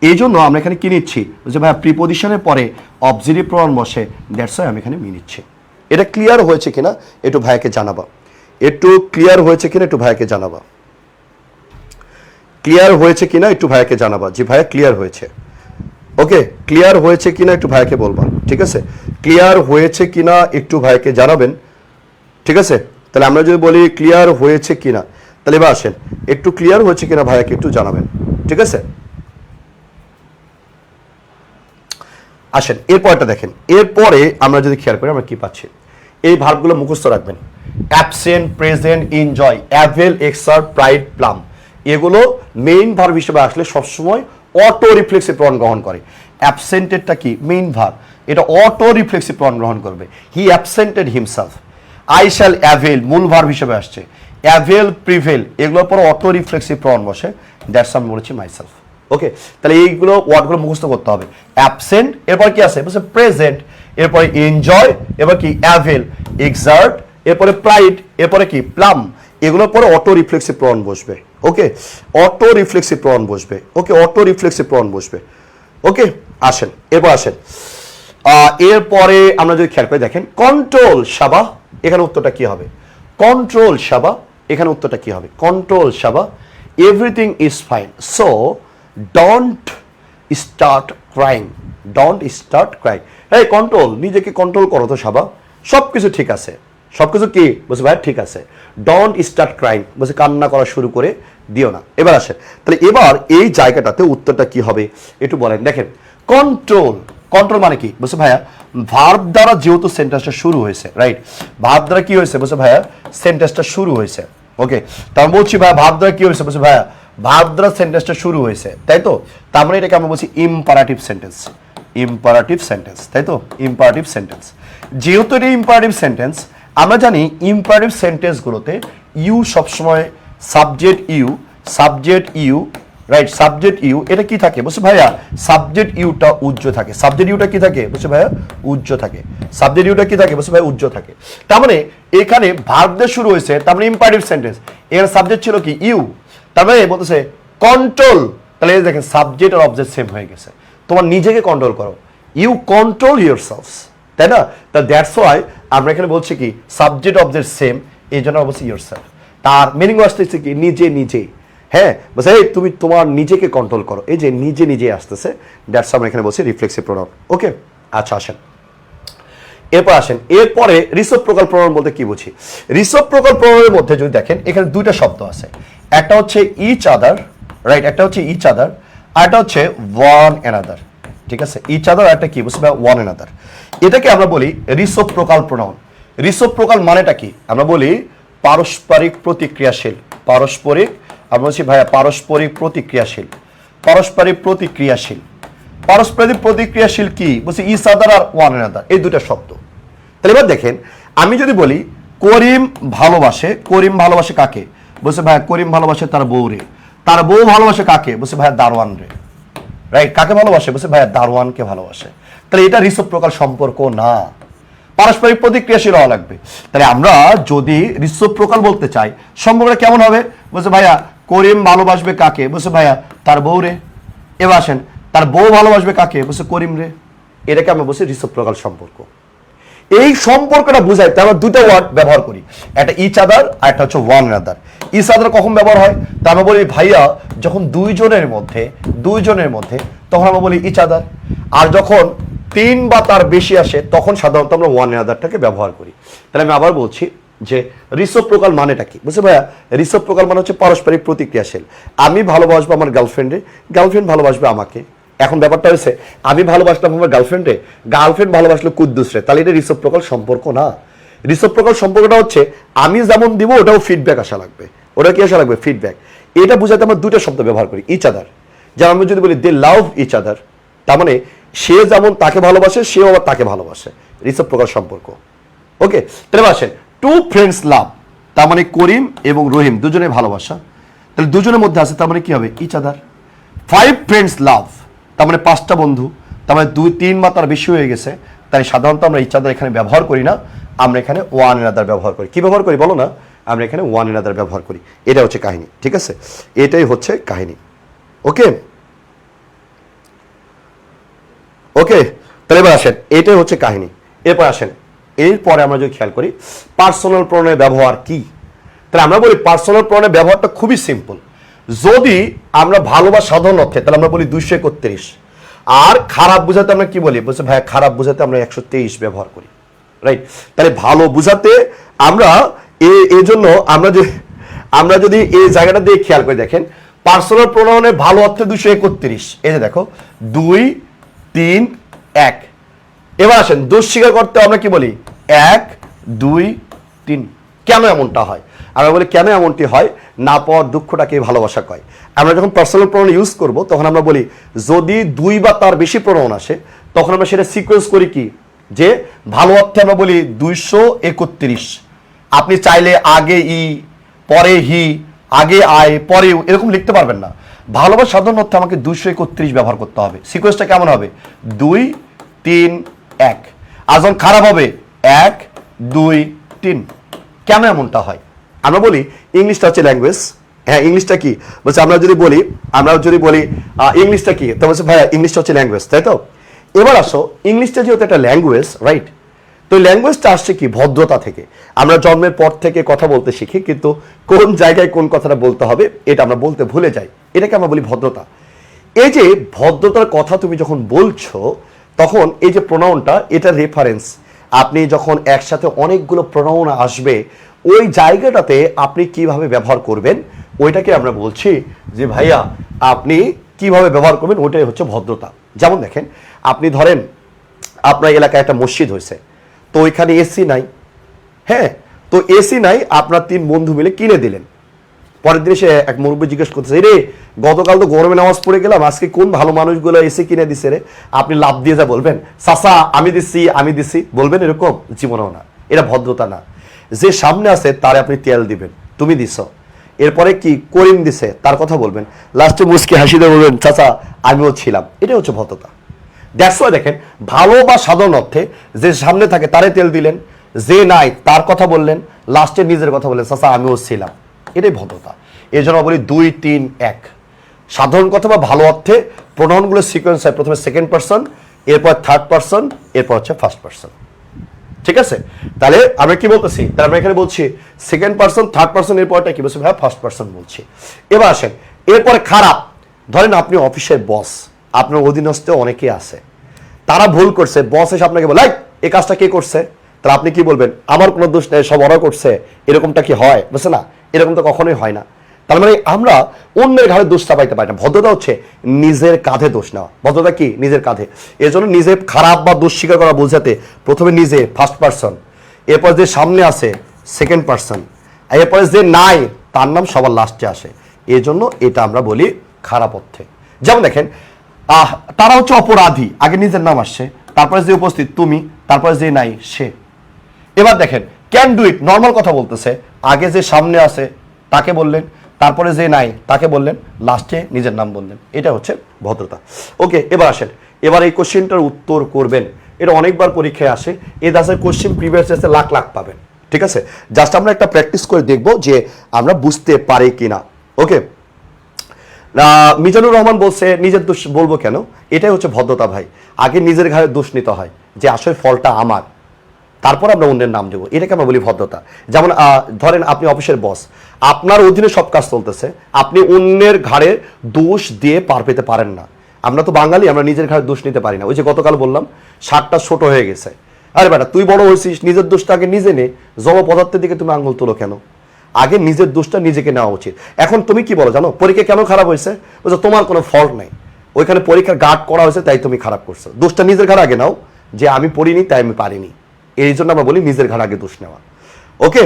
এই জন্য আমরা এখানে কি নিচ্ছি? যে ভাই প্রিপজিশনের পরে অবজেক্টিভ প্রনাউন বসে, দ্যাটস ওয়াই আমি এখানে মি নিচ্ছি। এটা ক্লিয়ার হয়েছে কিনা একটু ভাইকে জানাবা, একটু ক্লিয়ার হয়েছে কিনা একটু ভাইকে জানাবা, ক্লিয়ার হয়েছে কিনা একটু ভাইকে জানাবা। জি ভাইয়া ক্লিয়ার হয়েছে। ওকে, ক্লিয়ার হয়েছে কিনা একটু ভাইকে বলবা, ঠিক আছে? ক্লিয়ার হয়েছে কিনা একটু ভাইকে জানাবেন, ঠিক আছে? তাহলে আমরা যদি বলি ক্লিয়ার হয়েছে কিনা, তাহলে এবার আসেন একটু ক্লিয়ার হয়েছে কিনা ভাইকে একটু জানাবেন, ঠিক আছে? আসেন এরপরটা দেখেন, এরপরে আমরা যদি খেয়াল করি আমরা কি পাচ্ছি, এই ভার্বগুলো মুখস্থ রাখবেন। Absent, present, enjoy, avail, excerpt, pride, plum, এগুলো মেইন ভার্ব হিসেবে আসলে সবসময় অটো রিফ্লেক্সিভ প্রনাউন গ্রহণ করে। অ্যাবসেন্টেডটা কি? মেইন ভার্ব, এটা অটো রিফ্লেক্সিভ প্রনাউন গ্রহণ করবে। He absented himself. I shall avail মূল ভার্ব হিসেবে আসছে, অ্যাভেল, প্রিভেল এগুলোর পর অটো রিফ্লেক্সিভ প্রনাউন বসে, দ্যাটস আমি বলেছি মাইসেলফ। ওকে, তাহলে এইগুলো ওয়ার্ডগুলো মুখস্থ করতে হবে। অ্যাবসেন্ট, এরপর কি আছে? বলছে প্রেজেন্ট, এরপরে এনজয়, এবার কি? অ্যাভেল, এক্সার্ট, এরপরে প্রাইড, এরপরে কি? প্লাম, এগুলোর পরে অটো রিফ্লেক্সিভ প্রনাউন বসবে। ওকে, অটো রিফ্লেক্সিভ প্রনাউন বসবে। ওকে, অটো রিফ্লেক্সিভ প্রনাউন বসবে। ওকে, আসেন এরপর আসেন, এরপরে আমরা যদি খেয়াল করে দেখেন কন্ট্রোল, সাবাহ, এখানে উত্তরটা কি হবে? কন্ট্রোল শাবা, এখানে উত্তরটা কি হবে? Control Shaba, everything is fine, so don't start crying, don't start crying. এই কন্ট্রোল, নিজেকে কন্ট্রোল করো তো শাবা, সব কিছু ঠিক আছে, সব কিছু কি বলছে ভাই ঠিক আছে, ডোন্ট স্টার্ট ক্রাইং বলছে কান্না করা শুরু করে দিও না। এবার আসে, তাহলে এবার এই জায়গাটাতে উত্তরটা কি হবে একটু বলেন। দেখেন কন্ট্রোল, কন্ট্রোল মানে কি বলছে ভাইয়া, ভার্ব দ্বারা যেহেতু সেন্টেন্সটা শুরু হয়েছে, রাইট, ভার্ব দ্বারা কি হয়েছে বলছে ভাইয়া, সেন্টেন্সটা শুরু হয়েছে। ওকে, তার বলছি ভাইয়া ভার্ব দ্বারা কি হয়েছে বলছে ভাইয়া, ভার্ব দ্বারা সেন্টেন্সটা শুরু হয়েছে, তাই তো? তার মানে এটাকে আমরা বলছি ইম্পারেটিভ সেন্টেন্স, ইম্পারেটিভ সেন্টেন্স, তাই তো? ইম্পারেটিভ সেন্টেন্স, যেহেতু এটা ইম্পারেটিভ সেন্টেন্স, আমরা জানি ইম্পারেটিভ সেন্টেন্সগুলোতে ইউ সবসময় subject you, subject you, right, subject you, এটা কি থাকে বলছে ভাইয়া, সাবজেক্ট ইউটা উজ্জ্ব থাকে। সাবজেক্ট ইউটা কি থাকে বলছে ভাইয়া, উজ্জ্ব থাকে। সাবজেক্ট ইউটা কি থাকে বলছে ভাইয়া, উজ্জ্ব থাকে। তার মানে এখানে ভার্ব দিয়ে শুরু হয়েছে, তার মানে ইম্পারেটিভ সেন্টেন্স, এর সাবজেক্ট ছিল কি ইউ, তার মানে বলতেছে কন্ট্রোল, তাহলে এই দেখেন সাবজেক্ট আর অবজেক্ট সেম হয়ে গেছে। তোমার নিজেকে কন্ট্রোল করো, ইউ কন্ট্রোল ইয়োরসেলফ, তাই না? তা দ্যাটস ওয়াই আমরা এখানে বলছি কি সাবজেক্ট অবজেক্ট সেম, এই জন্য বলছি ইয়োরসেলফ। তার মিনিং আসতেছে কি নিজে নিজে, হ্যাঁ, বলছে এই তুমি তোমার নিজেকে কন্ট্রোল করো, এই যে নিজে নিজে আসতেছে, দ্যাটস আমরা এখানে বলছি রিফ্লেক্সিভ প্রোনাউন। ওকে, আচ্ছা আসেন এরপর আসেন, এরপরে রিসিপ্রোকাল প্রোনাউন বলতে কি বুঝি? রিসিপ্রোকাল প্রোনাউনের মধ্যে যদি দেখেন এখানে দুইটা শব্দ আছে, একটা হচ্ছে ইচ আদার, রাইট, একটা হচ্ছে ইচ আদার, আর একটা হচ্ছে ওয়ান অ্যানাদার, ঠিক আছে? ইচ আদার একটা কি বুঝতে পারবে, ওয়ান অ্যানাদার, এটাকে আমরা বলি রিসিপ্রোকাল প্রোনাউন। রিসিপ্রোকাল মানেটা কি? আমরা বলি পারস্পরিক প্রতিক্রিয়াশীল, পারস্পরিক, আমরা বলছি ভাইয়া পারস্পরিক প্রতিক্রিয়াশীল, পারস্পরিক প্রতিক্রিয়াশীল, পারস্পরিক প্রতিক্রিয়াশীল কি বলছি, ইচ আদার আর ওয়ান অ্যানাদার, এই দুটা শব্দ। তাহলে এবার দেখেন, আমি যদি বলি করিম ভালোবাসে, করিম ভালোবাসে কাকে বলছে ভাইয়া, করিম ভালোবাসে তার বউ রে, তার বউ ভালোবাসে কাকে বলছে ভাইয়া, দারোয়ান রে, রাইট, কাকে ভালোবাসে বলছে ভাইয়া, দারোয়ানকে ভালোবাসে। তাহলে এটা রিসিপ্রোকাল সম্পর্ক না, পারস্পরিক প্রতিক্রিয়াশীল হওয়া লাগবে। তাহলে আমরা যদি রিসিপ্রোকাল বলতে চাই, সম্পর্কটা কেমন হবে বলছে ভাইয়া, করিম ভালোবাসবে কাকে বলছে ভাইয়া, তার বউ রে। এবার আসেন, তার বউ ভালোবাসবে কাকে বলছে, করিম রে। এটাকে আমরা বলছি রিসিপ্রোকাল সম্পর্ক। এই সম্পর্কটা বুঝাইতে আমরা দুটো ওয়ার্ড ব্যবহার করি, একটা ইচ আদার আর একটা হচ্ছে ওয়ান আদার। ইচ আদার কখন ব্যবহার হয়? তা আমরা বলি ভাইয়া যখন দুইজনের মধ্যে তখন আমরা বলি ইচ আদার, আর যখন তিন বা তার বেশি আসে তখন সাধারণত আমরা ওয়ান আদারটাকে ব্যবহার করি। তাহলে আমি আবার বলছি যে রিসিপ্রোকাল মানেটা কি বুঝছে ভাইয়া, রিসিপ্রোকাল মানে হচ্ছে পারস্পরিক প্রতিক্রিয়াশীল। আমি ভালোবাসবো আমার গার্লফ্রেন্ডে, গার্লফ্রেন্ড ভালোবাসবে আমাকে। এখন ব্যাপারটা হয়েছে আমি ভালোবাসলাম আমার গার্লফ্রেন্ডে, গার্লফ্রেন্ড ভালোবাসলো কুদ্দুসরে, তাহলে এটা রিসিপ্রোকাল সম্পর্ক না। রিসিপ্রোকাল সম্পর্কটা হচ্ছে আমি যেমন দিব ওটাও ফিডব্যাক আসা লাগবে, ওটা কি আসা লাগবে, ফিডব্যাক। এটা বুঝাতে আমরা দুটো শব্দ ব্যবহার করি, ইচ আদার। যেমন আমি যদি বলি দে লাভ ইচ আদার, তার মানে সে যেমন তাকে ভালোবাসে সেও আবার তাকে ভালোবাসে, রিসিপ্রোকাল সম্পর্ক। ওকে, তাহলে আসেন টু ফ্রেন্ডস লাভ, তার মানে করিম এবং রহিম দুজনে ভালোবাসা, তাহলে দুজনের মধ্যে আছে, তার মানে কি হবে, each other. Five friends love, তার মানে পাঁচটা বন্ধু, তার মানে দুই তিন বা তার বেশি হয়ে গেছে, তাই সাধারণত আমরা ইচ আদার এখানে ব্যবহার করি না, আমরা এখানে ওয়ান অ্যানাদার ব্যবহার করি। কি ব্যবহার করি বলো না, আমরা এখানে ওয়ান অ্যানাদার ব্যবহার করি। এটা হচ্ছে কাহিনী, ঠিক আছে, এটাই হচ্ছে কাহিনী। ওকে ওকে, তাহলে এবার আসেন, এটাই হচ্ছে কাহিনী। এরপর আসেন, এরপরে আমরা যদি খেয়াল করি পার্সোনাল প্রোনাউনের ব্যবহার কি, তাহলে আমরা বলি পার্সোনাল প্রোনাউনের ব্যবহারটা খুবই সিম্পল। যদি আমরা ভালোবাসা সাধারণ অর্থে, তাহলে আমরা বলি 231, আর খারাপ বুঝাতে আমরা কি বলি বলছে ভাইয়া, খারাপ বুঝাতে আমরা 123 ব্যবহার করি, রাইট। তাহলে ভালো বুঝাতে আমরা এই জন্য আমরা যদি এই জায়গাটা দিয়ে খেয়াল করে দেখেন, পার্সোনাল প্রোনাউনের ভালো অর্থে 231, এই যে দেখো 2 3 1। এবার আসেন দোষ স্বীকার করতে আমরা কি বলি, 1 2 3। কেন এমনটা হয়? আমরা বলি কেন এমনটি হয়, না পাওয়ার দুঃখটাকে ভালোবাসা কয়। আমরা যখন পার্সোনাল প্রোনাউন ইউজ করব তখন আমরা বলি যদি 2 বা তার বেশি প্রোনাউন আসে তখন আমরা সেটা সিকোয়েন্স করি কি, যে ভালো অর্থে আমরা বলি 231। আপনি চাইলে আগে ই পরে হি, আগে আয় পরে এরকম লিখতে পারবেন না। ভালোবাসা সাধারণ অর্থে আমাকে 231 ব্যবহার করতে হবে। সিকোয়েন্সটা কেমন হবে, 2 3 1। আর যখন খারাপ হবে 1 2 3। কেন এমনটা হয়? আমরা বলি ইংলিশটা হচ্ছে ল্যাঙ্গুয়েজ। হ্যাঁ, ইংলিশটা কি বলছে, আমরা যদি বলি ইংলিশটা কি, তো বলছে ভাইয়া ইংলিশটা হচ্ছে ল্যাঙ্গুয়েজ, তাই তো? এবার আসো, ইংলিশটা যেহেতু একটা ল্যাঙ্গুয়েজ, রাইট, তো তো ল্যাঙ্গুয়েজটা আসছে কি ভদ্রতা থেকে। আমরা জন্মের পর থেকে কথা বলতে শিখি, কিন্তু কোন জায়গায় কোন কথাটা বলতে হবে এটা আমরা বলতে ভুলে যাই, এটাকে আমরা বলি ভদ্রতা। এই যে ভদ্রতার কথা তুমি যখন বলছো, তখন এই যে প্রোনাউনটা, এটা রেফারেন্স। আপনি যখন একসাথে অনেকগুলো প্রোনাউন আসবে, ওই জায়গাটাতে আপনি কিভাবে ব্যবহার করবেন ওইটাকে আমরা বলছি যে ভাইয়া আপনি কিভাবে ব্যবহার করবেন, ওইটাই হচ্ছে ভদ্রতা। যেমন দেখেন, আপনি ধরেন আপনার এলাকায় একটা মসজিদ হয়েছে, তো ওইখানে এসি নাই। হ্যাঁ, তো এসি নাই, আপনার 3 বন্ধু মিলে কিনে দিলেন। পরের দিন সে এক মুরব্বী জিজ্ঞেস করতেছে, রে গতকাল তো গরমে নামাজ পড়ে গেলাম, আজকে কোন ভালো মানুষগুলো এসি কিনে দিছে রে? আপনি লাভ দিয়ে যা বলবেন, চাচা আমি দিছি বলবেন? এরকম জীবনেও না, এটা ভদ্রতা না। যে সামনে আছে তারে আপনি তেল দিবেন, তুমি দিছ। এরপরে কি করিম দিছে তার কথা বলবেন, লাস্টে মুসকি হাসি দিয়ে বলবেন চাচা আমিও ছিলাম। এটা হচ্ছে ভদ্রতা। দ্যাটস ওয়াই দেখেন, ভালো বা সাধারণ অর্থে যে সামনে থাকে তারে তেল দিলেন, যে নাই তার কথা বললেন, লাস্টে নিজের কথা বললেন চাচা আমিও ছিলাম। এটাই ভদ্রতা। এই জন্য বলি 2, 3, 1। সাধারণ কথা বা ভালো অর্থে প্রোনাউনগুলো সিকোয়েন্স হয়, প্রথমে সেকেন্ড পারসন, এরপর থার্ড পারসন, এরপর হচ্ছে ফার্স্ট পারসন। ঠিক আছে? তাহলে আমরা কি বলতেছি? তাহলে আমরা এখানে বলছি সেকেন্ড পারসন, থার্ড পারসন, এরপরটা কি বলছি? হ্যাঁ, ফার্স্ট পারসন বলছি। এবার আসেন, এরপরে খারাপ। ধরেন আপনি অফিসের বস, আপনার অধীনস্থ অনেকে আছে, তারা ভুল করছে, বস এসে আপনাকে বলে এই কাজটা কে করছে? তাহলে আপনি কি বলবেন? আমার কোনো দোষ নেই, সব ওরা করছে। এরকমটা কি হয়? বুঝছে না, এরকম তো কখনোই হয় না। তার মানে আমরা অন্যের ঘাড়ে দোষ চাপাইতে পারি না। ভদ্রতা হচ্ছে নিজের কাঁধে দোষ নেওয়া। ভদ্রতা কি? নিজের কাঁধে। এর জন্য নিজে খারাপ বা দোষ স্বীকার করা বোঝাতে প্রথমে নিজে ফার্স্ট পারসন, এরপর যে সামনে আছে সেকেন্ড পারসন, এরপরে যে নাই তার নাম সবার লাস্টে আসে। এই জন্য এটা আমরা বলি খারাপ অর্থে। যেমন দেখেন, তারা হচ্ছে অপরাধী, আগে নিজের নাম আসছে, তারপরে যে উপস্থিত তুমি, তারপরে যে নাই সে। এবার দেখেন, ক্যান ডু ইট, নর্মাল কথা বলতেছে, আগে যে সামনে আছে তাকে বললেন, তারপরে যে নাই তাকে বললেন, লাস্টে নিজের নাম বললেন। এটা হচ্ছে ভদ্রতা। ওকে, এবার আসেন, এবার এই কোশ্চেনটার উত্তর করবেন। এটা অনেকবার পরীক্ষায় আসে, এই দাসের কোশ্চেন প্রিভিয়াস ইয়ার্সে লাখ লাখ পাবেন। ঠিক আছে? জাস্ট আমরা একটা প্র্যাকটিস করে দেখব যে আমরা বুঝতে পারি কিনা। ওকে, মিজানুর রহমান বলছে নিজের দোষ বলবো কেন? এটাই হচ্ছে ভদ্রতা ভাই। আগে নিজের ঘাড়ে দোষ নিতে হয় যে আসলে ফলটা আমার, তারপর আমরা অন্যের নাম দেবো। এটাকে আমরা বলি ভদ্রতা। যেমন ধরেন আপনি অফিসের বস, আপনার অধীনে সব কাজ চলতেছে, আপনি অন্যের ঘাড়ে দোষ দিয়ে পার পেতে পারেন না। আমরা তো বাঙালি, আমরা নিজের ঘাড়ে দোষ নিতে পারি না। ওই যে গতকাল বললাম শার্টটা ছোট হয়ে গেছে, আরে বেটা তুই বড় হয়েছিস, নিজের দোষটা আগে নিজে নে। জড় পদার্থের দিকে তুমি আঙুল তোলো কেন? আগে নিজের দোষটা নিজেকে নেওয়া উচিত। এখন তুমি কি বলো জানো, পরীক্ষা কেন খারাপ হয়েছে? বলছো তোমার কোনো ফল্ট নাই, ওইখানে পরীক্ষার গার্ড করা হয়েছে তাই তুমি খারাপ করছো। দোষটা নিজের ঘাড়ে আগে নাও, যে আমি পড়িনি তাই আমি পারিনি। এই জন্য আমরা বলি নিজের ঘাড়ে আগে দোষ নেওয়া। ওকে,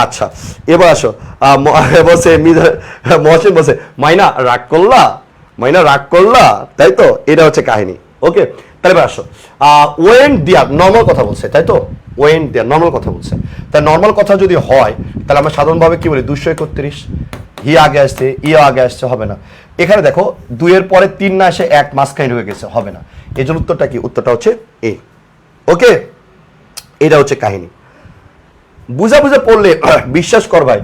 আচ্ছা এবার আসো। বসে মহসিন বসে, মাইনা রাগ করলা, মাইনা রাগ করলা, তাই তো? এটা হচ্ছে কাহিনী। ওকে, তাহলে এবার আসো। ওয়েন ডিয়ার নর্মাল কথা বলছে, তাই তো? ওয়েন ডিয়ার নর্মাল কথা বলছে। তাই নর্মাল কথা যদি হয় তাহলে আমরা সাধারণভাবে কি বলি? 231। হি আগে আসছে, ইও আগে আসছে, হবে না। এখানে দেখো 2 এর পরে 3 না এসে 1 মাঝখানে হয়ে গেছে, হবে না। এই জন্য উত্তরটা কি? উত্তরটা হচ্ছে এ। ওকে, এটা হচ্ছে কাহিনী। বুঝা বুঝে পড়লে বিশ্বাস কর ভাই,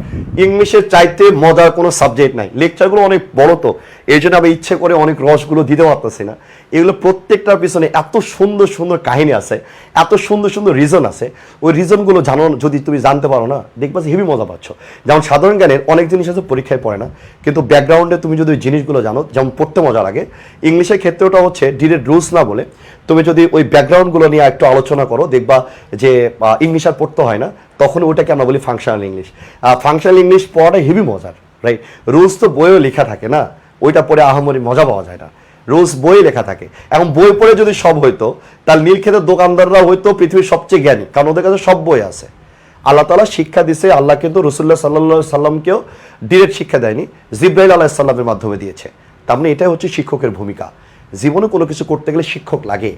ইংলিশের চাইতে মজার কোনো সাবজেক্ট নাই। লেকচারগুলো অনেক বড়, তো এই জন্য আমি ইচ্ছে করে অনেক রসগুলো দিতে পারতেছি না। এগুলো প্রত্যেকটার পিছনে এত সুন্দর সুন্দর কাহিনী আছে, এত সুন্দর সুন্দর রিজন আছে। ওই রিজনগুলো জানো, যদি তুমি জানতে পারো না, দেখবা যে হেভি মজা পাচ্ছ। যেমন সাধারণ জ্ঞানের অনেক জিনিস আছে পরীক্ষায় পড়ে না, কিন্তু ব্যাকগ্রাউন্ডে তুমি যদি ওই জিনিসগুলো জানো, যেমন পড়তে মজা লাগে। ইংলিশের ক্ষেত্রেওটা হচ্ছে ডিরেক্ট রুলস না বলে তুমি যদি ওই ব্যাকগ্রাউন্ডগুলো নিয়ে একটু আলোচনা করো, দেখবা যে ইংলিশ আর পড়তে হয় না। তখন ওটাকে আমরা বলি ফাংশনাল ইংলিশ। ফাংশনাল ইংলিশ পড়াটা হেভি মজার, রাইট? রুলস তো বইও লেখা থাকে না, ওইটা পড়ে আহামরি মজা পাওয়া যায় না। রুলস বই লেখা থাকে। এখন বই পড়ে যদি সব হইতো, তাহলে নীলক্ষেতের দোকানদাররা হয়তো পৃথিবীর সবচেয়ে জ্ঞানী, কারণ ওদের কাছে সব বই আছে। আল্লাহ তাআলা শিক্ষা দিছে, আল্লাহ কিন্তু রাসূলুল্লাহ সাল্লাল্লাহু আলাইহি সাল্লামকেও ডিরেক্ট শিক্ষা দেয়নি, জিবরাইল আলাইহিস সালামের মাধ্যমে দিয়েছে। তার মানে এটাই হচ্ছে শিক্ষকের ভূমিকা। জীবনে কোনো কিছু করতে গেলে শিক্ষক লাগে,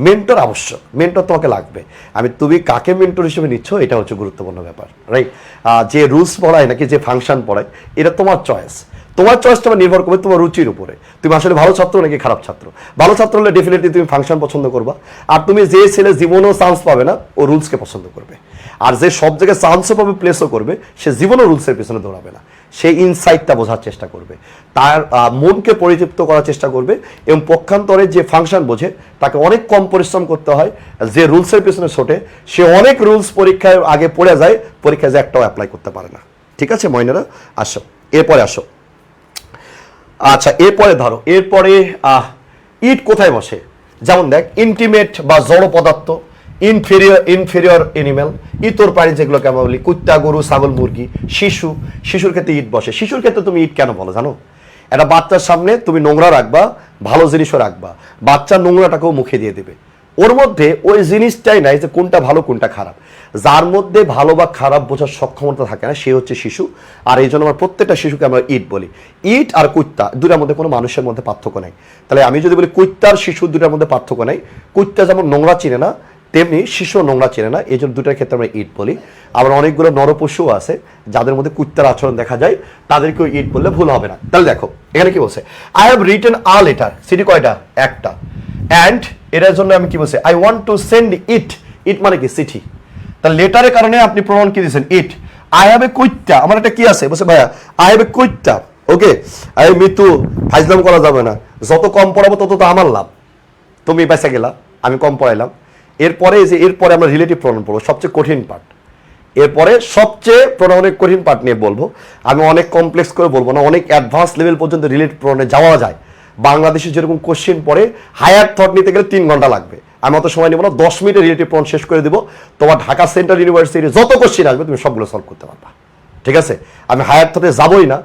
মেন্টর আবশ্যক, মেন্টর তোমাকে লাগবে। তুমি কাকে মেন্টর হিসেবে নিচ্ছ এটা হচ্ছে গুরুত্বপূর্ণ ব্যাপার, রাইট? যে রুলস পড়ায় নাকি যে ফাংশন পড়ায়, এটা তোমার চয়েস। তোমার চয়েসটা নির্ভর করবে তোমার রুচির উপরে। তুমি আসলে ভালো ছাত্র নাকি খারাপ ছাত্র। ভালো ছাত্র হলে ডেফিনেটলি তুমি ফাংশন পছন্দ করবা। আর তুমি যে ছেলে জীবনেও চান্স পাবে না, ও রুলসকে পছন্দ করবে। আর যে সব জায়গায় চান্সও পাবে, প্লেসও করবে, সে জীবনও রুলসের পিছনে দৌড়াবে না। সেই ইনসাইটটা বোঝার চেষ্টা করবে, তার মনকে পরিতৃপ্ত করার চেষ্টা করবে, এবং পক্ষান্তরে যে ফাংশন বোঝে তাকে অনেক কম পরিশ্রম করতে হয়, যে রুলসের পিছনে ছোটে সে অনেক রুলস পরীক্ষায় আগে পড়ে যায়, পরীক্ষায় যে একটাও অ্যাপ্লাই করতে পারে না। ঠিক আছে ময়নারা, আসো এরপরে আসো। আচ্ছা এরপরে ধরো, এরপরে ইট কোথায় বসে? যেমন দেখ, ইন্টিমেট বা জড় পদার্থ, ইনফেরিয়র এনিম্যাল, ইতর প্রাণী যেগুলোকে আমরা বলি, কুত্তা, গরু, ছাগল, মুরগি, শিশুর ক্ষেত্রে ইট বসে। শিশুর ক্ষেত্রে তুমি ইট কেন বলো জানো? একটা বাচ্চার সামনে তুমি নোংরা রাখবা, ভালো জিনিসও রাখবা, বাচ্চা নোংরাটাকেও মুখে দিয়ে দেবে। ওর মধ্যে ওই জিনিসটাই নাই যে কোনটা ভালো কোনটা খারাপ। যার মধ্যে ভালো বা খারাপ বোঝার সক্ষমতা থাকে না সে হচ্ছে শিশু। আর এই জন্য আমরা প্রত্যেকটা শিশুকে আমরা ইট বলি। ইট আর কুত্তা দুটার মধ্যে কোনো মানুষের মধ্যে পার্থক্য নেই। তাহলে আমি যদি বলি কুত্তার শিশু দুটার মধ্যে পার্থক্য নেই, কুত্তা যেমন নোংরা চিনে না তেমনি শিশু নোংরা চেনে না, এই জন্য দুটার ক্ষেত্রে আমরা ইট বলি। আবার অনেকগুলো নরপশুও আছে যাদের মধ্যে কুত্তার আচরণ দেখা যায়, তাদেরকেও ইট বললে ভুল হবে না। তাহলে দেখো এখানে কি বলছে, I have written a letter, সিটি কয়টা? একটা। অ্যান্ড এটার জন্য আমি কি বলছি, I want to send it, it মানে কি চিঠি। তাহলে লেটারের কারণে আপনি প্রমাণ কি দিয়েছেন? ইট। আই হ্যাভ এ কুত্তা, আমার একটা কি আছে বলছে ভাইয়া আই হ্যাভ এ কুত্তা, ওকে। আই মৃত্যু ফাইজলাম করা যাবে না, যত কম পড়াবো তত তো আমার লাভ। তুমি বেঁচে গেলা, আমি কম পড়াইলাম। এরপরে যে এরপরে আমরা রিলেটিভ প্রোনাউন পড়বো, সবচেয়ে কঠিন পার্ট। এরপরে সবচেয়ে প্রোনাউনের কঠিন পার্ট নিয়ে বলবো। আমি অনেক কমপ্লেক্স করে বলবো না, অনেক অ্যাডভান্স লেভেল পর্যন্ত রিলেটিভ প্রোনাউনে যাওয়া যায়। বাংলাদেশে যেরকম কোশ্চেন পড়ে হায়ার থট নিতে গেলে 3 ঘন্টা লাগবে, আমি অত সময় নেব না। 10 মিনিটে রিলেটিভ প্রোনাউন শেষ করে দিব। তোমার ঢাকা সেন্ট্রাল ইউনিভার্সিটি যত কোশ্চেন আসবে তুমি সবগুলো সলভ করতে পারবা। ঠিক আছে, আমি হায়ার থটে যাবোই না,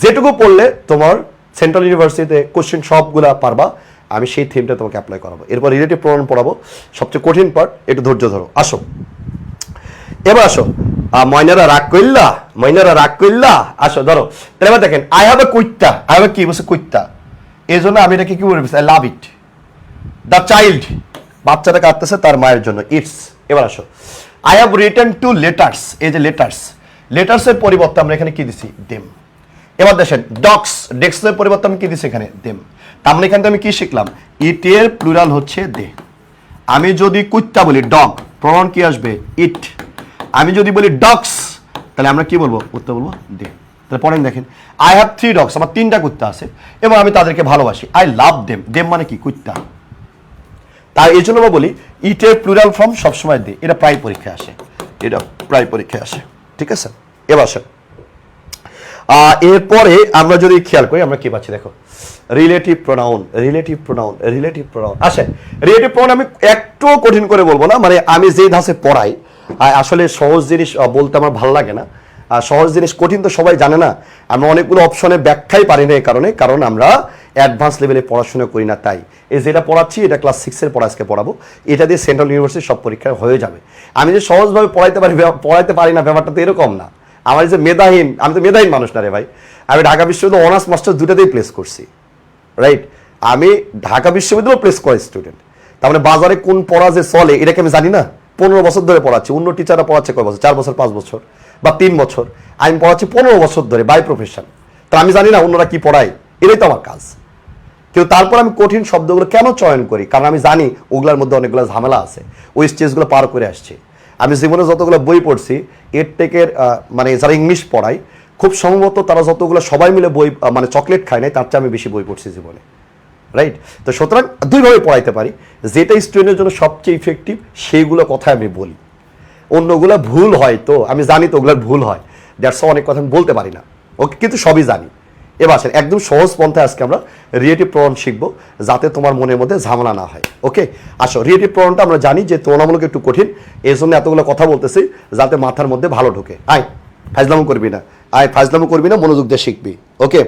যেটুকু পড়লে তোমার সেন্ট্রাল ইউনিভার্সিটিতে কোশ্চেন সবগুলা পারবা, আমি সেই থিমটা তোমাকে অ্যাপ্লাই করাবো। এরপর রিলেটিভ প্রোনাউন পড়াবো, সবচেয়ে কঠিন পার্ট, একটু ধৈর্য ধরো। আসো এবার আসো, ময়নারা রাগ করলা, ময়নারা রাগ করলা, আসো ধরো। তাহলে এবার দেখেন, আই হ্যাভ এ কুত্তা, আই হ্যাভ এ কি বলছে কুত্তা, এই জন্য আমি এটাকে কি বলবো, I love it. The child, বাচ্চাটা কাঁদতেছে তার মায়ের জন্য, ইটস। এবার আসো, I have written to letters, এই যে লেটার্স, লেটার্সের পরিবর্তে আমরা এখানে কি দিছি, দেম। এবার দেখেন ডগস, ডেস্কের পরিবর্তে আমি কি দিছি এখানে, দেম। তার মানে এখান থেকে আমি কি শিখলাম, ইটের প্লুরাল হচ্ছে দে। আমি যদি কুত্তা বলি ডগ, প্রনাউন কি আসবে, ইট। আমি যদি বলি ডগস, তাহলে আমরা কি বলবো, কুত্তা বলবো দে। তাহলে পরেন দেখেন, আই হ্যাভ 3 ডগস, আমার 3টা কুত্তা আছে এবং আমি তাদেরকে ভালোবাসি। আই লাভ দেম, দেম মানে কি, কুত্তা। তাই এই জন্য বলি ইটের প্লুরাল ফর্ম সবসময় দে, এটা প্রায় পরীক্ষায় আসে, এটা প্রায় পরীক্ষায় আসে। ঠিক আছে, এবার আসেন এরপরে আমরা যদি খেয়াল করি আমরা কি পাচ্ছি, দেখো relative pronoun, relative pronoun, relative pronoun. আসেন রিলেটিভ প্রোনাউন আমি একটু কঠিন করে বলবো না, মানে আমি যেই ধাঁচে পড়াই, আসলে সহজ জিনিস বলতে আমার ভালো লাগে না। আর সহজ জিনিস কঠিন তো সবাই জানে না, আমরা অনেকগুলো অপশনে ব্যাখ্যাই পারি না এই কারণে, কারণ আমরা অ্যাডভান্স লেভেলে পড়াশোনা করি না। তাই এই যেটা পড়াচ্ছি এটা ক্লাস 6-এর পড়া আজকে পড়াবো, এটা দিয়ে সেন্ট্রাল ইউনিভার্সিটি সব পরীক্ষায় হয়ে যাবে। আমি যে সহজভাবে পড়াইতে পারি না ব্যাপারটা তো এরকম না। আমার যে মেধাহীন, আমি তো মেধাহীন মানুষ না রে ভাই। আমি ঢাকা বিশ্ববিদ্যালয় অনার্স মাস্টার দুটাতেই প্লেস করছি, রাইট। আমি ঢাকা বিশ্ববিদ্যালয় প্লেস করা স্টুডেন্ট, তার মানে বাজারে কোন পড়া যে চলে এটাকে আমি জানি না। 15 বছর ধরে পড়াচ্ছি, অন্য টিচাররা পড়াচ্ছে কয় বছর, 4 বছর 5 বছর বা 3 বছর, আমি পড়াচ্ছি 15 বছর ধরে বাই প্রফেশন। তা আমি জানি না অন্যরা কি পড়ায়, এটাই তো আমার কাজ। কিন্তু তারপর আমি কঠিন শব্দগুলো কেন চয়ন করি, কারণ আমি জানি ওগুলোর মধ্যে অনেকগুলো ঝামেলা আছে, ওই স্টেজগুলো পার করে আসছে। আমি জীবনে যতগুলো বই পড়ছি এডটেকের, মানে যারা ইংলিশ পড়ায় খুব সম্ভবত তারা যতগুলো সবাই মিলে বই মানে চকলেট খায় নাই, তার চেয়ে আমি বেশি বই পড়ছি জীবনে, রাইট। তো সুতরাং দুইভাবে পড়াইতে পারি, যেটা স্টুডেন্টের জন্য সবচেয়ে ইফেক্টিভ সেইগুলো কথা আমি বলি। অন্যগুলো ভুল হয়, তো আমি জানি তো ওগুলোর ভুল হয়, দ্যাটস অনেক কথা আমি বলতে পারি না, ওকে, কিন্তু সবই জানি। এবার আসেন একদম সহজ পন্থায় আজকে আমরা রিলেটিভ প্রোনাউন শিখবো, যাতে তোমার মনের মধ্যে ঝামেলা না হয়। ওকে, আসো রিলেটিভ প্রোনাউনটা আমরা জানি যে তুলনামূলক একটু কঠিন, এই জন্য এতগুলো কথা বলতেছি যাতে মাথার মধ্যে ভালো ঢোকে। আয় ফাজলামো করবি না, আয় ফাজলামো করবি না, মনোযোগ দিয়ে শিখবি। ওকে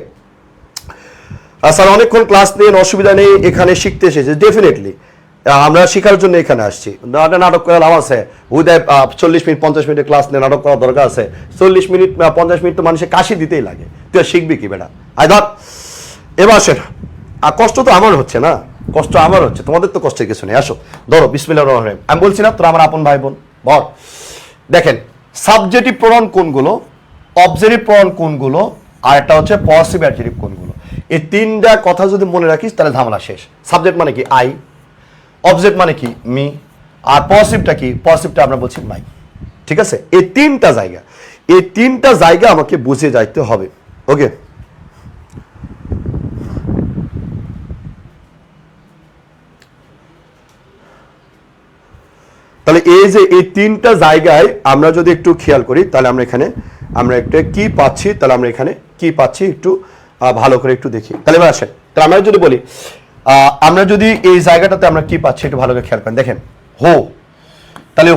স্যার, অনেকক্ষণ ক্লাস নিয়ে অসুবিধা নেই, এখানে শিখতে এসেছি, ডেফিনেটলি আমরা শেখার জন্য এখানে আসছি। নাটক করার লাভ আছে, উদয় 40 মিনিট 50 মিনিটের ক্লাস নিয়ে নাটক করার দরকার আছে? 40 মিনিট 50 মিনিট তো মানুষের কাশি দিতেই লাগে, তুই শিখবি কি বেটা? আয় ধর। এবার আসেন, আর কষ্ট তো আমার হচ্ছে না, কষ্ট আমার হচ্ছে, তোমাদের তো কষ্টের কিছু নেই। আসো ধরো, বিসমিল্লাহির রহমানির রহিম। আমি বলছি না তোরা আমার আপন ভাই বোন, বল। দেখেন সাবজেক্টিভ প্রোনাউন কোনগুলো, অবজেক্টিভ প্রোনাউন কোনগুলো, আর একটা হচ্ছে পসিভ অ্যাডজেক্টিভ কোনগুলো। এই 3টা কথা যদি মনে রাখিস তাহলে ঝামেলা শেষ। সাবজেক্ট মানে কি, আই। অবজেক্ট মানে কি, মি। আর পসিভটা কি, পসিভটা আমরা বলছি মাই। ঠিক আছে, এই 3টা জায়গা আমাকে বুঝে যাইতে হবে। ওকে, তাহলে এই যে এই তিনটা জায়গায় আমরা যদি একটু খেয়াল করি তাহলে আমরা এখানে আমরা একটা কি পাচ্ছি, তাহলে আমরা এখানে কি পাচ্ছি একটু ভালো করে একটু দেখি। তাহলে এবার আসেন, তাহলে আমরা যদি বলি আমরা যদি এই জায়গাটাতে আমরা কি পাচ্ছি একটু ভালো করে খেয়াল করেন, দেখেন হো, তাহলে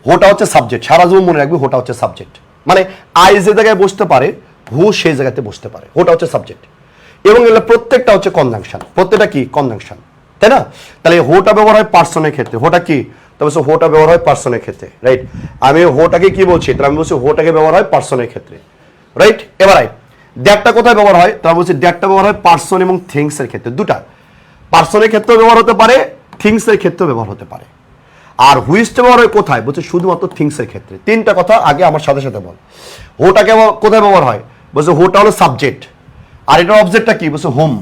হোটা হচ্ছে সাবজেক্ট, সারা জীবন মনে রাখবি হোটা হচ্ছে সাবজেক্ট, মানে আই যে জায়গায় বসতে পারে হু সেই জায়গাতে বসতে পারে, হোটা হচ্ছে সাবজেক্ট এবং এগুলো প্রত্যেকটা হচ্ছে কনজাংশন, প্রত্যেকটা কি কনজাংশন, তাই না? তাহলে হোটা ব্যবহার হয় পার্সনের ক্ষেত্রে, হোটা কি, তবে হোটা ব্যবহার হয় পার্সনের ক্ষেত্রে, রাইট? আমি হোটাকে কি বলছি, তাহলে আমি বলছি হোটাকে ব্যবহার হয় পার্সনের ক্ষেত্রে, রাইট? এবার দ্যাটটা কোথায় ব্যবহার হয়, তাহলে বলছি দ্যাটটা ব্যবহার হয় পার্সন এবং থিংস এর ক্ষেত্রে, দুটা, পার্সনের ক্ষেত্রেও ব্যবহার হতে পারে, থিংস এর ক্ষেত্রেও ব্যবহার হতে পারে। আর হুইচটা ব্যবহার হয় কোথায়, বলছে শুধুমাত্র থিংস এর ক্ষেত্রে। তিনটা কথা আগে আমার সাথে সাথে বল। হোটাকে কোথায় ব্যবহার হয়, বলছে হোটা হলো সাবজেক্ট, আর এটার অবজেক্টটা কি, বলছে হোম,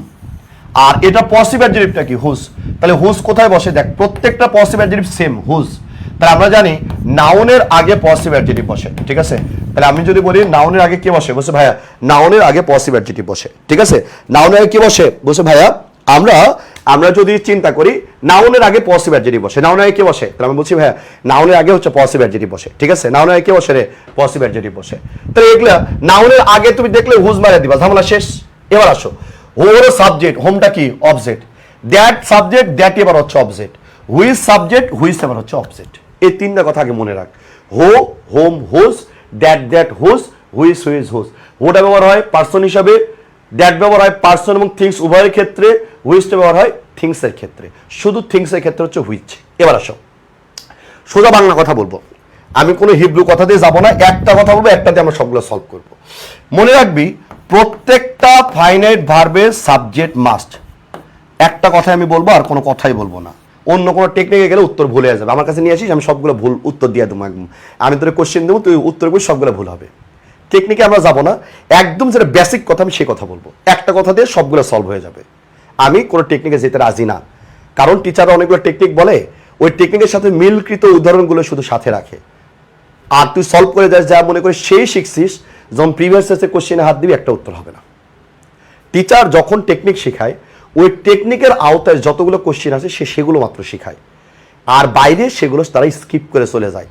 আর এটা পসিভ অ্যাডজেক্টিভটা কি, হুজ। তাহলে হুজ কোথায় বসে, দেখ প্রত্যেকটা পসিভ অ্যাডজেক্টিভ সেম, হুজ। তাহলে আমরা জানি নাউনের আগে পসিভ অ্যাডজেক্টিভ বসে, ঠিক আছে? তাহলে আমি যদি বলি নাউনের আগে কি বসে, বলছে ভাইয়া নাউনের আগে পসিভ অ্যাডজেক্টিভ বসে, ঠিক আছে? নাউনের আগে কি বসে, বলছে ভাইয়া আমরা যদি চিন্তা করি নাউনের আগে পসিভ অ্যাডজেক্টিভ বসে, নাউনের আগে কি বসে, তাহলে আমি বলছি ভাইয়া নাউনের আগে হচ্ছে পসিভ অ্যাডজেক্টিভ বসে, ঠিক আছে? নাউনের আগে কি বসে রে, পসিভ অ্যাডজেক্টিভ বসে। তাহলে এগুলা নাউনের আগে তুমি দেখলে হুজ মারিয়ে দিবা, ঝামেলা শেষ। এবার আসো, হোর সাবজেক্ট, হোমটা কি অবজেক্ট, দ্যাট সাবজেক্ট, দ্যাট এবার হচ্ছে অবজেক্ট, হুইজ সাবজেক্ট, হুইজ এবার হচ্ছে অবজেক্ট। এই তিনটা কথা আগে মনে রাখ, who, whom, whose, that whose, which whose. হোটা ব্যবহার হয় পার্সন হিসাবে, দ্যাট ব্যবহার হয় পার্সন এবং থিংস উভয়ের ক্ষেত্রে, হুইজটা ব্যবহার হয় থিংস এর ক্ষেত্রে, শুধু থিংস এর ক্ষেত্রে হচ্ছে হুইচ। এবার আসো সোজা বাংলা কথা বলবো, আমি কোনো হিব্রু কথা দিয়ে যাবো না, একটা কথা বলবো, একটাতে আমরা সবগুলো সলভ করব। মনে রাখবি প্রত্যেকটা ফাইনাইট ভার্বের সাবজেক্ট মাস্ট। একটা কথাই আমি বলবো, আর কোনো কথাই বলবো না। অন্য কোনো টেকনিকে গেলে উত্তর ভুলে যাবে, আমার কাছে নিয়ে আসিস, আমি সবগুলো ভুল উত্তর দিয়ে দেবো একদম। আমি তোর কোশ্চেন দেবো, তুই উত্তর করবি, সবগুলো ভুল হবে। টেকনিকে আমরা যাবো না, একদম যেটা বেসিক কথা আমি সেই কথা বলবো, একটা কথা দিয়ে সবগুলো সলভ হয়ে যাবে। আমি কোনো টেকনিকে যেতে রাজি না, কারণ টিচাররা অনেকগুলো টেকনিক বলে, ওই টেকনিকের সাথে মিলকৃত উদাহরণগুলো শুধু সাথে রাখে, আর তুই সলভ করে যাস যা মনে করিস সেই শিখছিস, যখন প্রিভিয়াস কোশ্চেনে হাত দিবি একটা উত্তর হবে না। টিচার যখন টেকনিক শেখায় ওই টেকনিকের আওতায় যতগুলো কোশ্চেন আছে সেগুলো মাত্র শেখায়, আর বাইরে সেগুলো তারা স্কিপ করে চলে যায়।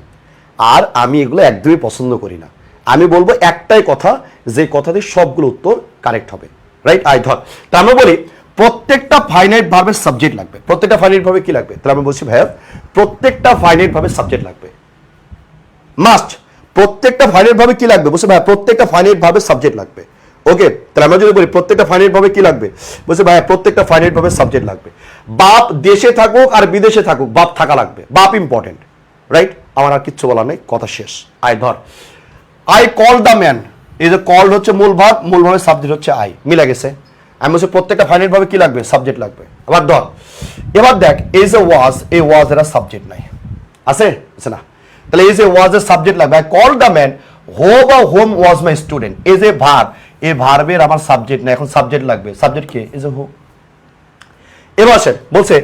আর আমি এগুলো একদমই পছন্দ করি না। আমি বলবো একটাই কথা, যে কথাতে সবগুলো উত্তর কারেক্ট হবে, রাইট? ধর তা আমরা বলি প্রত্যেকটা ফাইনাইট ভার্বের সাবজেক্ট লাগবে। প্রত্যেকটা ফাইনাইট ভাবে কি লাগবে, তাহলে আমি বলছি ভাইয়া প্রত্যেকটা ফাইনাইট ভাবে সাবজেক্ট লাগবে, মাস্ট। প্রত্যেকটা ফাইনাইট ভাবে কি লাগবে, বলছে ভাইয়া প্রত্যেকটা ফাইনাইট ভাবে সাবজেক্ট লাগবে। ওকে, তাহলে আমরা যদি বলি প্রত্যেকটা ফাইনাইট ভাবে কি লাগবে, বলছে ভাইয়া প্রত্যেকটা ফাইনাইট ভাবে সাবজেক্ট লাগবে। বাপ দেশে থাকুক আর বিদেশে থাকুক, বাপ থাকা লাগবে, বাপ ইম্পর্টেন্ট, রাইট? আমার আর কিচ্ছু বলার নেই, কথা শেষ। ধর আই কল দ্য ম্যান, এই যে কল হচ্ছে মূল ভাব, মূল ভাবের সাবজেক্ট হচ্ছে আই, মিলে গেছে। আমি বলছি প্রত্যেকটা ফাইনাইট ভাবে কি লাগবে, সাবজেক্ট লাগবে। আবার ধর, এবার দেখ এই যে ওয়াজ, এই ওয়াজ এর সাবজেক্ট নাই, আছে না? তাহলে এই যে ওয়াজ এর সাবজেক্ট লাগবে। আই কল দ্য ম্যান হো বা হোম ওয়াজ মাই স্টুডেন্ট, এই যে ভার্ব, এই ভার্বের আমার সাবজেক্ট নাই, এখন সাবজেক্ট লাগবে। সাবজেক্ট কে, এই যে হো। এবার আসেন, বলছে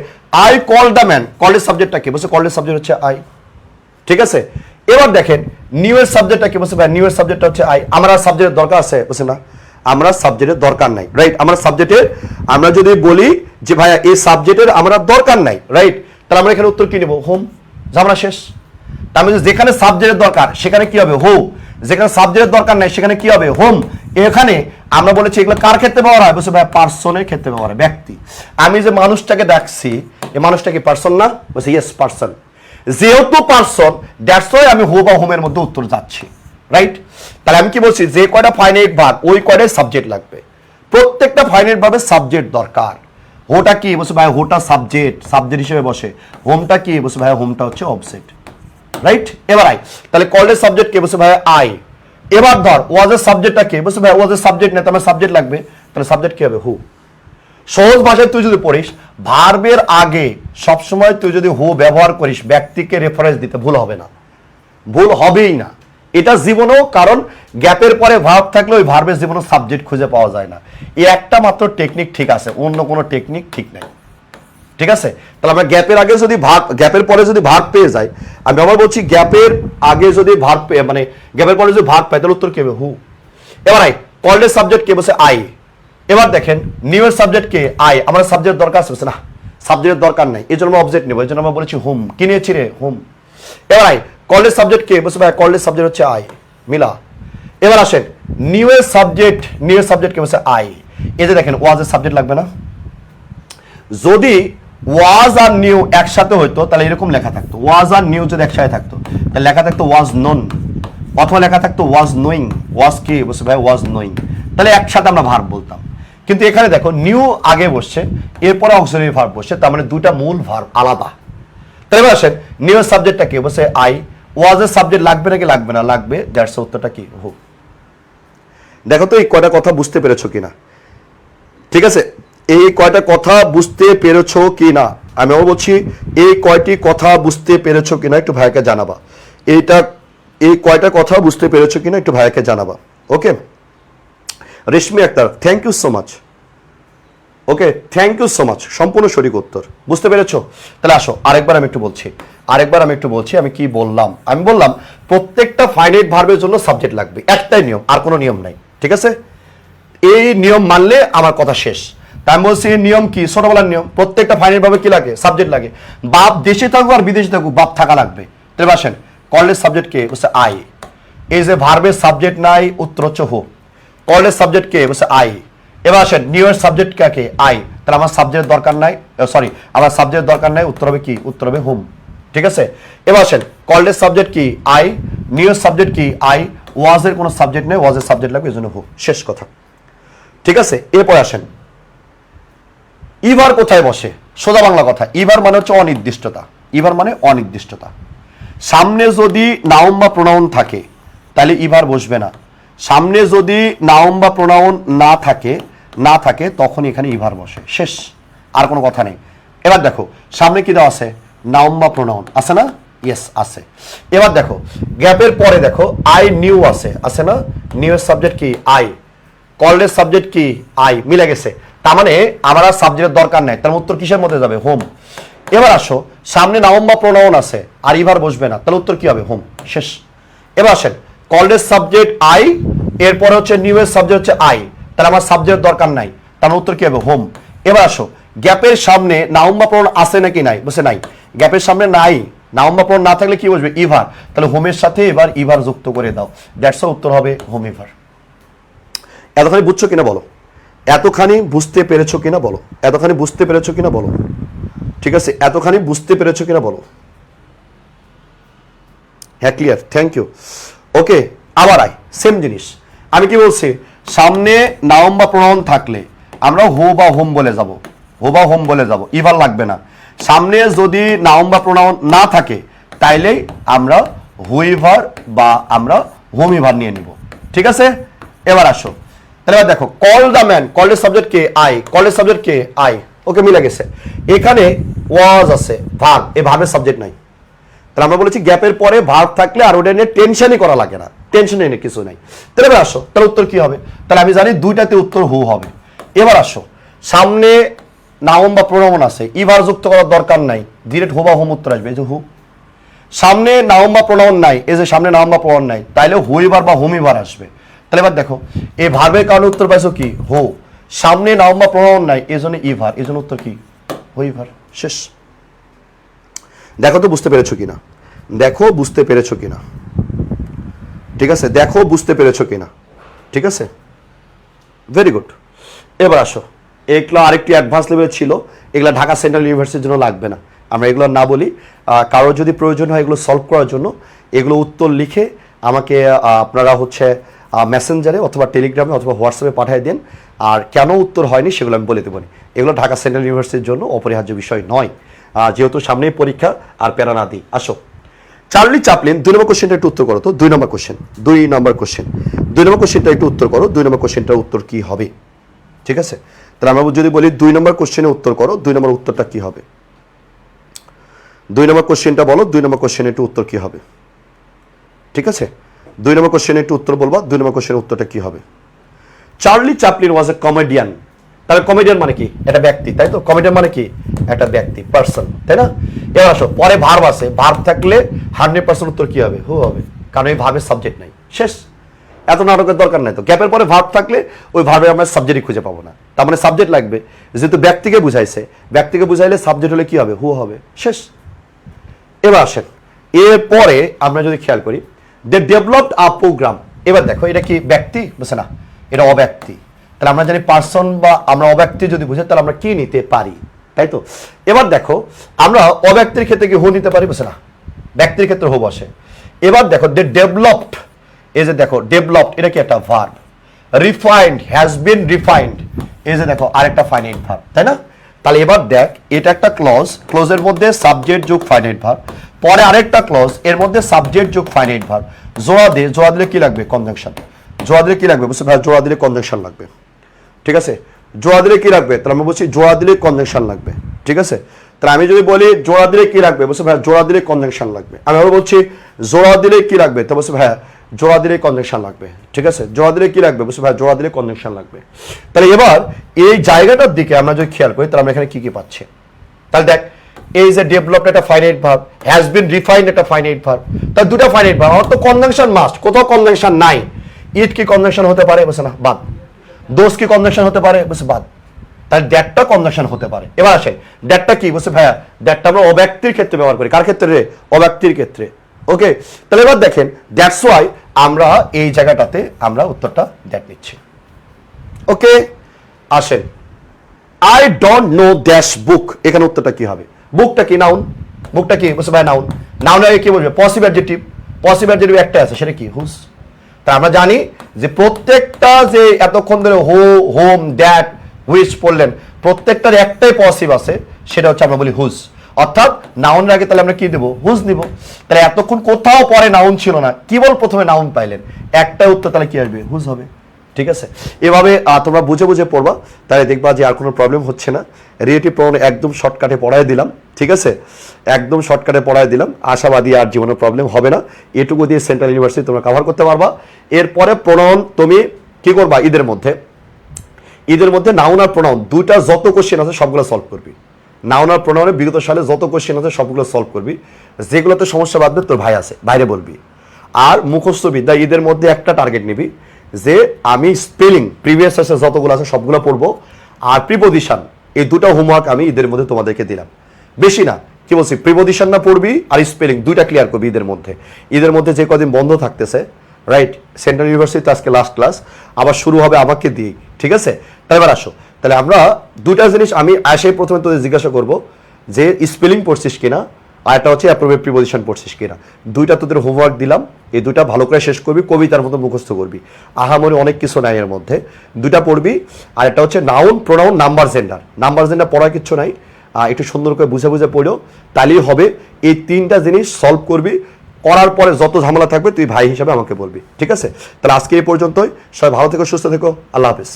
আই কল দ্য ম্যান, কলের সাবজেক্টটা কি, বলছে কলের সাবজেক্ট হচ্ছে আই, ঠিক আছে? এবার দেখেন নিউ এর সাবজেক্টটা কি, বলছে ভাই নিউ এর সাবজেক্টটা হচ্ছে আই। আমার সাবজেক্টের দরকার আছে, বলছে না আমরা সাবজেক্টের দরকার নাই, রাইট? আমরা সাবজেক্টের, আমরা যদি বলি যে ভাইয়া এই সাবজেক্টের আমরা দরকার নাই, রাইট? তাহলে আমরা এখানে উত্তর কি নেব, হোম, ঝামেলা শেষ। তার মানে যেখানে সাবজেক্টের দরকার সেখানে কি হবে, হো। যেখানে সাবজেক্টের দরকার নাই সেখানে কি হবে, হোম। এখানে আমরা বলেছি এগুলো কার ক্ষেত্রে ব্যবহার হয়, বলছে ভাই পার্সনের ক্ষেত্রে ব্যবহার হয়, ব্যক্তি। আমি যে মানুষটাকে ডাকছি, এই মানুষটা কি পার্সন না, বলছে ইয়েস পার্সন। যেহেতু পার্সন, দ্যাটস ওয়াই আমি হো বা হোমের মধ্যে উত্তর যাচ্ছি, রাইট? তাহলে আমি কি বলছি, যে কয়টা ফাইনাইট ভার্ব ওই কয়টাই সাবজেক্ট লাগবে। প্রত্যেকটা ফাইনাইট ভার্বের সাবজেক্ট দরকার। হোটা কি, বলছে ভাই হোটা সাবজেক্ট, সাবজেক্ট হিসেবে বসে। হোমটা কি, বলছে ভাই হোমটা হচ্ছে অবজেক্ট, রাইট? এবার আই, তাহলে কলের সাবজেক্ট কে, বলছে ভাই আই। এবার ধর ওয়াজের সাবজেক্টটা কে, বলছে ভাই ওয়াজের সাবজেক্ট নেই, তোমার সাবজেক্ট লাগবে, তাহলে সাবজেক্ট কি হবে, হু। সহজ ভাষায় তুই যদি পড়িস, ভার্বের আগে সবসময় তুই যদি হু ব্যবহার করিস, ব্যক্তিকে রেফারেন্স দিতে ভুল হবে না, ভুল হবেই না এটা জীবনেও। কারণ গ্যাপের পরে ভার্ব থাকলে ওই ভার্বের জীবনে সাবজেক্ট খুঁজে পাওয়া যায় না। এই একটা মাত্র টেকনিক ঠিক আছে, অন্য কোনো টেকনিক ঠিক নাই, ঠিক আছে? তাহলে আমরা গ্যাপের আগে যদি ভার্ব, গ্যাপের পরে যদি ভার্ব পেয়ে যাই, আমি আবার বলছি গ্যাপের আগে যদি ভার্ব মানে গ্যাপের পরে যদি ভার্ব পাই, তাহলে উত্তর কি হবে, হু। এবার কল্ড এর সাবজেক্ট কে, বলছে আই। এবার দেখেন নিউ এর সাবজেক্ট কে, আই। আমার সাবজেক্ট দরকার আছে, বলছে না সাবজেক্টের দরকার নাই, এই জন্য আমরা অবজেক্ট নেবো, এই জন্য আমরা বলেছি হোম। কি নিয়েছি রে, হোম। এবার আই কল্ড এর সাবজেক্ট কে, বলছে ভাই কল্ড এর সাবজেক্ট হচ্ছে আই, মিলা। এবার আসেন নিউ এর সাবজেক্ট কে, বলছে আই। এই যে দেখেন ওয়াজ এর সাবজেক্ট লাগবে না? যদি ওয়াজ আর নিউ একসাথে হইতো তাহলে এরকম লেখা থাকতো, ওয়াজ আর নিউ যদি একসাথে থাকতো তাহলে লেখা থাকতো ওয়াজ নোন, অথবা লেখা থাকতো ওয়াজ নোয়িং। ওয়াজ কি, বলছে ভাই ওয়াজ নোয়িং, তাহলে একসাথে আমরা ভার্ব বলতাম। কিন্তু এখানে দেখো নিউ আগে বসছে, এরপরে অক্সিলারি ভার্ব বসছে, তার মানে দুইটা মূল ভার্ব আলাদা। তাহলে আসেন নিউ এর সাবজেক্টটা কি, বলছে আই। ওয়াজ এর সাবজেক্ট লাগবে নাকি লাগবে না? লাগবে, দ্যাটস উত্তরটা কি, হু। দেখো তো এই কয়টা কথা বুঝতে পেরেছো কিনা, ঠিক আছে? এই কয়টা কথা বুঝতে পেরেছো কিনা, আমি বলছি এই কয়টি কথা বুঝতে পেরেছো কিনা একটু ভাইকে জানাবা। এই কয়টা কথা বুঝতে পেরেছো কিনা একটু ভাইকে জানাবা। Okay, Reshmi Akter, thank you so much. Okay, thank you so much, সম্পূর্ণ সঠিক উত্তর। বুঝতে পেরেছো? তাহলে আসো আরেকবার আমি একটু বলছি, আমি কি বললাম? আমি বললাম প্রত্যেকটা ফাইনাইট ভার্বের জন্য সাবজেক্ট লাগবে, একটাই নিয়ম, আর কোনো নিয়ম নাই, ঠিক আছে? এই নিয়ম মানলে আমার কথা শেষ। তাই আমি বলছি নিয়ম কি, ছোটবেলার নিয়ম, প্রত্যেকটা ফাইনাইট ভাবে কি লাগে, সাবজেক্ট লাগে। বাপ দেশে থাকুক আর বিদেশে থাকুক, বাপ থাকা লাগবে। তাহলে আসেন কলেজ সাবজেক্ট কে, বলছে আই। এই যে ভার্বের সাবজেক্ট নাই, উত্তর হচ্ছে হো। কলেজ সাবজেক্ট কে, বলছে আই। এবার আসেন নিউ এর সাবজেক্ট কাকে, আই। তাহলে আমার সাবজেক্টের দরকার নাই, আমার সাবজেক্টের দরকার নাই, উত্তর হবে কি, উত্তর হবে হোম, ঠিক আছে? এবার আসেন কলেজ সাবজেক্ট কি, আই। নিউ এর সাবজেক্ট কি, আই। ওয়াজের কোনো সাবজেক্ট নেই, ওয়াজের সাবজেক্ট লাগবে, এই জন্য হো। শেষ কথা, ঠিক আছে? এরপর আসেন ইভার কোথায় বসে, সোজা বাংলা কথা। ইভার মানে হচ্ছে অনির্দিষ্টতা, ইভার মানে অনির্দিষ্টতা। সামনে যদি নাউন বা প্রোনাউন থাকে তাহলে ইভার বসবে না, সামনে যদি নাউন বা প্রোনাউন না থাকে তখন এখানে ইভার বসে, শেষ, আর কোনো কথা নেই। এবার দেখো সামনে কি দেওয়া আছে, নাউন বা প্রোনাউন আছে না? ইয়েস আছে। এবার দেখো গ্যাপের পরে দেখো আই নিউ আছে না? নিউ এর সাবজেক্ট কি, আই। কলেজ সাবজেক্ট কি, আই, মিলে গেছে। তার মানে আমার আর সাবজেক্টের দরকার নাই, তার উত্তর কিসের মধ্যে যাবে, হোম। এবার আসো সামনে নাউন বা প্রোনাউন আছে আর ইভার বসবে না, তাহলে উত্তর কি হবে, হোম, শেষ। এবার আসেন কলেজ সাবজেক্ট আই, এরপরে হচ্ছে নিউ এর সাবজেক্ট হচ্ছে আই, তাহলে আমার সাবজেক্টের দরকার নাই, তার উত্তর কি হবে, হোম। এবার আসো গ্যাপের সামনে নাউন বা প্রোনাউন আছে নাকি নাই, বসে নাই। গ্যাপের সামনে নাই, নাউন বা প্রোনাউন না থাকলে কি বসবে, ইভার। তাহলে হোমের সাথে এবার ইভার যুক্ত করে দাও, দ্যাটস উত্তর হবে হোম ইভার। এতখানি বুঝছো কিনা বলো, এতখানি বুঝতে পেরেছো কিনা বলো, এতখানি বুঝতে পেরেছো কিনা বলো, ঠিক আছে? এতখানি বুঝতে পেরেছো কিনা বলো। হ্যাঁ, ক্লিয়ার, থ্যাংক ইউ। ওকে, আবার আই, সেম জিনিস। আমি কি বলছি, সামনে নাউন বা প্রোনাউন থাকলে আমরা হো বা হোম বলে যাব, ইভার লাগবে না। সামনে যদি নাউন বা প্রোনাউন না থাকে তাইলেই আমরা হুইভার বা আমরা হোম ইভার নিয়ে নিব, ঠিক আছে? এবার আসো, তাহলে দেখো call the man, college subject কে, আই। কলেজ সাবজেক্ট কে, আই। ওকে, মিলে গেছে। এখানে ওয়াজ আছে, ভার্ব, এই ভার্বের সাবজেক্ট নাই। তাহলে আমরা বলেছি গ্যাপের পরে ভার্ব থাকলে আর ওটা নিয়ে টেনশনই করা লাগে না, টেনশন নেই, কিছু নাই। তাহলে এবার আসো, তাহলে উত্তর কি হবে? তাহলে আমি জানি দুইটাতে উত্তর হু হবে। এবার আসো সামনে নাউন বা প্রোনাউন আছে, ইভার যুক্ত করার দরকার নাই, ডিরেক্ট হু বা হোম উত্তর আসবে, এই যে হু। সামনে নাউন বা প্রোনাউন নাই, এই যে সামনে নাউন বা প্রোনাউন নাই, তাইলে হুইভার বা হোম ইভার আসবে। তাহলে এবার দেখো এই ভার্বের কারণে উত্তর পাইছো কি, হো। সামনে নাউন বা প্রোনাউন নাই, এই জন্য ইভার, এই জন্য উত্তর কি, হুইভার, শেষ। দেখো তো বুঝতে পেরেছো কিনা, দেখো বুঝতে পেরেছো কিনা, ঠিক আছে? দেখো বুঝতে পেরেছো কিনা, ঠিক আছে? Very good. এবার আসো, এগুলো আরেকটি অ্যাডভান্স লেভেল ছিল, এগুলো ঢাকা সেন্ট্রাল ইউনিভার্সিটির জন্য লাগবে না, আমরা এগুলো না বলি। কারো যদি প্রয়োজন হয় এগুলো সলভ করার জন্য, এগুলো উত্তর লিখে আমাকে আপনারা হচ্ছে মেসেঞ্জারে অথবা টেলিগ্রামে অথবা হোয়াটসঅ্যাপে পাঠিয়ে দেন। আর কেন উত্তর হয়নি সেগুলো আমি বলে দেবো। এগুলো ঢাকা সেন্ট্রাল ইউনিভার্সিটির জন্য অপরিহার্য বিষয় নয়, যেহেতু সামনেই পরীক্ষা, আর প্যারা না দিই। আসো, চার্লি চ্যাপলিন, 2 নম্বর কোশ্চেনটা একটু উত্তর করো তো। 2 নম্বর কোশ্চেনটা একটু উত্তর করো। 2 নম্বর কোশ্চেনটার উত্তর কি হবে, ঠিক আছে? তাহলে আমরা যদি বলি 2 নম্বর কোশ্চেনে উত্তর করো, 2 নম্বর উত্তরটা কি হবে? 2 নম্বর কোশ্চেনটা বলো, 2 নম্বর কোশ্চেনের একটু উত্তর কি হবে, ঠিক আছে? 2 নম্বর কোশ্চেনের একটু উত্তর বলবা, 2 নম্বর কোশ্চেনের উত্তরটা কি হবে? চার্লি চ্যাপলিন ওয়াজ এ কমেডিয়ান। তাহলে কমেডিয়ান মানে কি, এটা ব্যক্তি, তাই তো? কমেডিয়ান মানে কি, একটা ব্যক্তি, পার্সন, তাই না? এবার আসো, পরে ভার্ব আছে, ভার্ব থাকলে 100% উত্তর কি হবে, হু হবে, কারণ এই ভার্বের সাবজেক্ট নাই, শেষ। এত নাটকের দরকার নাই তো। গ্যাপের পরে ভার্ব থাকলে ওই ভার্বে আমরা সাবজেক্টই খুঁজে পাবো না, তার মানে সাবজেক্ট লাগবে। যেহেতু ব্যক্তিকে বুঝাইছে, ব্যক্তিকে বুঝাইলে সাবজেক্ট হলে কি হবে, হু হবে, শেষ। এবার আসেন, এরপরে আমরা যদি খেয়াল করি, দে ডেভেলপড আ প্রোগ্রাম। এবার দেখো এটা কি ব্যক্তি, বুঝছে না, এটা অব্যক্তি। তাহলে আমরা জানি পার্সন বা আমরা অব্যক্তি যদি বুঝি তাহলে আমরা কি নিতে পারি, তাই তো। এবার দেখো আমরা অব্যক্তির ক্ষেত্রে কি হু নিতে পারি, বুঝছে না, ব্যক্তির ক্ষেত্রে হু বসে। এবার দেখো দে ডেভেলপড, এই যে দেখো ডেভেলপড এটা কি একটা verb, refined has been refined, এই যে দেখো আরেকটা ফাইনাইট ভার্ব, তাই না। তাহলে এবার দেখ এটা একটা ক্লজ, ক্লজের মধ্যে সাবজেক্ট যোগ ফাইনাইট ভার্ব, পরে আরেকটা ক্লজ এর মধ্যে সাবজেক্ট যোগ ফাইনাইট ভার্ব, জোড়া দিয়ে, জোড়া দিলে কি লাগবে, কনজাংশন। জোড়া দিলে কি লাগবে, বুঝতে ভাই, জোড়া দিলে কনজাংশন লাগবে, ঠিক আছে। জোড়া দিলে কি লাগবে, তাহলে আমি বলছি জোড়া দিলে কনজাংশন লাগবে, ঠিক আছে। তাহলে আমি যদি বলি জোড়া দিলে কি লাগবে, বুঝতে ভাই, জোড়া দিলে কনজাংশন লাগবে। আমি আবার বলছি জোড়া দিলে কি লাগবে, তো বলছি ভাইয়া জোড়া দিলে কনজাংশন লাগবে, ঠিক আছে। জোড়া দিলে কি লাগবে, বুঝতে ভাই, জোড়া দিলে কনজাংশন লাগবে। তাহলে এবার এই জায়গাটার দিকে আমরা যদি খেয়াল করি তাহলে আমরা এখানে কি কি পাচ্ছি, তাহলে দেখ এই যে ডেভেলপড একটা finite verb, has been refined একটা ফাইনাইট ভার্ব, তার দুটো ফাইনাইট ভার্ব, অর্থ কনজাংশন মাস্ট। কোথাও কনজাংশন নাই, ইট কি কনজাংশন হতে পারে, বুঝছে না, বাদ। দোষ কি কনজাংশন হতে পারে, বুঝছে, বাদ। তাহলে দ্যাটটা কনজাংশন হতে পারে। এবার আসে দ্যাটটা কি, বুঝছে ভাইয়া, দ্যাটটা আমরা অব্যক্তির ক্ষেত্রে ব্যবহার করি। কার ক্ষেত্রে রে, অব্যক্তির ক্ষেত্রে, ওকে। তাহলে এবার দেখেন দ্যাটস ওয়াই আমরা এই জায়গাটাতে আমরা উত্তরটা দ্যাট নিচ্ছি, ওকে। আসেন আই ডোন্ট নো দ্যাশ বুক, এখানে উত্তরটা কি হবে, বুকটা কি নাউন, বুকটা কি, বুঝছে ভাই, নাউন। নাউন আগে কি বলবে, পসিভ অ্যাডজেক্টিভ, পসিভ অ্যাডজেক্টিভ একটা আছে, সেটা কি, হুজ। তা আমরা জানি যে প্রত্যেকটা যে এতক্ষণ ধরে হো, হোম, দ্যাট, হুইচ পড়লেন, প্রত্যেকটার একটাই পসিভ আছে, সেটা হচ্ছে আমরা বলি হুজ। অর্থাৎ নাউনের আগে তাহলে আমরা কি দেবো, হুজ নিব। তাহলে এতক্ষণ কোথাও পরে নাউন ছিল না, কেবল প্রথমে নাউন পাইলেন, একটা উত্তর তাহলে কি আসবে, হুজ হবে, ঠিক আছে। এভাবে তোমরা বুঝে বুঝে পড়বা, তাহলে দেখবা যে আর কোনো প্রবলেম হচ্ছে না। রিলেটিভ প্রোনাউন একদম শর্টকাটে পড়ায় দিলাম, ঠিক আছে, একদম শর্টকাটে পড়ায় দিলাম। আশাবাদী আর জীবনে প্রবলেম হবে না, এটুকু দিয়ে সেন্ট্রাল ইউনিভার্সিটি তোমরা কভার করতে পারবা। এরপরে প্রোনাউন তুমি কি করবা, ঈদের মধ্যে নাউন আর প্রোনাউন দুইটা যত কোশ্চেন আছে সবগুলো সলভ করবি। নাউন আর প্রোনাউনে বিগত সালে যত কোশ্চেন আছে সবগুলো সলভ করবি, যেগুলোতে সমস্যা বাঁধবে তোর ভাই আছে, বাইরে বলবি। আর মুখস্থ বিদ্যা ঈদের মধ্যে একটা টার্গেট নিবি যে আমি স্পেলিং প্রিভিয়াস আসে যতগুলো আছে সবগুলো পড়বো, আর প্রিপোজিশন, এই দুটো হোমওয়ার্ক আমি ঈদের মধ্যে তোমাদেরকে দিলাম, বেশি না, কি বলছি, প্রিপোজিশন না পড়বি আর স্পেলিং দুইটা ক্লিয়ার করবি ঈদের মধ্যে। ঈদের মধ্যে যে কদিন বন্ধ থাকতেছে, রাইট, সেন্ট্রাল ইউনিভার্সিটিতে আজকে লাস্ট ক্লাস, আবার শুরু হবে আমাকে দিয়ে, ঠিক আছে। তাহলে এবার আসো, তাহলে আমরা দুইটা জিনিস আমি আসে প্রথমে তোদের জিজ্ঞাসা করবো যে স্পেলিং পড়ছিস কিনা, আর একটা হচ্ছে অ্যাপ্রোপ্রিয়েট প্রিপোজিশন পড়ছিস কিনা। দুইটা তোদের হোমওয়ার্ক দিলাম, এই দুইটা ভালো করে শেষ করবি, কবিতার মতো মুখস্থ করবি, আহামরি অনেক কিছু নাই এর মধ্যে, দুইটা পড়বি। আর একটা হচ্ছে noun, pronoun, number gender, number gender পড়ার কিছু নাই, একটু সুন্দর করে বুঝে বুঝে পড়ো, তাহলেই হবে। এই তিনটা জিনিস সলভ করবি, করার পরে যত ঝামেলা থাকবে তুই ভাই হিসাবে আমাকে বলবি, ঠিক আছে। তাহলে আজকে এই পর্যন্তই, সবাই ভালো থেকো, সুস্থ থেকো, আল্লাহ হাফেজ।